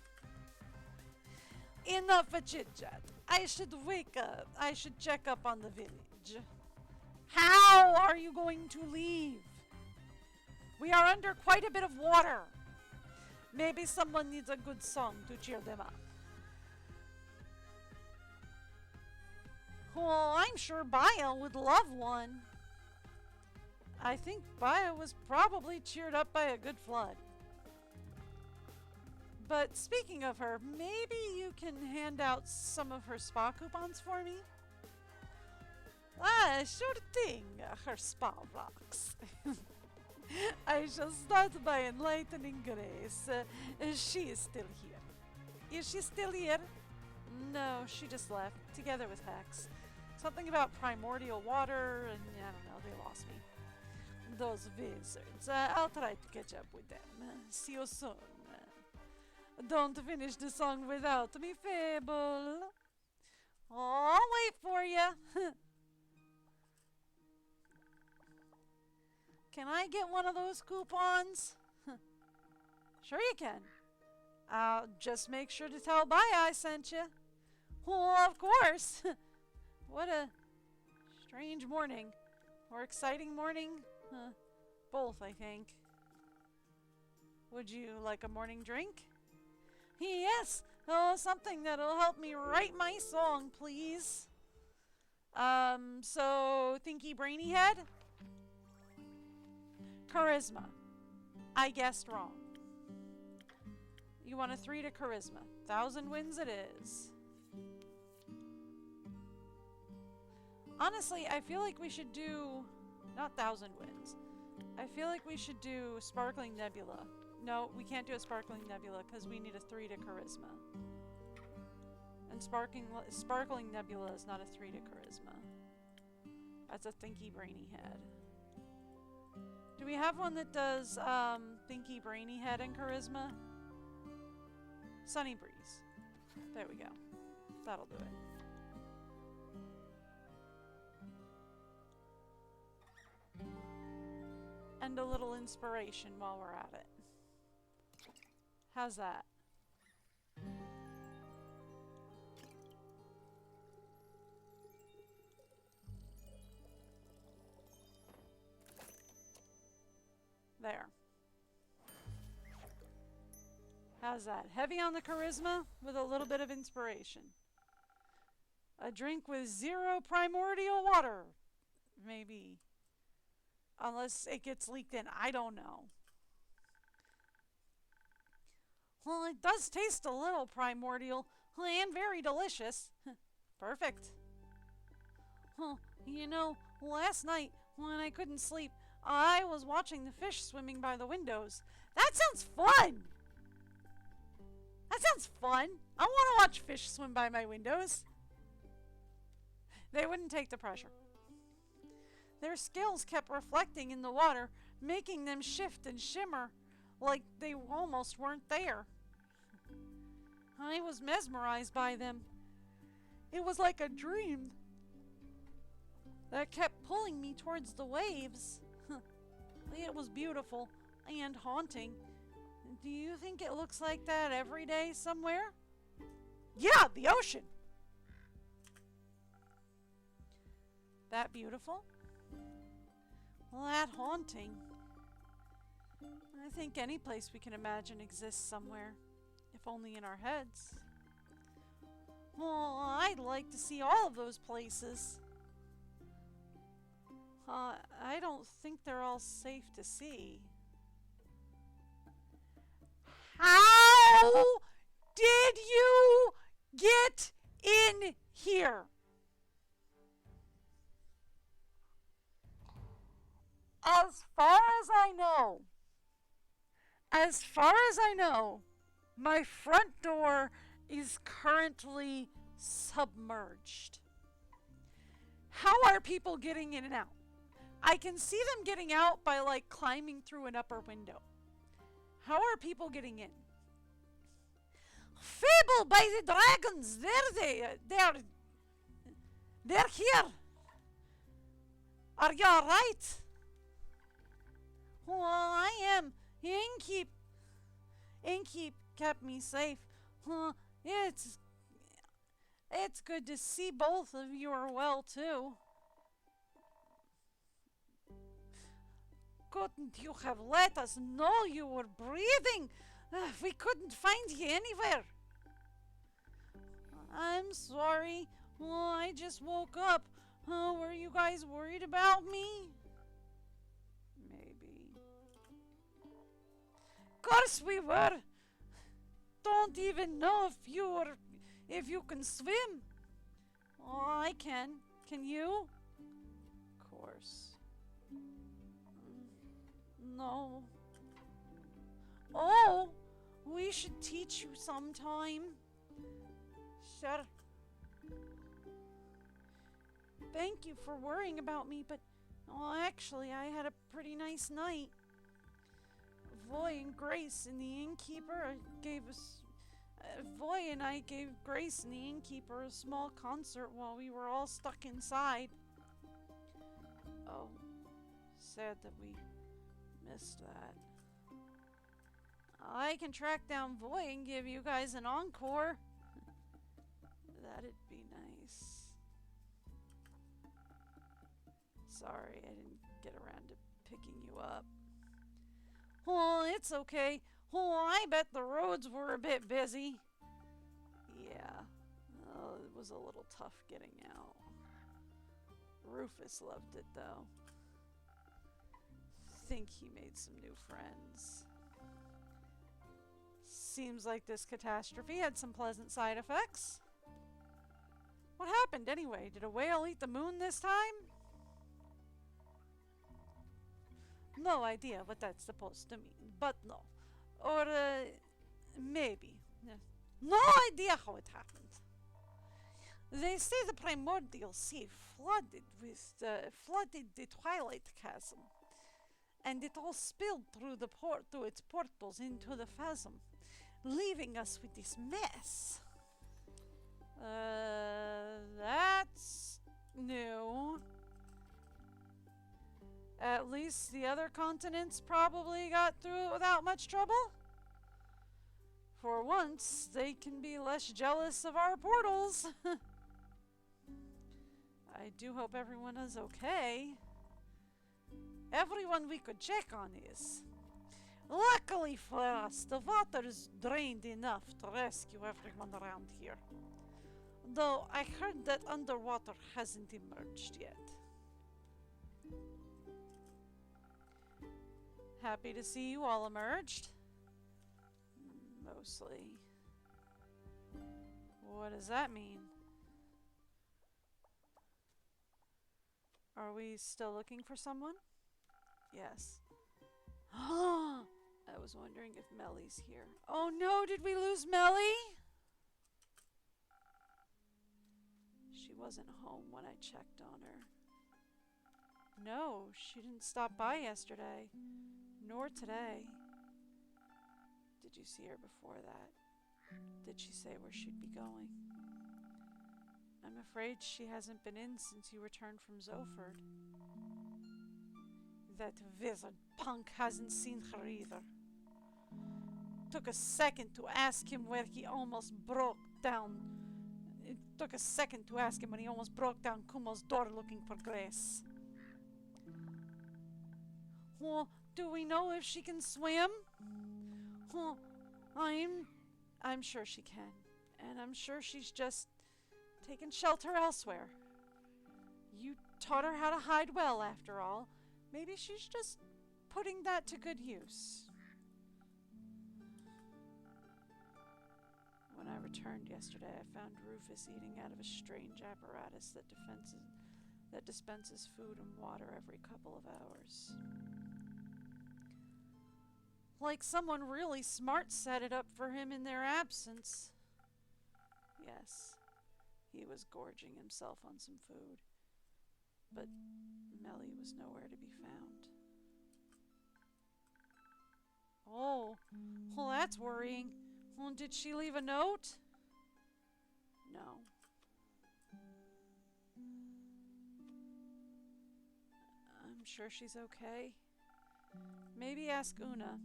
Enough of chit-chat. I should wake up. I should check up on the village. How are you going to leave? We are under quite a bit of water. Maybe someone needs a good song to cheer them up. Well, I'm sure Baya would love one. I think Baya was probably cheered up by a good flood. But speaking of her, maybe you can hand out some of her spa coupons for me? Ah, sure thing, her spa rocks. I shall start by enlightening Grace. She is still here. Is she still here? No, she just left, together with Hex. Something about primordial water, and I don't know, they lost me. Those wizards. I'll try to catch up with them. See you soon. Don't finish the song without me, Fable. I'll wait for you. Can I get one of those coupons? Sure you can. Just make sure to tell Baya I sent you. Well, of course. What a strange morning. Or exciting morning. Both, I think. Would you like a morning drink? Yes. Oh, something that'll help me write my song, please. So, Thinky Brainy Head? Charisma. I guessed wrong. You want a 3 to charisma. 1,000 wins it is. Honestly, I feel like we should do... Not 1,000 wins. I feel like we should do Sparkling Nebula. No, we can't do a Sparkling Nebula because we need a 3 to charisma. And Sparkling Nebula is not a 3 to charisma. That's a Thinky Brainy Head. Do we have one that does Thinky Brainy Head and charisma? Sunny Breeze. There we go. That'll do it. And a little inspiration while we're at it. How's that? There. How's that? Heavy on the charisma with a little bit of inspiration. A drink with 0 primordial water. Maybe. Unless it gets leaked in. I don't know. Well, it does taste a little primordial and very delicious. Perfect. Well, you know, last night when I couldn't sleep, I was watching the fish swimming by the windows. That sounds fun! That sounds fun. I want to watch fish swim by my windows. They wouldn't take the pressure. Their scales kept reflecting in the water, making them shift and shimmer like they almost weren't there. I was mesmerized by them. It was like a dream that kept pulling me towards the waves. It was beautiful and haunting. Do you think it looks like that every day somewhere? Yeah, the ocean! That beautiful? Well, that haunting. I think any place we can imagine exists somewhere, if only in our heads. Well, I'd like to see all of those places. I don't think they're all safe to see. How did you get in here? As far as I know, my front door is currently submerged. How are people getting in and out? I can see them getting out by like climbing through an upper window. How are people getting in? Fable by the dragons! They're here! Are you alright? Well, I am. Innkeep kept me safe. It's good to see both of you are well too. Couldn't you have let us know you were breathing? We couldn't find you anywhere. I'm sorry. I just woke up. Were you guys worried about me? Maybe. Of course we were. Don't even know if you can swim. Oh, I can. Can you? Of course. No. Oh, we should teach you sometime. Sure. Thank you for worrying about me, but actually, I had a pretty nice night. Voy and Grace and the innkeeper gave us. Voy and I gave Grace and the innkeeper a small concert while we were all stuck inside. Oh, sad that we missed that. I can track down Voy and give you guys an encore. That'd be nice. Sorry, I didn't get around to picking you up. Oh, it's okay. Oh, I bet the roads were a bit busy. Yeah, it was a little tough getting out. Rufus loved it though. Think he made some new friends. Seems like this catastrophe had some pleasant side effects. What happened anyway? Did a whale eat the moon this time? No idea what that's supposed to mean, but no. Or maybe. No idea how it happened. They say the primordial sea flooded the Twilight Chasm, and it all spilled through its portals into the chasm, leaving us with this mess. That's new. At least the other continents probably got through it without much trouble. For once, they can be less jealous of our portals. I do hope everyone is okay. Everyone we could check on is. Luckily for us, the water is drained enough to rescue everyone around here. Though I heard that underwater hasn't emerged yet. Happy to see you all emerged. Mostly. What does that mean? Are we still looking for someone? Yes. I was wondering if Mellie's here. Oh no, did we lose Mellie? She wasn't home when I checked on her. No, she didn't stop by yesterday. Nor today. Did you see her before that? Did she say where she'd be going? I'm afraid she hasn't been in since you returned from Zoford. That wizard punk hasn't seen her either. Took a second to ask him where he almost broke down It took a second to ask him when he almost broke down Kumo's door looking for Grace. Well, do we know if she can swim? Well, I'm sure she can. And I'm sure she's just taken shelter elsewhere. You taught her how to hide well, after all. Maybe she's just putting that to good use. When I returned yesterday, I found Rufus eating out of a strange apparatus that dispenses food and water every couple of hours. Like someone really smart set it up for him in their absence. Yes, he was gorging himself on some food, but Melly was nowhere to be found. Oh, well, that's worrying. Well, did she leave a note? No. I'm sure she's okay. Maybe ask Una.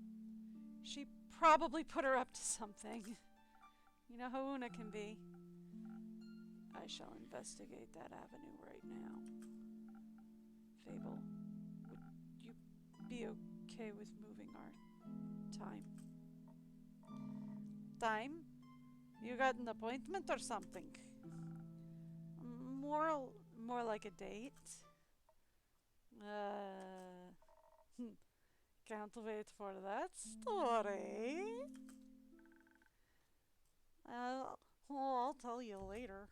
She probably put her up to something. You know how Una can be. I shall investigate that avenue right now. Fable, would you be okay with moving our time? Time? You got an appointment or something? More like a date. Can't wait for that story. I'll tell you later.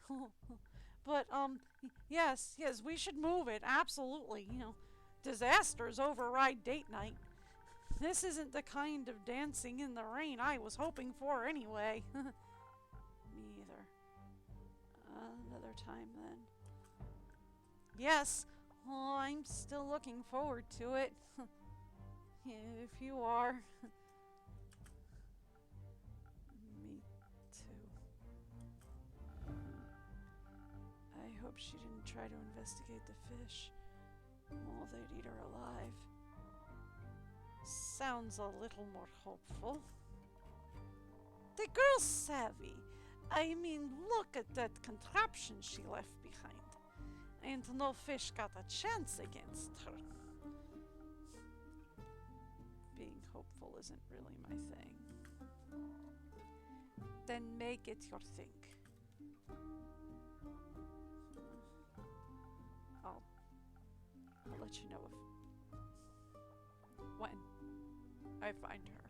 But, yes, we should move it, absolutely. You know, disasters override date night. This isn't the kind of dancing in the rain I was hoping for anyway. Me either. Another time then. Yes, well, I'm still looking forward to it. If you are. Me too. I hope she didn't try to investigate the fish. Oh, they'd eat her alive. Sounds a little more hopeful. The girl's savvy. I mean, look at that contraption she left behind. And no fish got a chance against her. Being hopeful isn't really my thing. Then make it your thing. I'll let you know when I find her.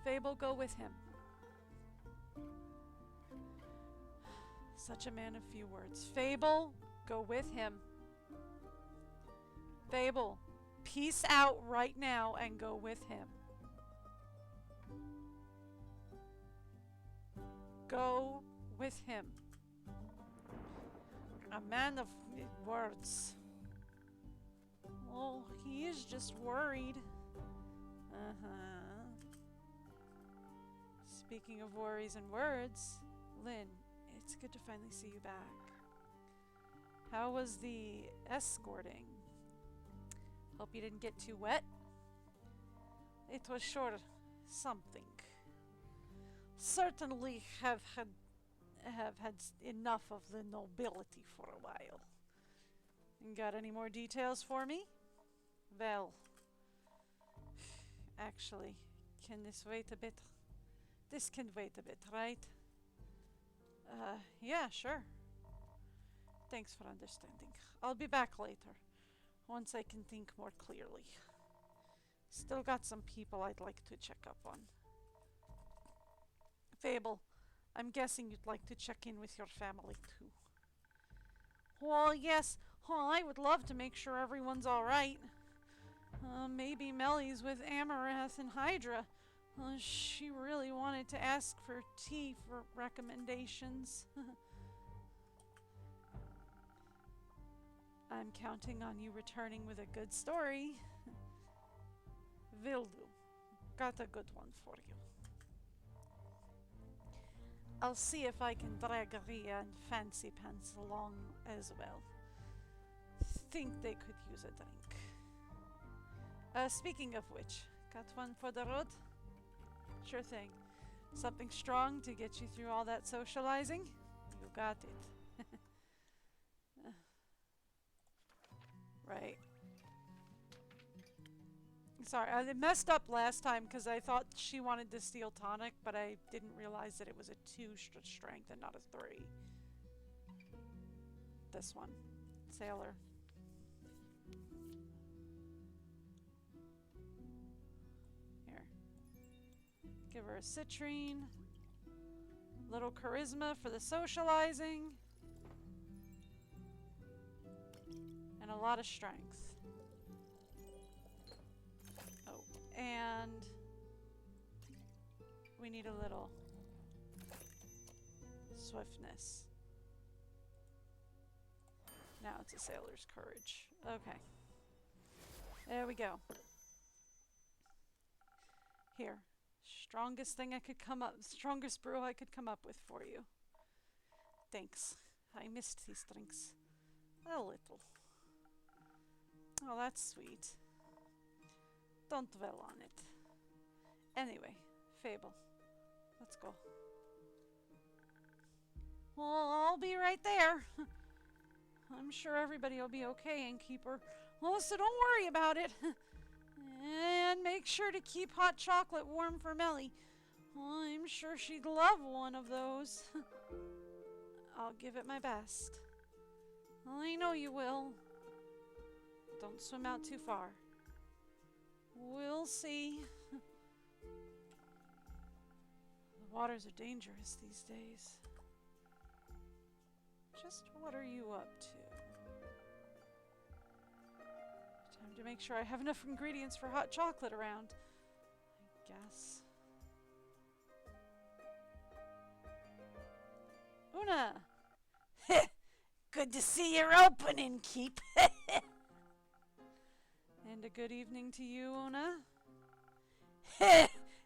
Fable, go with him. Such a man of few words. Fable, go with him. Fable, peace out right now and go with him. Go with him. A man of words. Oh, he is just worried. Speaking of worries and words, Lynn, it's good to finally see you back. How was the escorting? Hope you didn't get too wet? It was sure something. Certainly have had enough of the nobility for a while. Got any more details for me? Well, actually, can this wait a bit? This can wait a bit, right? Yeah, sure. Thanks for understanding. I'll be back later, once I can think more clearly. Still got some people I'd like to check up on. Fable, I'm guessing you'd like to check in with your family too. Well, yes. Oh, I would love to make sure everyone's alright. Maybe Melly's with Amaranth and Hydra. She really wanted to ask for tea for recommendations. I'm counting on you returning with a good story. Will do. Got a good one for you. I'll see if I can drag Ria and Fancy Pants along as well. Think they could use a drink. Speaking of which, got one for the road? Sure thing. Something strong to get you through all that socializing? You got it. Right. Sorry, I messed up last time because I thought she wanted the steel tonic, but I didn't realize that it was a 2 strength and not a 3. This one. Sailor. Here. Give her a citrine. Little charisma for the socializing. And a lot of strength. Oh, and we need a little swiftness. Now it's a sailor's courage. Okay. There we go. Here. Strongest thing I could come up, strongest brew I could come up with for you. Thanks. I missed these drinks. A little. Oh, that's sweet. Don't dwell on it. Anyway, Fable. Let's go. Well, I'll be right there. I'm sure everybody will be okay, Innkeeper. Melissa, don't worry about it. And make sure to keep hot chocolate warm for Melly. I'm sure she'd love one of those. I'll give it my best. I know you will. Don't swim out too far. We'll see. The waters are dangerous these days. Just what are you up to? Time to make sure I have enough ingredients for hot chocolate around, I guess. Una! Good to see you're open, Innkeep. And a good evening to you, Una.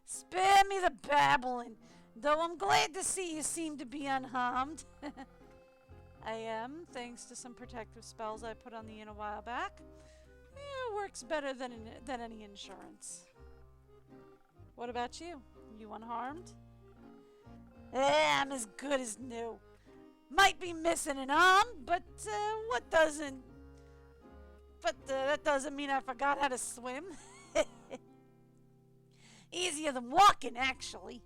Spare me the babbling, though I'm glad to see you seem to be unharmed. I am, thanks to some protective spells I put on the inn a while back. It works better than any insurance. What about you? You unharmed? I'm as good as new. Might be missing an arm, but what doesn't? But that doesn't mean I forgot how to swim. Easier than walking, actually,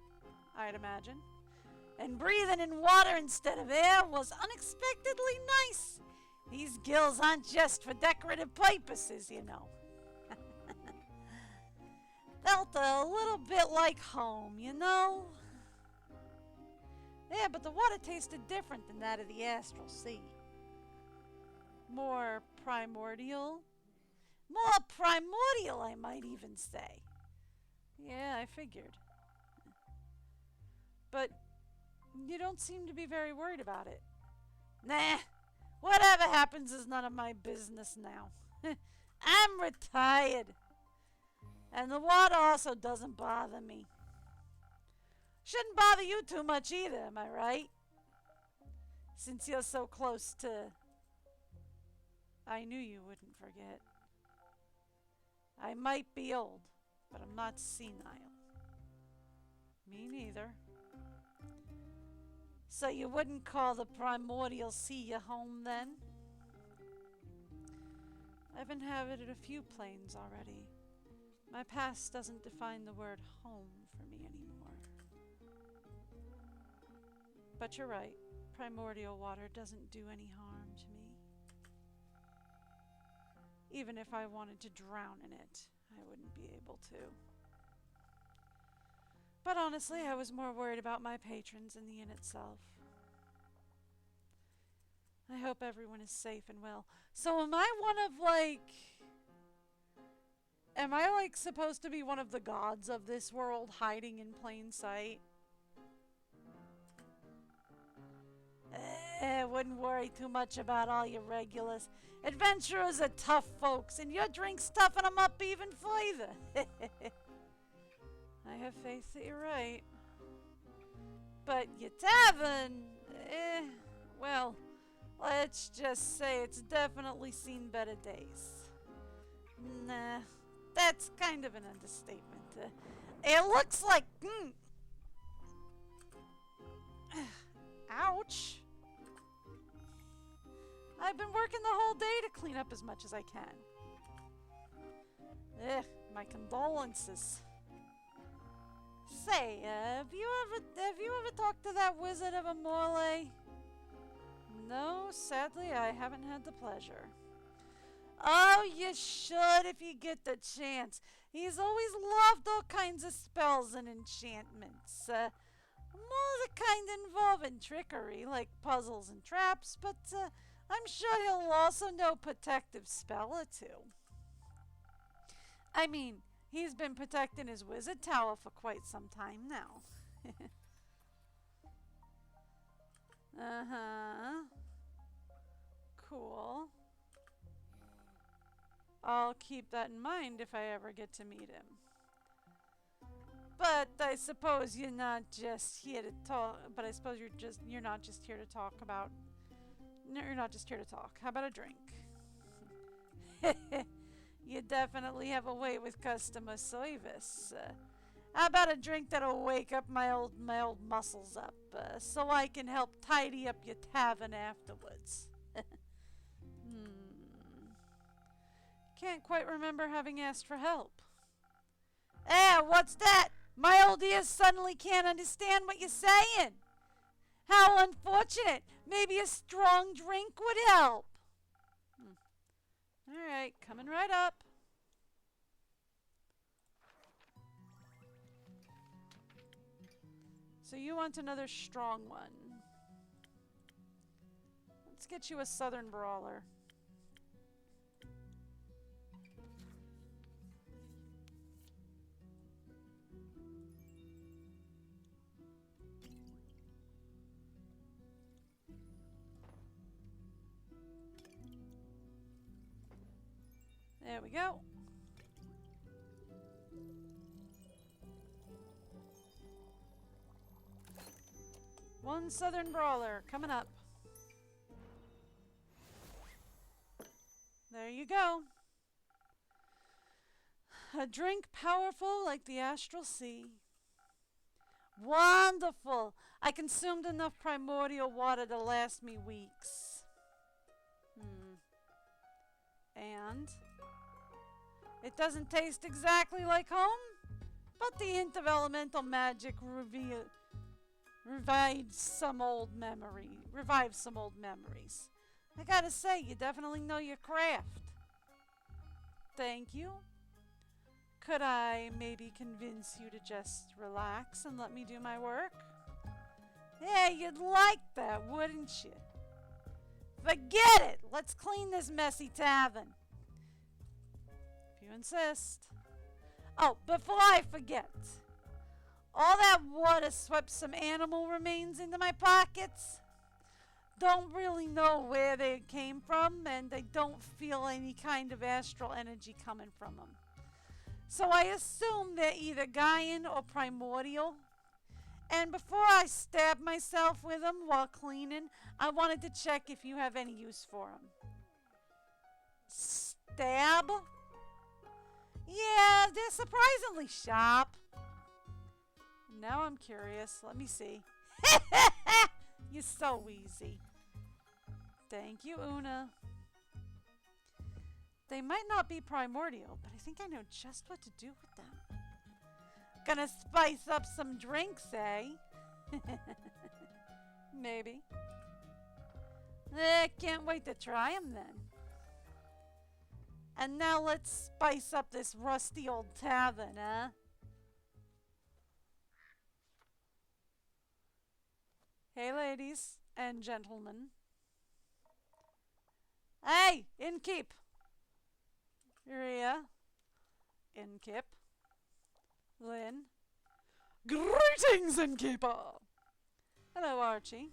I'd imagine. And breathing in water instead of air was unexpectedly nice. These gills aren't just for decorative purposes, you know. Felt a little bit like home, you know? Yeah, but the water tasted different than that of the Astral Sea. More primordial. More primordial, I might even say. Yeah, I figured. But you don't seem to be very worried about it. Nah, whatever happens is none of my business now. I'm retired. And the water also doesn't bother me. Shouldn't bother you too much either, am I right? Since you're so close to... I knew you wouldn't forget. I might be old, but I'm not senile. Me neither. So you wouldn't call the primordial sea your home then? I've inhabited a few planes already. My past doesn't define the word home for me anymore. But you're right, primordial water doesn't do any harm to me. Even if I wanted to drown in it, I wouldn't be able to. But honestly, I was more worried about my patrons and the inn itself. I hope everyone is safe and well. So am I one of, like... Am I, like, supposed to be one of the gods of this world hiding in plain sight? Wouldn't worry too much about all your regulars. Adventurers are tough folks, and your drink's toughen them up even further. I have faith that you're right. But your tavern, well, let's just say it's definitely seen better days. Nah, that's kind of an understatement. It looks like, Ouch! I've been working the whole day to clean up as much as I can. Ugh, my condolences. Say, have you ever talked to that wizard of a Morley? No, sadly, I haven't had the pleasure. Oh, you should if you get the chance. He's always loved all kinds of spells and enchantments. More the kind involving trickery, like puzzles and traps, but I'm sure he'll also know protective spell or two. I mean, he's been protecting his wizard tower for quite some time now. Uh-huh. Cool. I'll keep that in mind if I ever get to meet him. But I suppose you're not just here to talk. But I suppose you're not just here to talk about. No, you're not just here to talk. How about a drink? You definitely have a way with customer service. How about a drink that'll wake up my old muscles up, so I can help tidy up your tavern afterwards? Can't quite remember having asked for help. Eh, what's that? My old ears suddenly can't understand what you're saying. How unfortunate. Maybe a strong drink would help. All right, coming right up. So you want another strong one. Let's get you a Southern Brawler. There we go. One Southern Brawler coming up. There you go. A drink powerful like the astral sea. Wonderful! I consumed enough primordial water to last me weeks. And it doesn't taste exactly like home, but the hint of elemental magic revives some old memories. I gotta say, you definitely know your craft. Thank you. Could I maybe convince you to just relax and let me do my work? Yeah, you'd like that, wouldn't you? Forget it! Let's clean this messy tavern. If you insist. Oh, before I forget. All that water swept some animal remains into my pockets. Don't really know where they came from, and I don't feel any kind of astral energy coming from them. So I assume they're either Gaian or primordial. And before I stab myself with them while cleaning, I wanted to check if you have any use for them. Stab? Yeah, they're surprisingly sharp. Now I'm curious. Let me see. You're so easy. Thank you, Una. They might not be primordial, but I think I know just what to do with them. Gonna spice up some drinks, eh? Maybe. Can't wait to try them then. And now let's spice up this rusty old tavern, huh? Hey, ladies and gentlemen. Hey, innkeep. Rhea. Innkeep. Lynn. Greetings, innkeeper. Hello, Archie.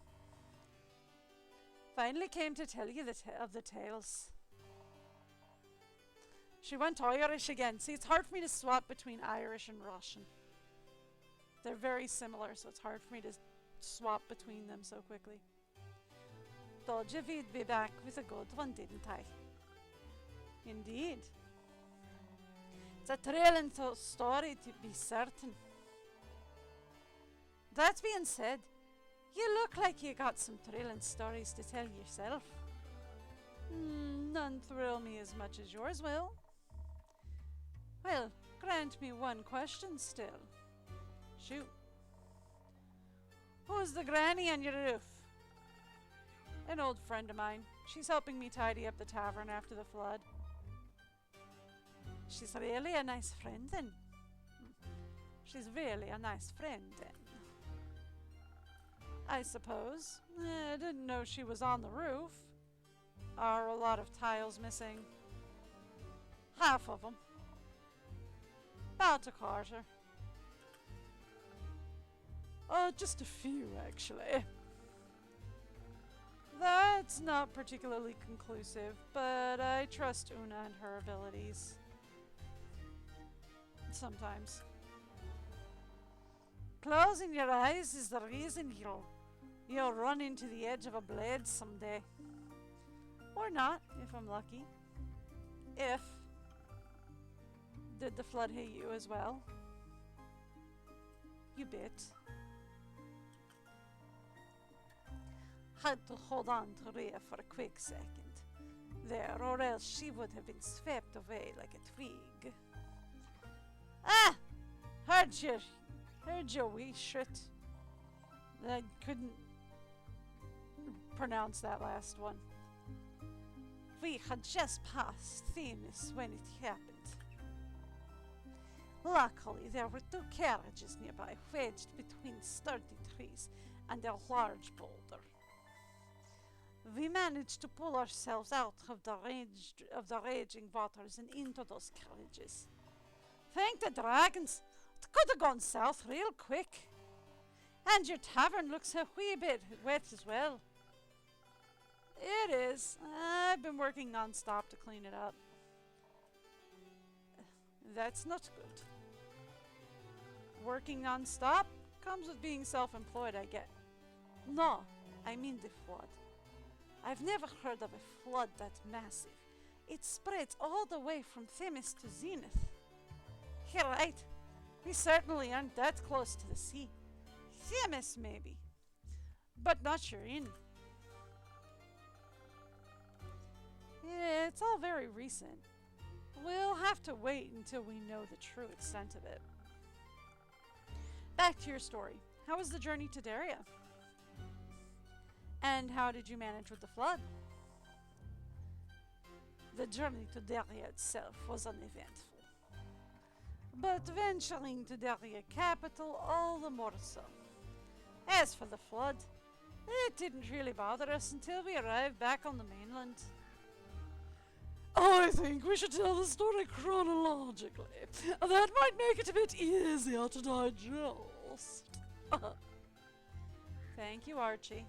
Finally came to tell you of the tales. She went Irish again. See, it's hard for me to swap between Irish and Russian. They're very similar, so it's hard for me to swap between them so quickly. Told you we'd be back with a good one, didn't I? Indeed. It's a thrilling story, to be certain. That being said, You look like you got some thrilling stories to tell yourself. None thrill me as much as yours will. Well, grant me one question still. Shoot. Who's the granny on your roof? An old friend of mine. She's helping me tidy up the tavern after the flood. She's really a nice friend then. She's really a nice friend then. I suppose. I didn't know she was on the roof. Are a lot of tiles missing? Half of them. About a quarter. Oh, just a few, actually. That's not particularly conclusive, but I trust Una and her abilities. Sometimes. Closing your eyes is the reason you'll run into the edge of a blade someday. Or not, if I'm lucky. If. Did the flood hit you as well? You bet. Had to hold on to Rhea for a quick second there, or else she would have been swept away like a twig. Ah! Heard your wee shit. I couldn't pronounce that last one. We had just passed Themis when it happened. Luckily, there were two carriages nearby, wedged between sturdy trees and a large boulder. We managed to pull ourselves out of the raging waters and into those carriages. Thank the dragons! It could have gone south real quick. And your tavern looks a wee bit wet as well. It is. I've been working non-stop to clean it up. That's not good. Working non-stop comes with being self-employed, I get. No, I mean the flood. I've never heard of a flood that massive. It spreads all the way from Themis to Zenith. You're right. We certainly aren't that close to the sea. Themis, maybe. But not your inn. Yeah, it's all very recent. We'll have to wait until we know the true extent of it. Back to your story. How was the journey to Daria? And how did you manage with the flood? The journey to Daria itself was uneventful. But venturing to Daria capital, all the more so. As for the flood, it didn't really bother us until we arrived back on the mainland. I think we should tell the story chronologically. That might make it a bit easier to digest. Thank you, Archie.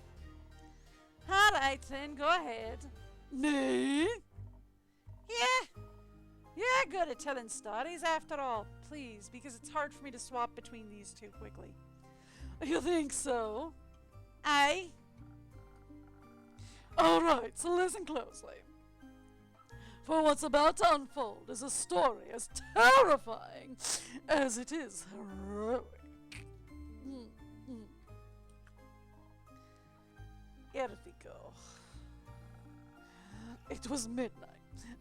Alright then, go ahead. Me? Yeah, good at telling stories after all. Please, because it's hard for me to swap between these two quickly. You think so? Aye. Alright, so listen closely. For what's about to unfold is a story as terrifying as it is heroic. Here we go. It was midnight,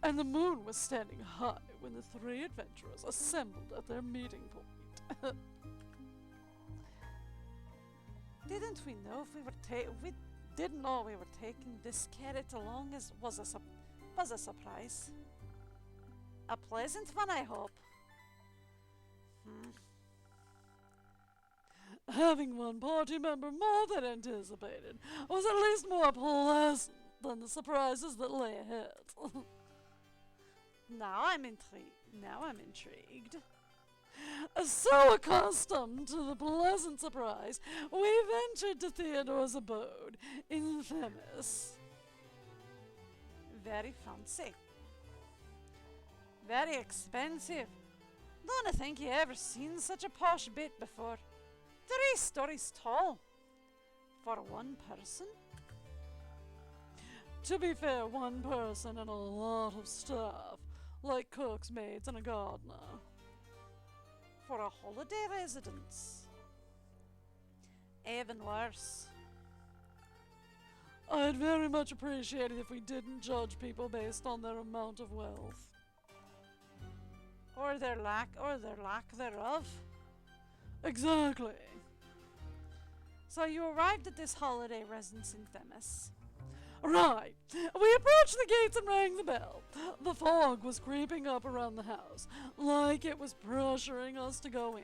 and the moon was standing high when the three adventurers assembled at their meeting point. Didn't we know if we didn't know we were taking this carrot along as was a surprise. A pleasant one, I hope. Having one party member more than anticipated was at least more pleasant than the surprises that lay ahead. Now I'm intrigued. So accustomed to the pleasant surprise, we ventured to Theodore's abode in Themis. Very fancy. Very expensive. Don't I think you ever seen such a posh bit before? 3 stories tall. For one person? To be fair, one person and a lot of staff, like cooks, maids, and a gardener. For a holiday residence. Even worse. I'd very much appreciate it if we didn't judge people based on their amount of wealth. Or their lack thereof. Exactly. So you arrived at this holiday residence in Themis. Right. We approached the gates and rang the bell. The fog was creeping up around the house, like it was pressuring us to go in.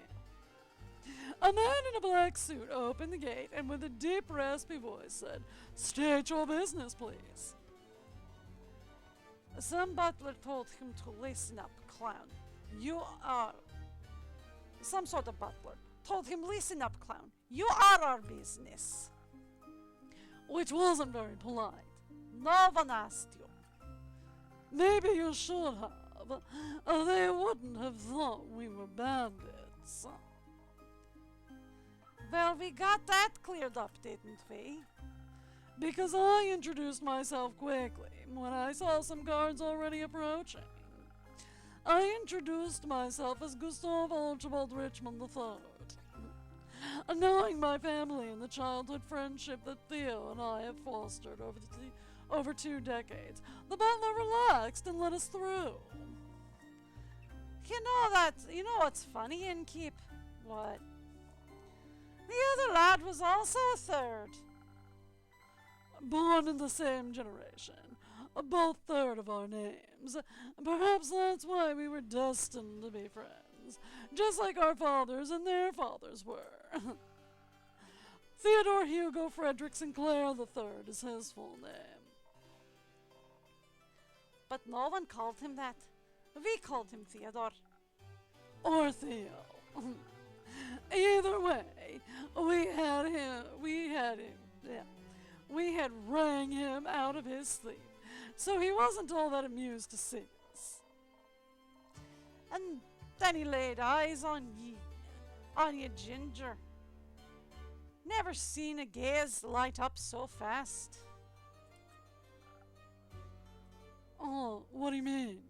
A man in a black suit opened the gate and with a deep, raspy voice said, "State your business, please." Some butler told him to listen up, clown. You are... Some sort of butler told him, "Listen up, clown. You are our business." Which wasn't very polite. No one asked you. Maybe you should have. They wouldn't have thought we were bandits. Well, we got that cleared up, didn't we? Because I introduced myself quickly when I saw some guards already approaching. I introduced myself as Gustav Archibald Richmond III. Knowing my family and the childhood friendship that Theo and I have fostered over 2 decades, the butler relaxed and let us through. You know what's funny, Innkeep? What? The other lad was also a third. Born in the same generation, both third of our names. Perhaps that's why we were destined to be friends, just like our fathers and their fathers were. Theodore Hugo Frederick Sinclair III is his full name. But no one called him that. We called him Theodore. Or Theo. Either way, we had rang him out of his sleep, so he wasn't all that amused to see us. And then he laid eyes on ye, Ginger. Never seen a gaze light up so fast. Oh, what do you mean?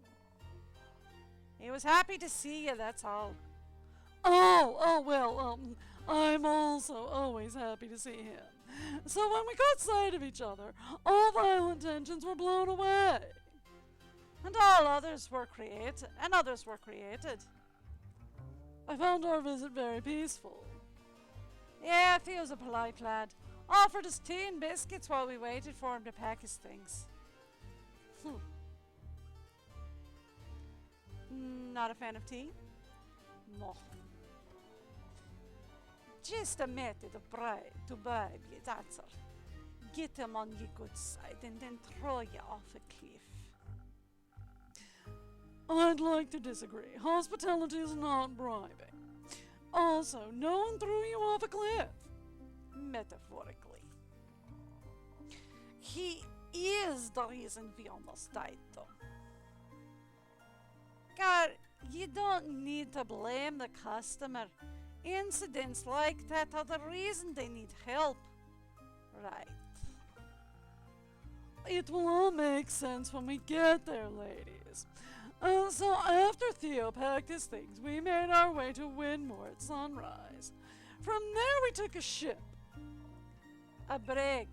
He was happy to see you, that's all. Well, I'm also always happy to see him. So when we caught sight of each other, all violent tensions were blown away. And others were created. I found our visit very peaceful. Yeah, Theo's a polite lad. Offered us tea and biscuits while we waited for him to pack his things. Not a fan of tea? No. Just a method of to bribe you, that's all. Get him on your good side and then throw you off a cliff. I'd like to disagree. Hospitality is not bribing. Also, no one threw you off a cliff. Metaphorically. He is the reason we almost died, though. God, you don't need to blame the customer. Incidents like that are the reason they need help. Right. It will all make sense when we get there, ladies. So after Theo packed his things, we made our way to Winmore at sunrise. From there we took a ship. A brig,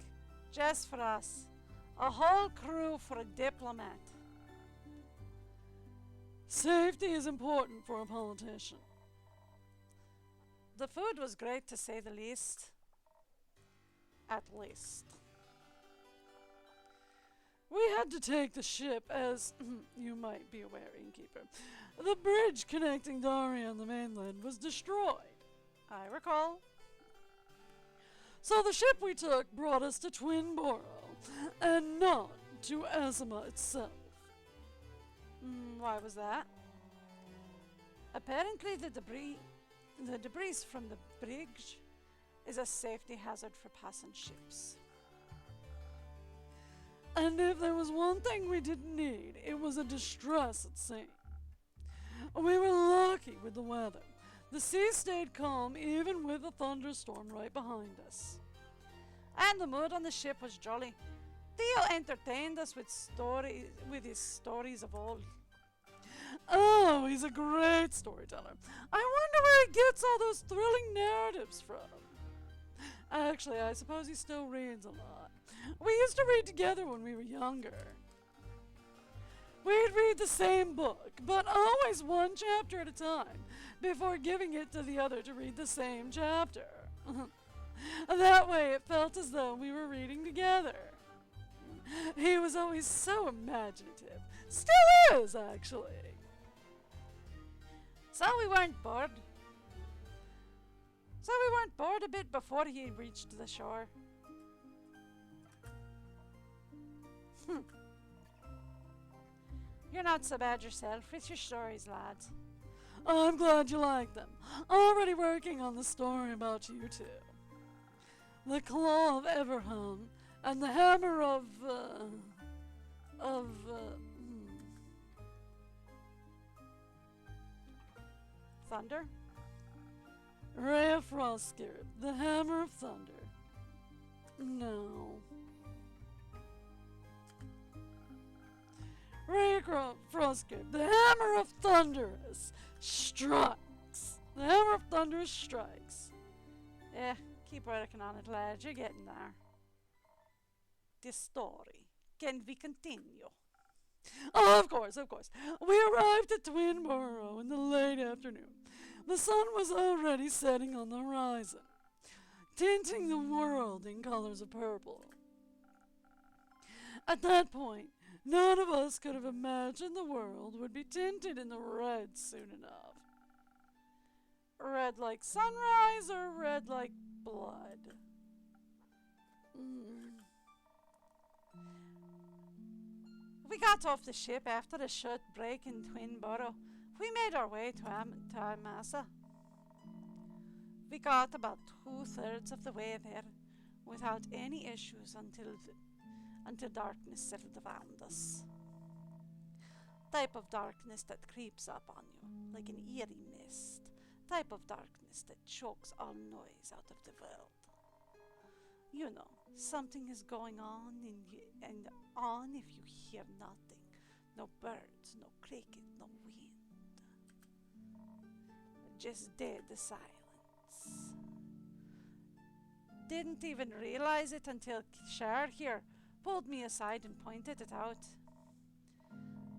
just for us. A whole crew for a diplomat. Safety is important for a politician. The food was great, to say the least. At least. We had to take the ship, as you might be aware, innkeeper. The bridge connecting Daria and the mainland was destroyed. I recall. So the ship we took brought us to Twinborough, and not to Azima itself. Why was that? Apparently the debris from the bridge is a safety hazard for passing ships. And if there was one thing we didn't need, it was a distress at sea. We were lucky with the weather. The sea stayed calm even with a thunderstorm right behind us. And the mood on the ship was jolly. Theo entertained us with his stories of old. Oh, he's a great storyteller. I wonder where he gets all those thrilling narratives from. Actually, I suppose he still reads a lot. We used to read together when we were younger. We'd read the same book, but always one chapter at a time, before giving it to the other to read the same chapter. That way it felt as though we were reading together. He was always so imaginative. Still is, actually. So we weren't bored. A bit before he reached the shore. You're not so bad yourself with your stories, lads. I'm glad you like them. Already working on the story about you two. The Claw of Everham and the Hammer of Thunder? Ray of Frostgird, the Hammer of Thunder. No. Ray of Frostgird, the Hammer of Thunderous strikes. The Hammer of Thunderous strikes. Keep working on it, lad. You're getting there. The story. Can we continue? Oh, of course. We arrived at Twinborough in the late afternoon. The sun was already setting on the horizon, tinting the world in colors of purple. At that point, none of us could have imagined the world would be tinted in the red soon enough. Red like sunrise or red like blood? We got off the ship after the short break in Twinborough. We made our way to Amasa. We got about 2/3 of the way there without any issues until darkness settled around us. Type of darkness that creeps up on you like an eerie mist. Type of darkness that chokes all noise out of the world. You know, something is going on and on if you hear nothing. No birds, no cricket, no wind. Just dead silence. Didn't even realize it until Shar here pulled me aside and pointed it out.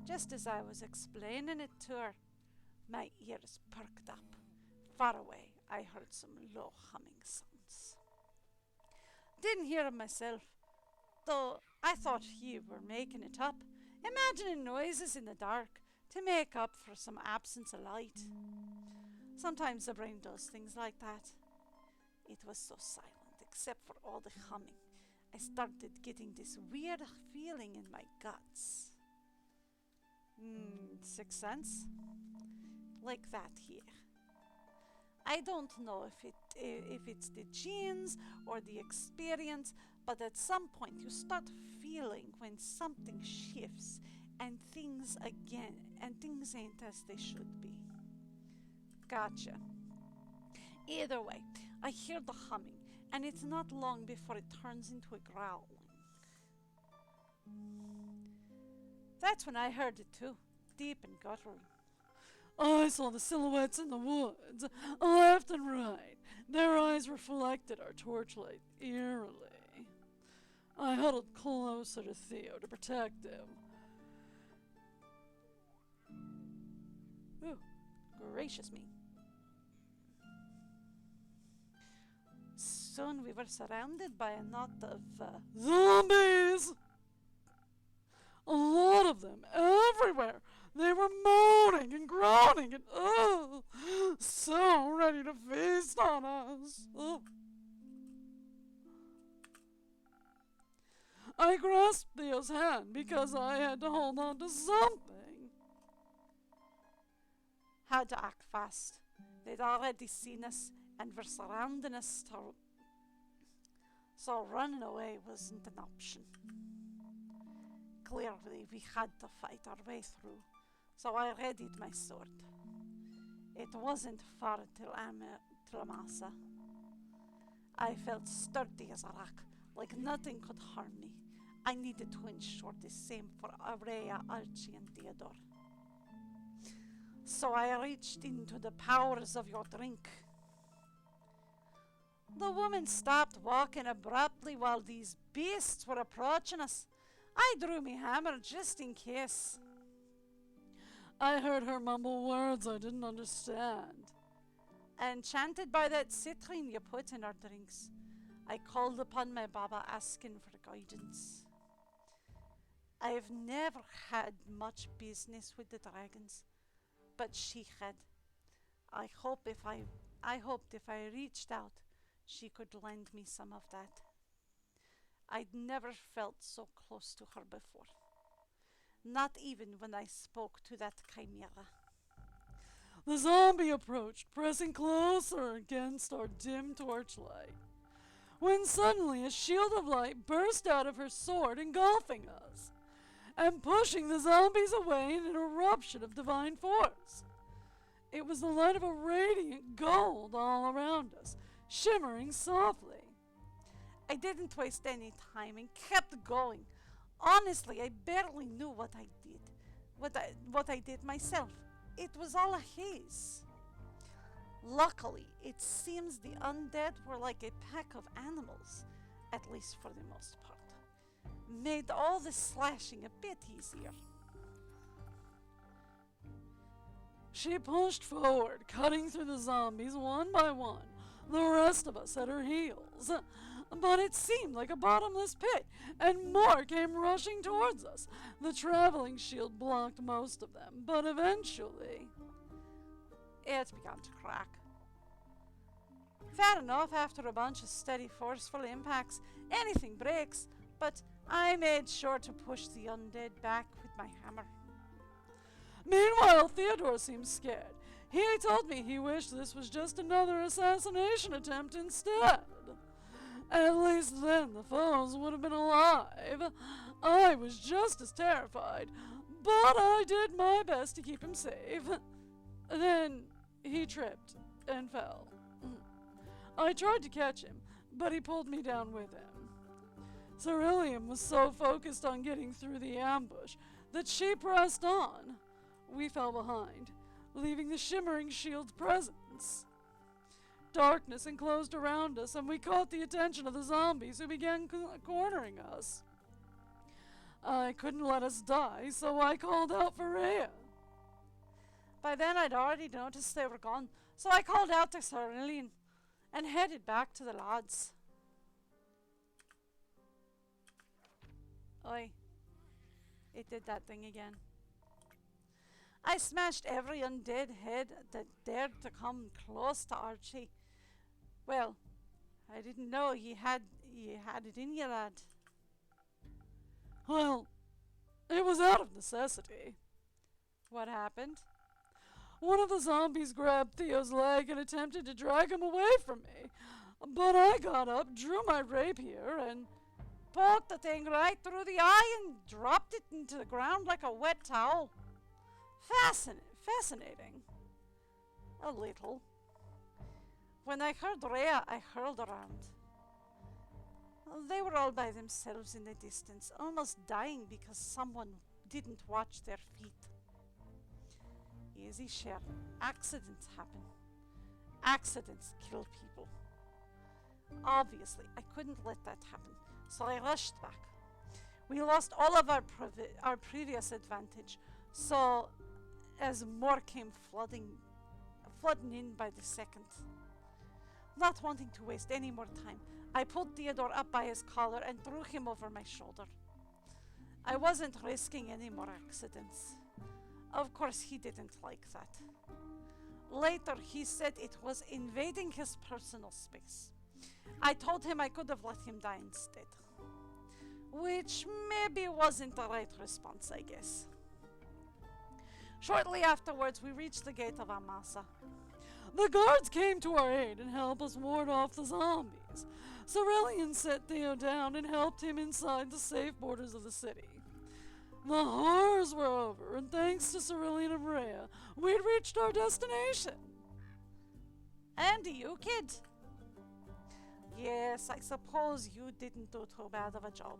Just as I was explaining it to her, my ears perked up. Far away, I heard some low humming sounds. Didn't hear them myself, though I thought you were making it up, imagining noises in the dark to make up for some absence of light. Sometimes the brain does things like that. It was so silent, except for all the humming. I started getting this weird feeling in my guts. Sixth sense? Like that here. I don't know if it's the genes or the experience, but at some point you start feeling when something shifts and things ain't as they should be. Gotcha. Either way, I hear the humming, and it's not long before it turns into a growling. That's when I heard it too, deep and guttural. I saw the silhouettes in the woods, left and right. Their eyes reflected our torchlight eerily. I huddled closer to Theo to protect him. Ooh, gracious me. Soon we were surrounded by a knot of zombies! A lot of them, everywhere. They were moaning and groaning and, so ready to feast on us. I grasped Theo's hand because I had to hold on to something. Had to act fast. They'd already seen us and were surrounding us, so running away wasn't an option. Clearly, we had to fight our way through, so I readied my sword. It wasn't far till Amasa. I felt sturdy as a rock, like nothing could harm me. I needed to ensure the same for Aurea, Archie, and Theodore. So I reached into the powers of your drink. The woman stopped walking abruptly while these beasts were approaching us. I drew me hammer just in case. I heard her mumble words I didn't understand. Enchanted by that citrine you put in our drinks, I called upon my Baba asking for guidance. I've never had much business with the dragons, but she had. I hoped if I reached out, she could lend me some of that. I'd never felt so close to her before. Not even when I spoke to that chimera. The zombie approached, pressing closer against our dim torchlight, when suddenly a shield of light burst out of her sword, engulfing us, and pushing the zombies away in an eruption of divine force. It was the light of a radiant gold all around us, shimmering softly. I didn't waste any time and kept going. Honestly, I barely knew what I did. What I did myself. It was all a haze. Luckily, it seems the undead were like a pack of animals, at least for the most part. Made all the slashing a bit easier. She pushed forward, cutting through the zombies one by one, the rest of us at her heels. But it seemed like a bottomless pit, and more came rushing towards us. The traveling shield blocked most of them, but eventually it began to crack. Fair enough, after a bunch of steady, forceful impacts, anything breaks, but I made sure to push the undead back with my hammer. Meanwhile, Theodore seemed scared. He told me he wished this was just another assassination attempt instead. At least then the foes would have been alive. I was just as terrified, but I did my best to keep him safe. Then he tripped and fell. I tried to catch him, but he pulled me down with him. Cerulean was so focused on getting through the ambush that she pressed on. We fell behind, leaving the shimmering shield's presence. Darkness enclosed around us, and we caught the attention of the zombies who began cornering us. I couldn't let us die, so I called out for Rhea. By then I'd already noticed they were gone, so I called out to Cerulean and headed back to the lads. Oi, it did that thing again. I smashed every undead head that dared to come close to Archie. Well, I didn't know ye had it in you, lad. Well, it was out of necessity. What happened? One of the zombies grabbed Theo's leg and attempted to drag him away from me. But I got up, drew my rapier, and poked the thing right through the eye and dropped it into the ground like a wet towel. Fascinating. A little. When I heard Rhea, I hurled around. They were all by themselves in the distance, almost dying because someone didn't watch their feet. Easy share. Accidents happen. Accidents kill people. Obviously, I couldn't let that happen, so I rushed back. We lost all of our previous advantage, so as more came flooding in by the second. Not wanting to waste any more time, I pulled Theodore up by his collar and threw him over my shoulder. I wasn't risking any more accidents. Of course, he didn't like that. Later, he said it was invading his personal space. I told him I could have let him die instead. Which maybe wasn't the right response, I guess. Shortly afterwards, we reached the gate of Amasa. The guards came to our aid and helped us ward off the zombies. Cerulean set Theo down and helped him inside the safe borders of the city. The horrors were over, and thanks to Cerulean and Rhea, we'd reached our destination. And you, kid? Yes, I suppose you didn't do too bad of a job.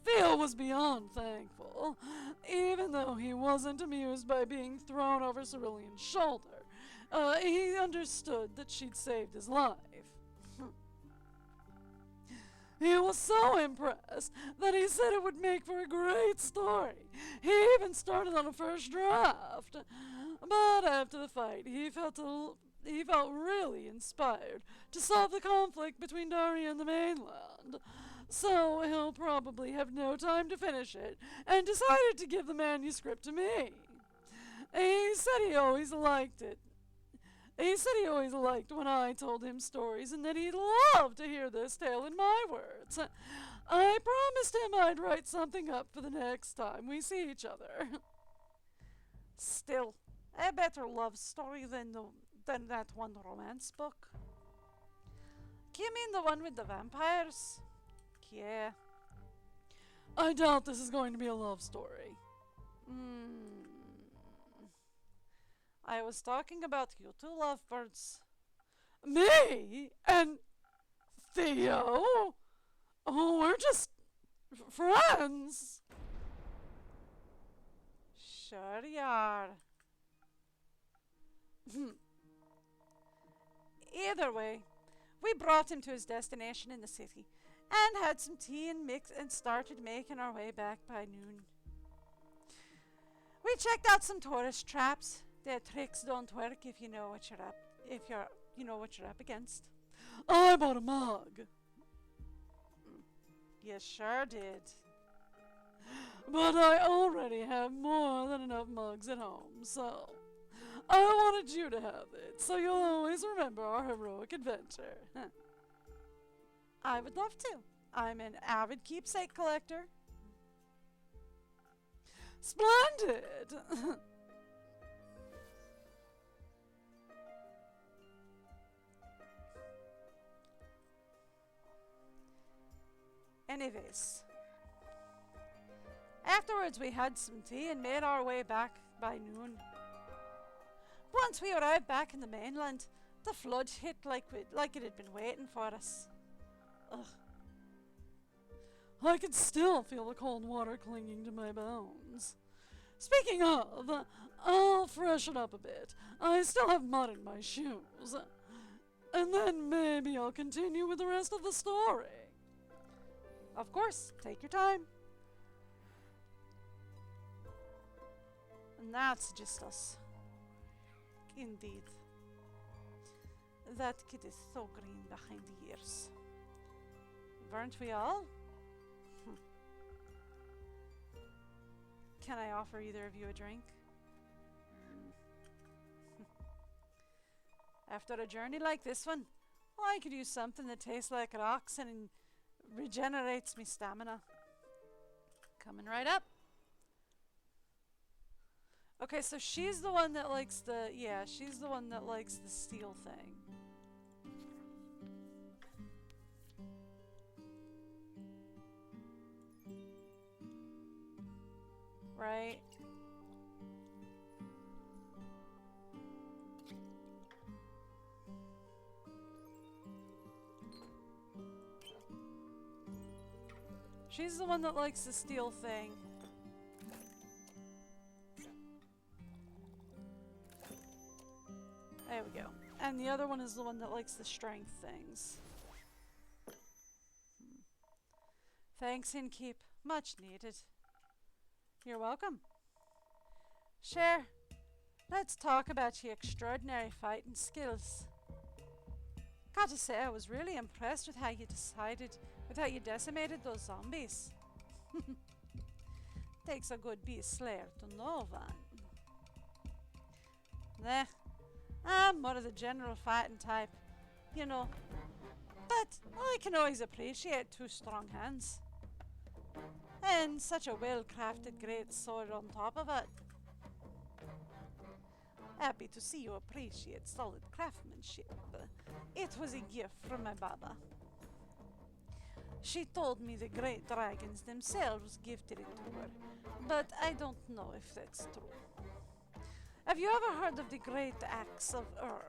Theo was beyond thankful, even though he wasn't amused by being thrown over Cerulean's shoulder, He understood that she'd saved his life. He was so impressed that he said it would make for a great story. He even started on a first draft. But after the fight, he felt really inspired to solve the conflict between Daria and the mainland. So he'll probably have no time to finish it, and decided to give the manuscript to me. He said he always liked it. He said he always liked when I told him stories, and that he'd love to hear this tale in my words. I promised him I'd write something up for the next time we see each other. Still, a better love story than that one romance book. You mean the one with the vampires? Yeah. I doubt this is going to be a love story. I was talking about you two lovebirds. Me? And Theo? Oh, we're just friends. Sure you are. Either way, we brought him to his destination in the city and had some tea and started making our way back by noon. We checked out some tourist traps. Their tricks don't work if you know what you're up against. I bought a mug. You sure did. But I already have more than enough mugs at home, so I wanted you to have it, so you'll always remember our heroic adventure. I would love to. I'm an avid keepsake collector. Splendid! Anyways, afterwards we had some tea and made our way back by noon. Once we arrived back in the mainland, the flood hit like it had been waiting for us. Ugh. I could still feel the cold water clinging to my bones. Speaking of, I'll freshen up a bit. I still have mud in my shoes. And then maybe I'll continue with the rest of the story. Of course, take your time. And that's just us. Indeed. That kid is so green behind the ears. Weren't we all? Can I offer either of you a drink? After a journey like this one, I could use something that tastes like rocks and regenerates me stamina. Coming right up. Okay, so she's the one that likes she's the one that likes the steel thing. Right? She's the one that likes the steel thing. There we go. And the other one is the one that likes the strength things. Thanks, Innkeep. Much needed. You're welcome. Sure. Let's talk about your extraordinary fighting skills. Gotta say, I was really impressed with how you decimated those zombies. Takes a good beast slayer to know one. Nah, I'm more of the general fighting type, you know. But I can always appreciate two strong hands. And such a well-crafted great sword on top of it. Happy to see you appreciate solid craftsmanship. It was a gift from my Baba. She told me the great dragons themselves gifted it to her, but I don't know if that's true. Have you ever heard of the great axe of Ur?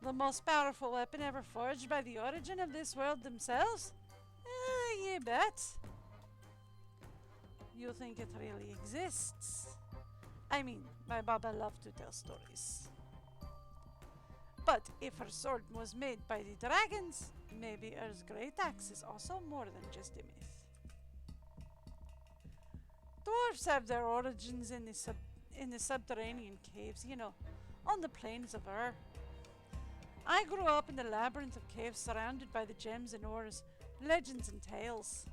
The most powerful weapon ever forged by the origin of this world themselves? You bet. You think it really exists? I mean, my Baba loved to tell stories. But if her sword was made by the dragons, maybe her great axe is also more than just a myth. Dwarves have their origins in the subterranean caves, you know, on the plains of Ur. I grew up in the labyrinth of caves surrounded by the gems and ores, legends and tales.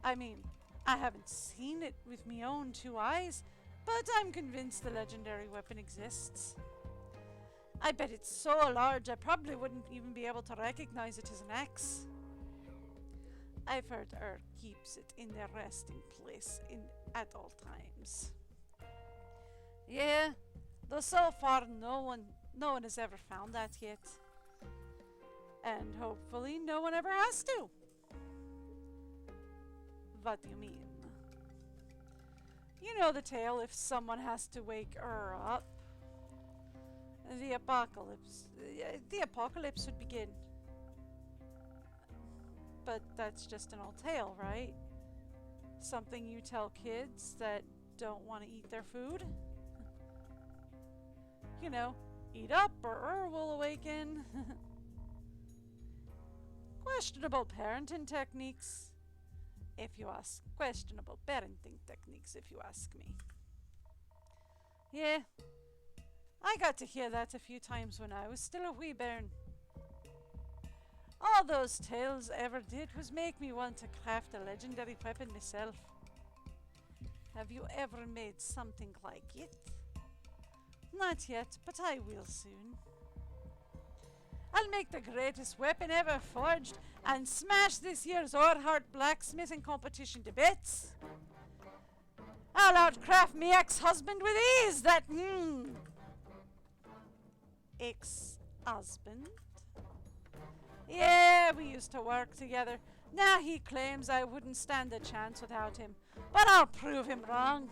I mean, I haven't seen it with my own two eyes, but I'm convinced the legendary weapon exists. I bet it's so large I probably wouldn't even be able to recognize it as an axe. I've heard Ur keeps it in their resting place at all times. Yeah, though so far no one has ever found that yet. And hopefully no one ever has to. What do you mean? You know the tale, if someone has to wake Ur up. The apocalypse would begin. But that's just an old tale, right? Something you tell kids that don't want to eat their food? You know, eat up or Ur will awaken. Questionable parenting techniques, if you ask. Questionable parenting techniques, if you ask me. Yeah, I got to hear that a few times when I was still a wee bairn. All those tales ever did was make me want to craft a legendary weapon myself. Have you ever made something like it? Not yet, but I will soon. I'll make the greatest weapon ever forged and smash this year's Orhart blacksmithing competition to bits. I'll outcraft me ex-husband with ease, that ex-husband? Yeah, we used to work together. Now he claims I wouldn't stand a chance without him, but I'll prove him wrong.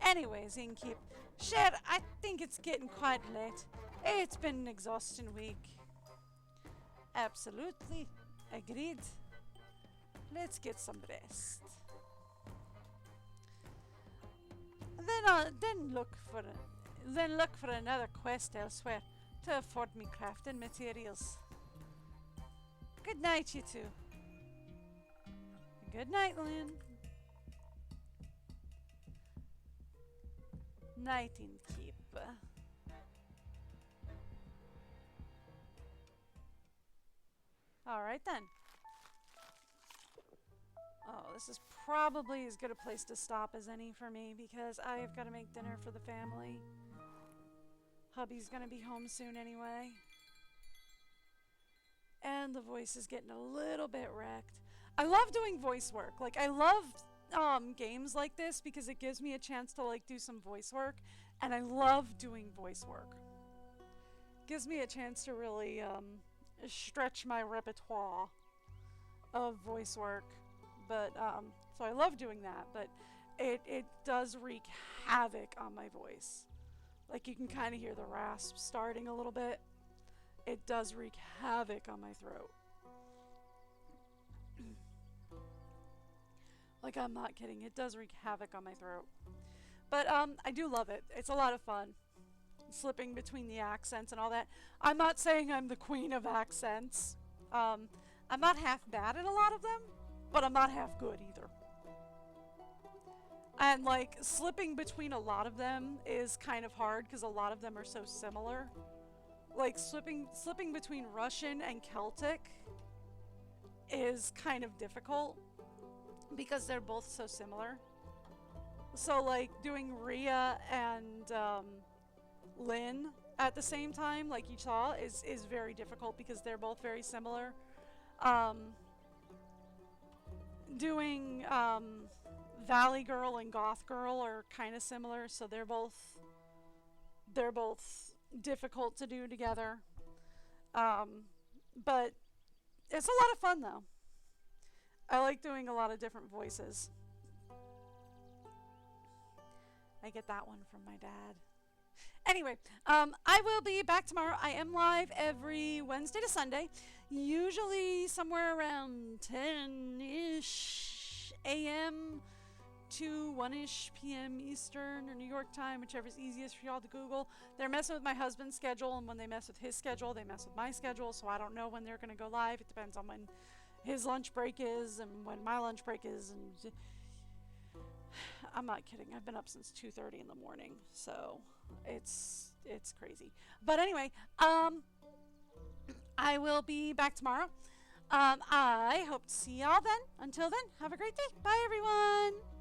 Anyways, Innkeep, Sher, I think it's getting quite late. It's been an exhausting week. Absolutely. Agreed. Let's get some rest. Then look for another quest elsewhere to afford me crafting materials. Good night, you two. Good night, Lynn. Night, Innkeep. Alright then. Oh, this is probably as good a place to stop as any for me because I've got to make dinner for the family. Hubby's gonna be home soon anyway. And the voice is getting a little bit wrecked. I love doing voice work. Like, I love games like this because it gives me a chance to like do some voice work, and I love doing voice work. Gives me a chance to really stretch my repertoire of voice work. But so I love doing that, but it does wreak havoc on my voice. Like, you can kind of hear the rasp starting a little bit. It does wreak havoc on my throat. Like, I'm not kidding. It does wreak havoc on my throat. But I do love it. It's a lot of fun. Slipping between the accents and all that. I'm not saying I'm the queen of accents. I'm not half bad at a lot of them, but I'm not half good either. And like, slipping between a lot of them is kind of hard because a lot of them are so similar. Like, slipping between Russian and Celtic is kind of difficult because they're both so similar. So like, doing Rhea and Lynn at the same time, like you saw, is very difficult because they're both very similar. Doing Valley Girl and Goth Girl are kind of similar, so they're both difficult to do together. But it's a lot of fun though. I like doing a lot of different voices. I get that one from my dad. Anyway, I will be back tomorrow. I am live every Wednesday to Sunday, usually somewhere around 10-ish a.m. 2, 1-ish p.m. Eastern or New York time, whichever's easiest for y'all to Google. They're messing with my husband's schedule, and when they mess with his schedule, they mess with my schedule, so I don't know when they're going to go live. It depends on when his lunch break is and when my lunch break is, and I'm not kidding. I've been up since 2:30 in the morning, so it's crazy. But anyway, I will be back tomorrow. I hope to see y'all then. Until then, have a great day. Bye, everyone.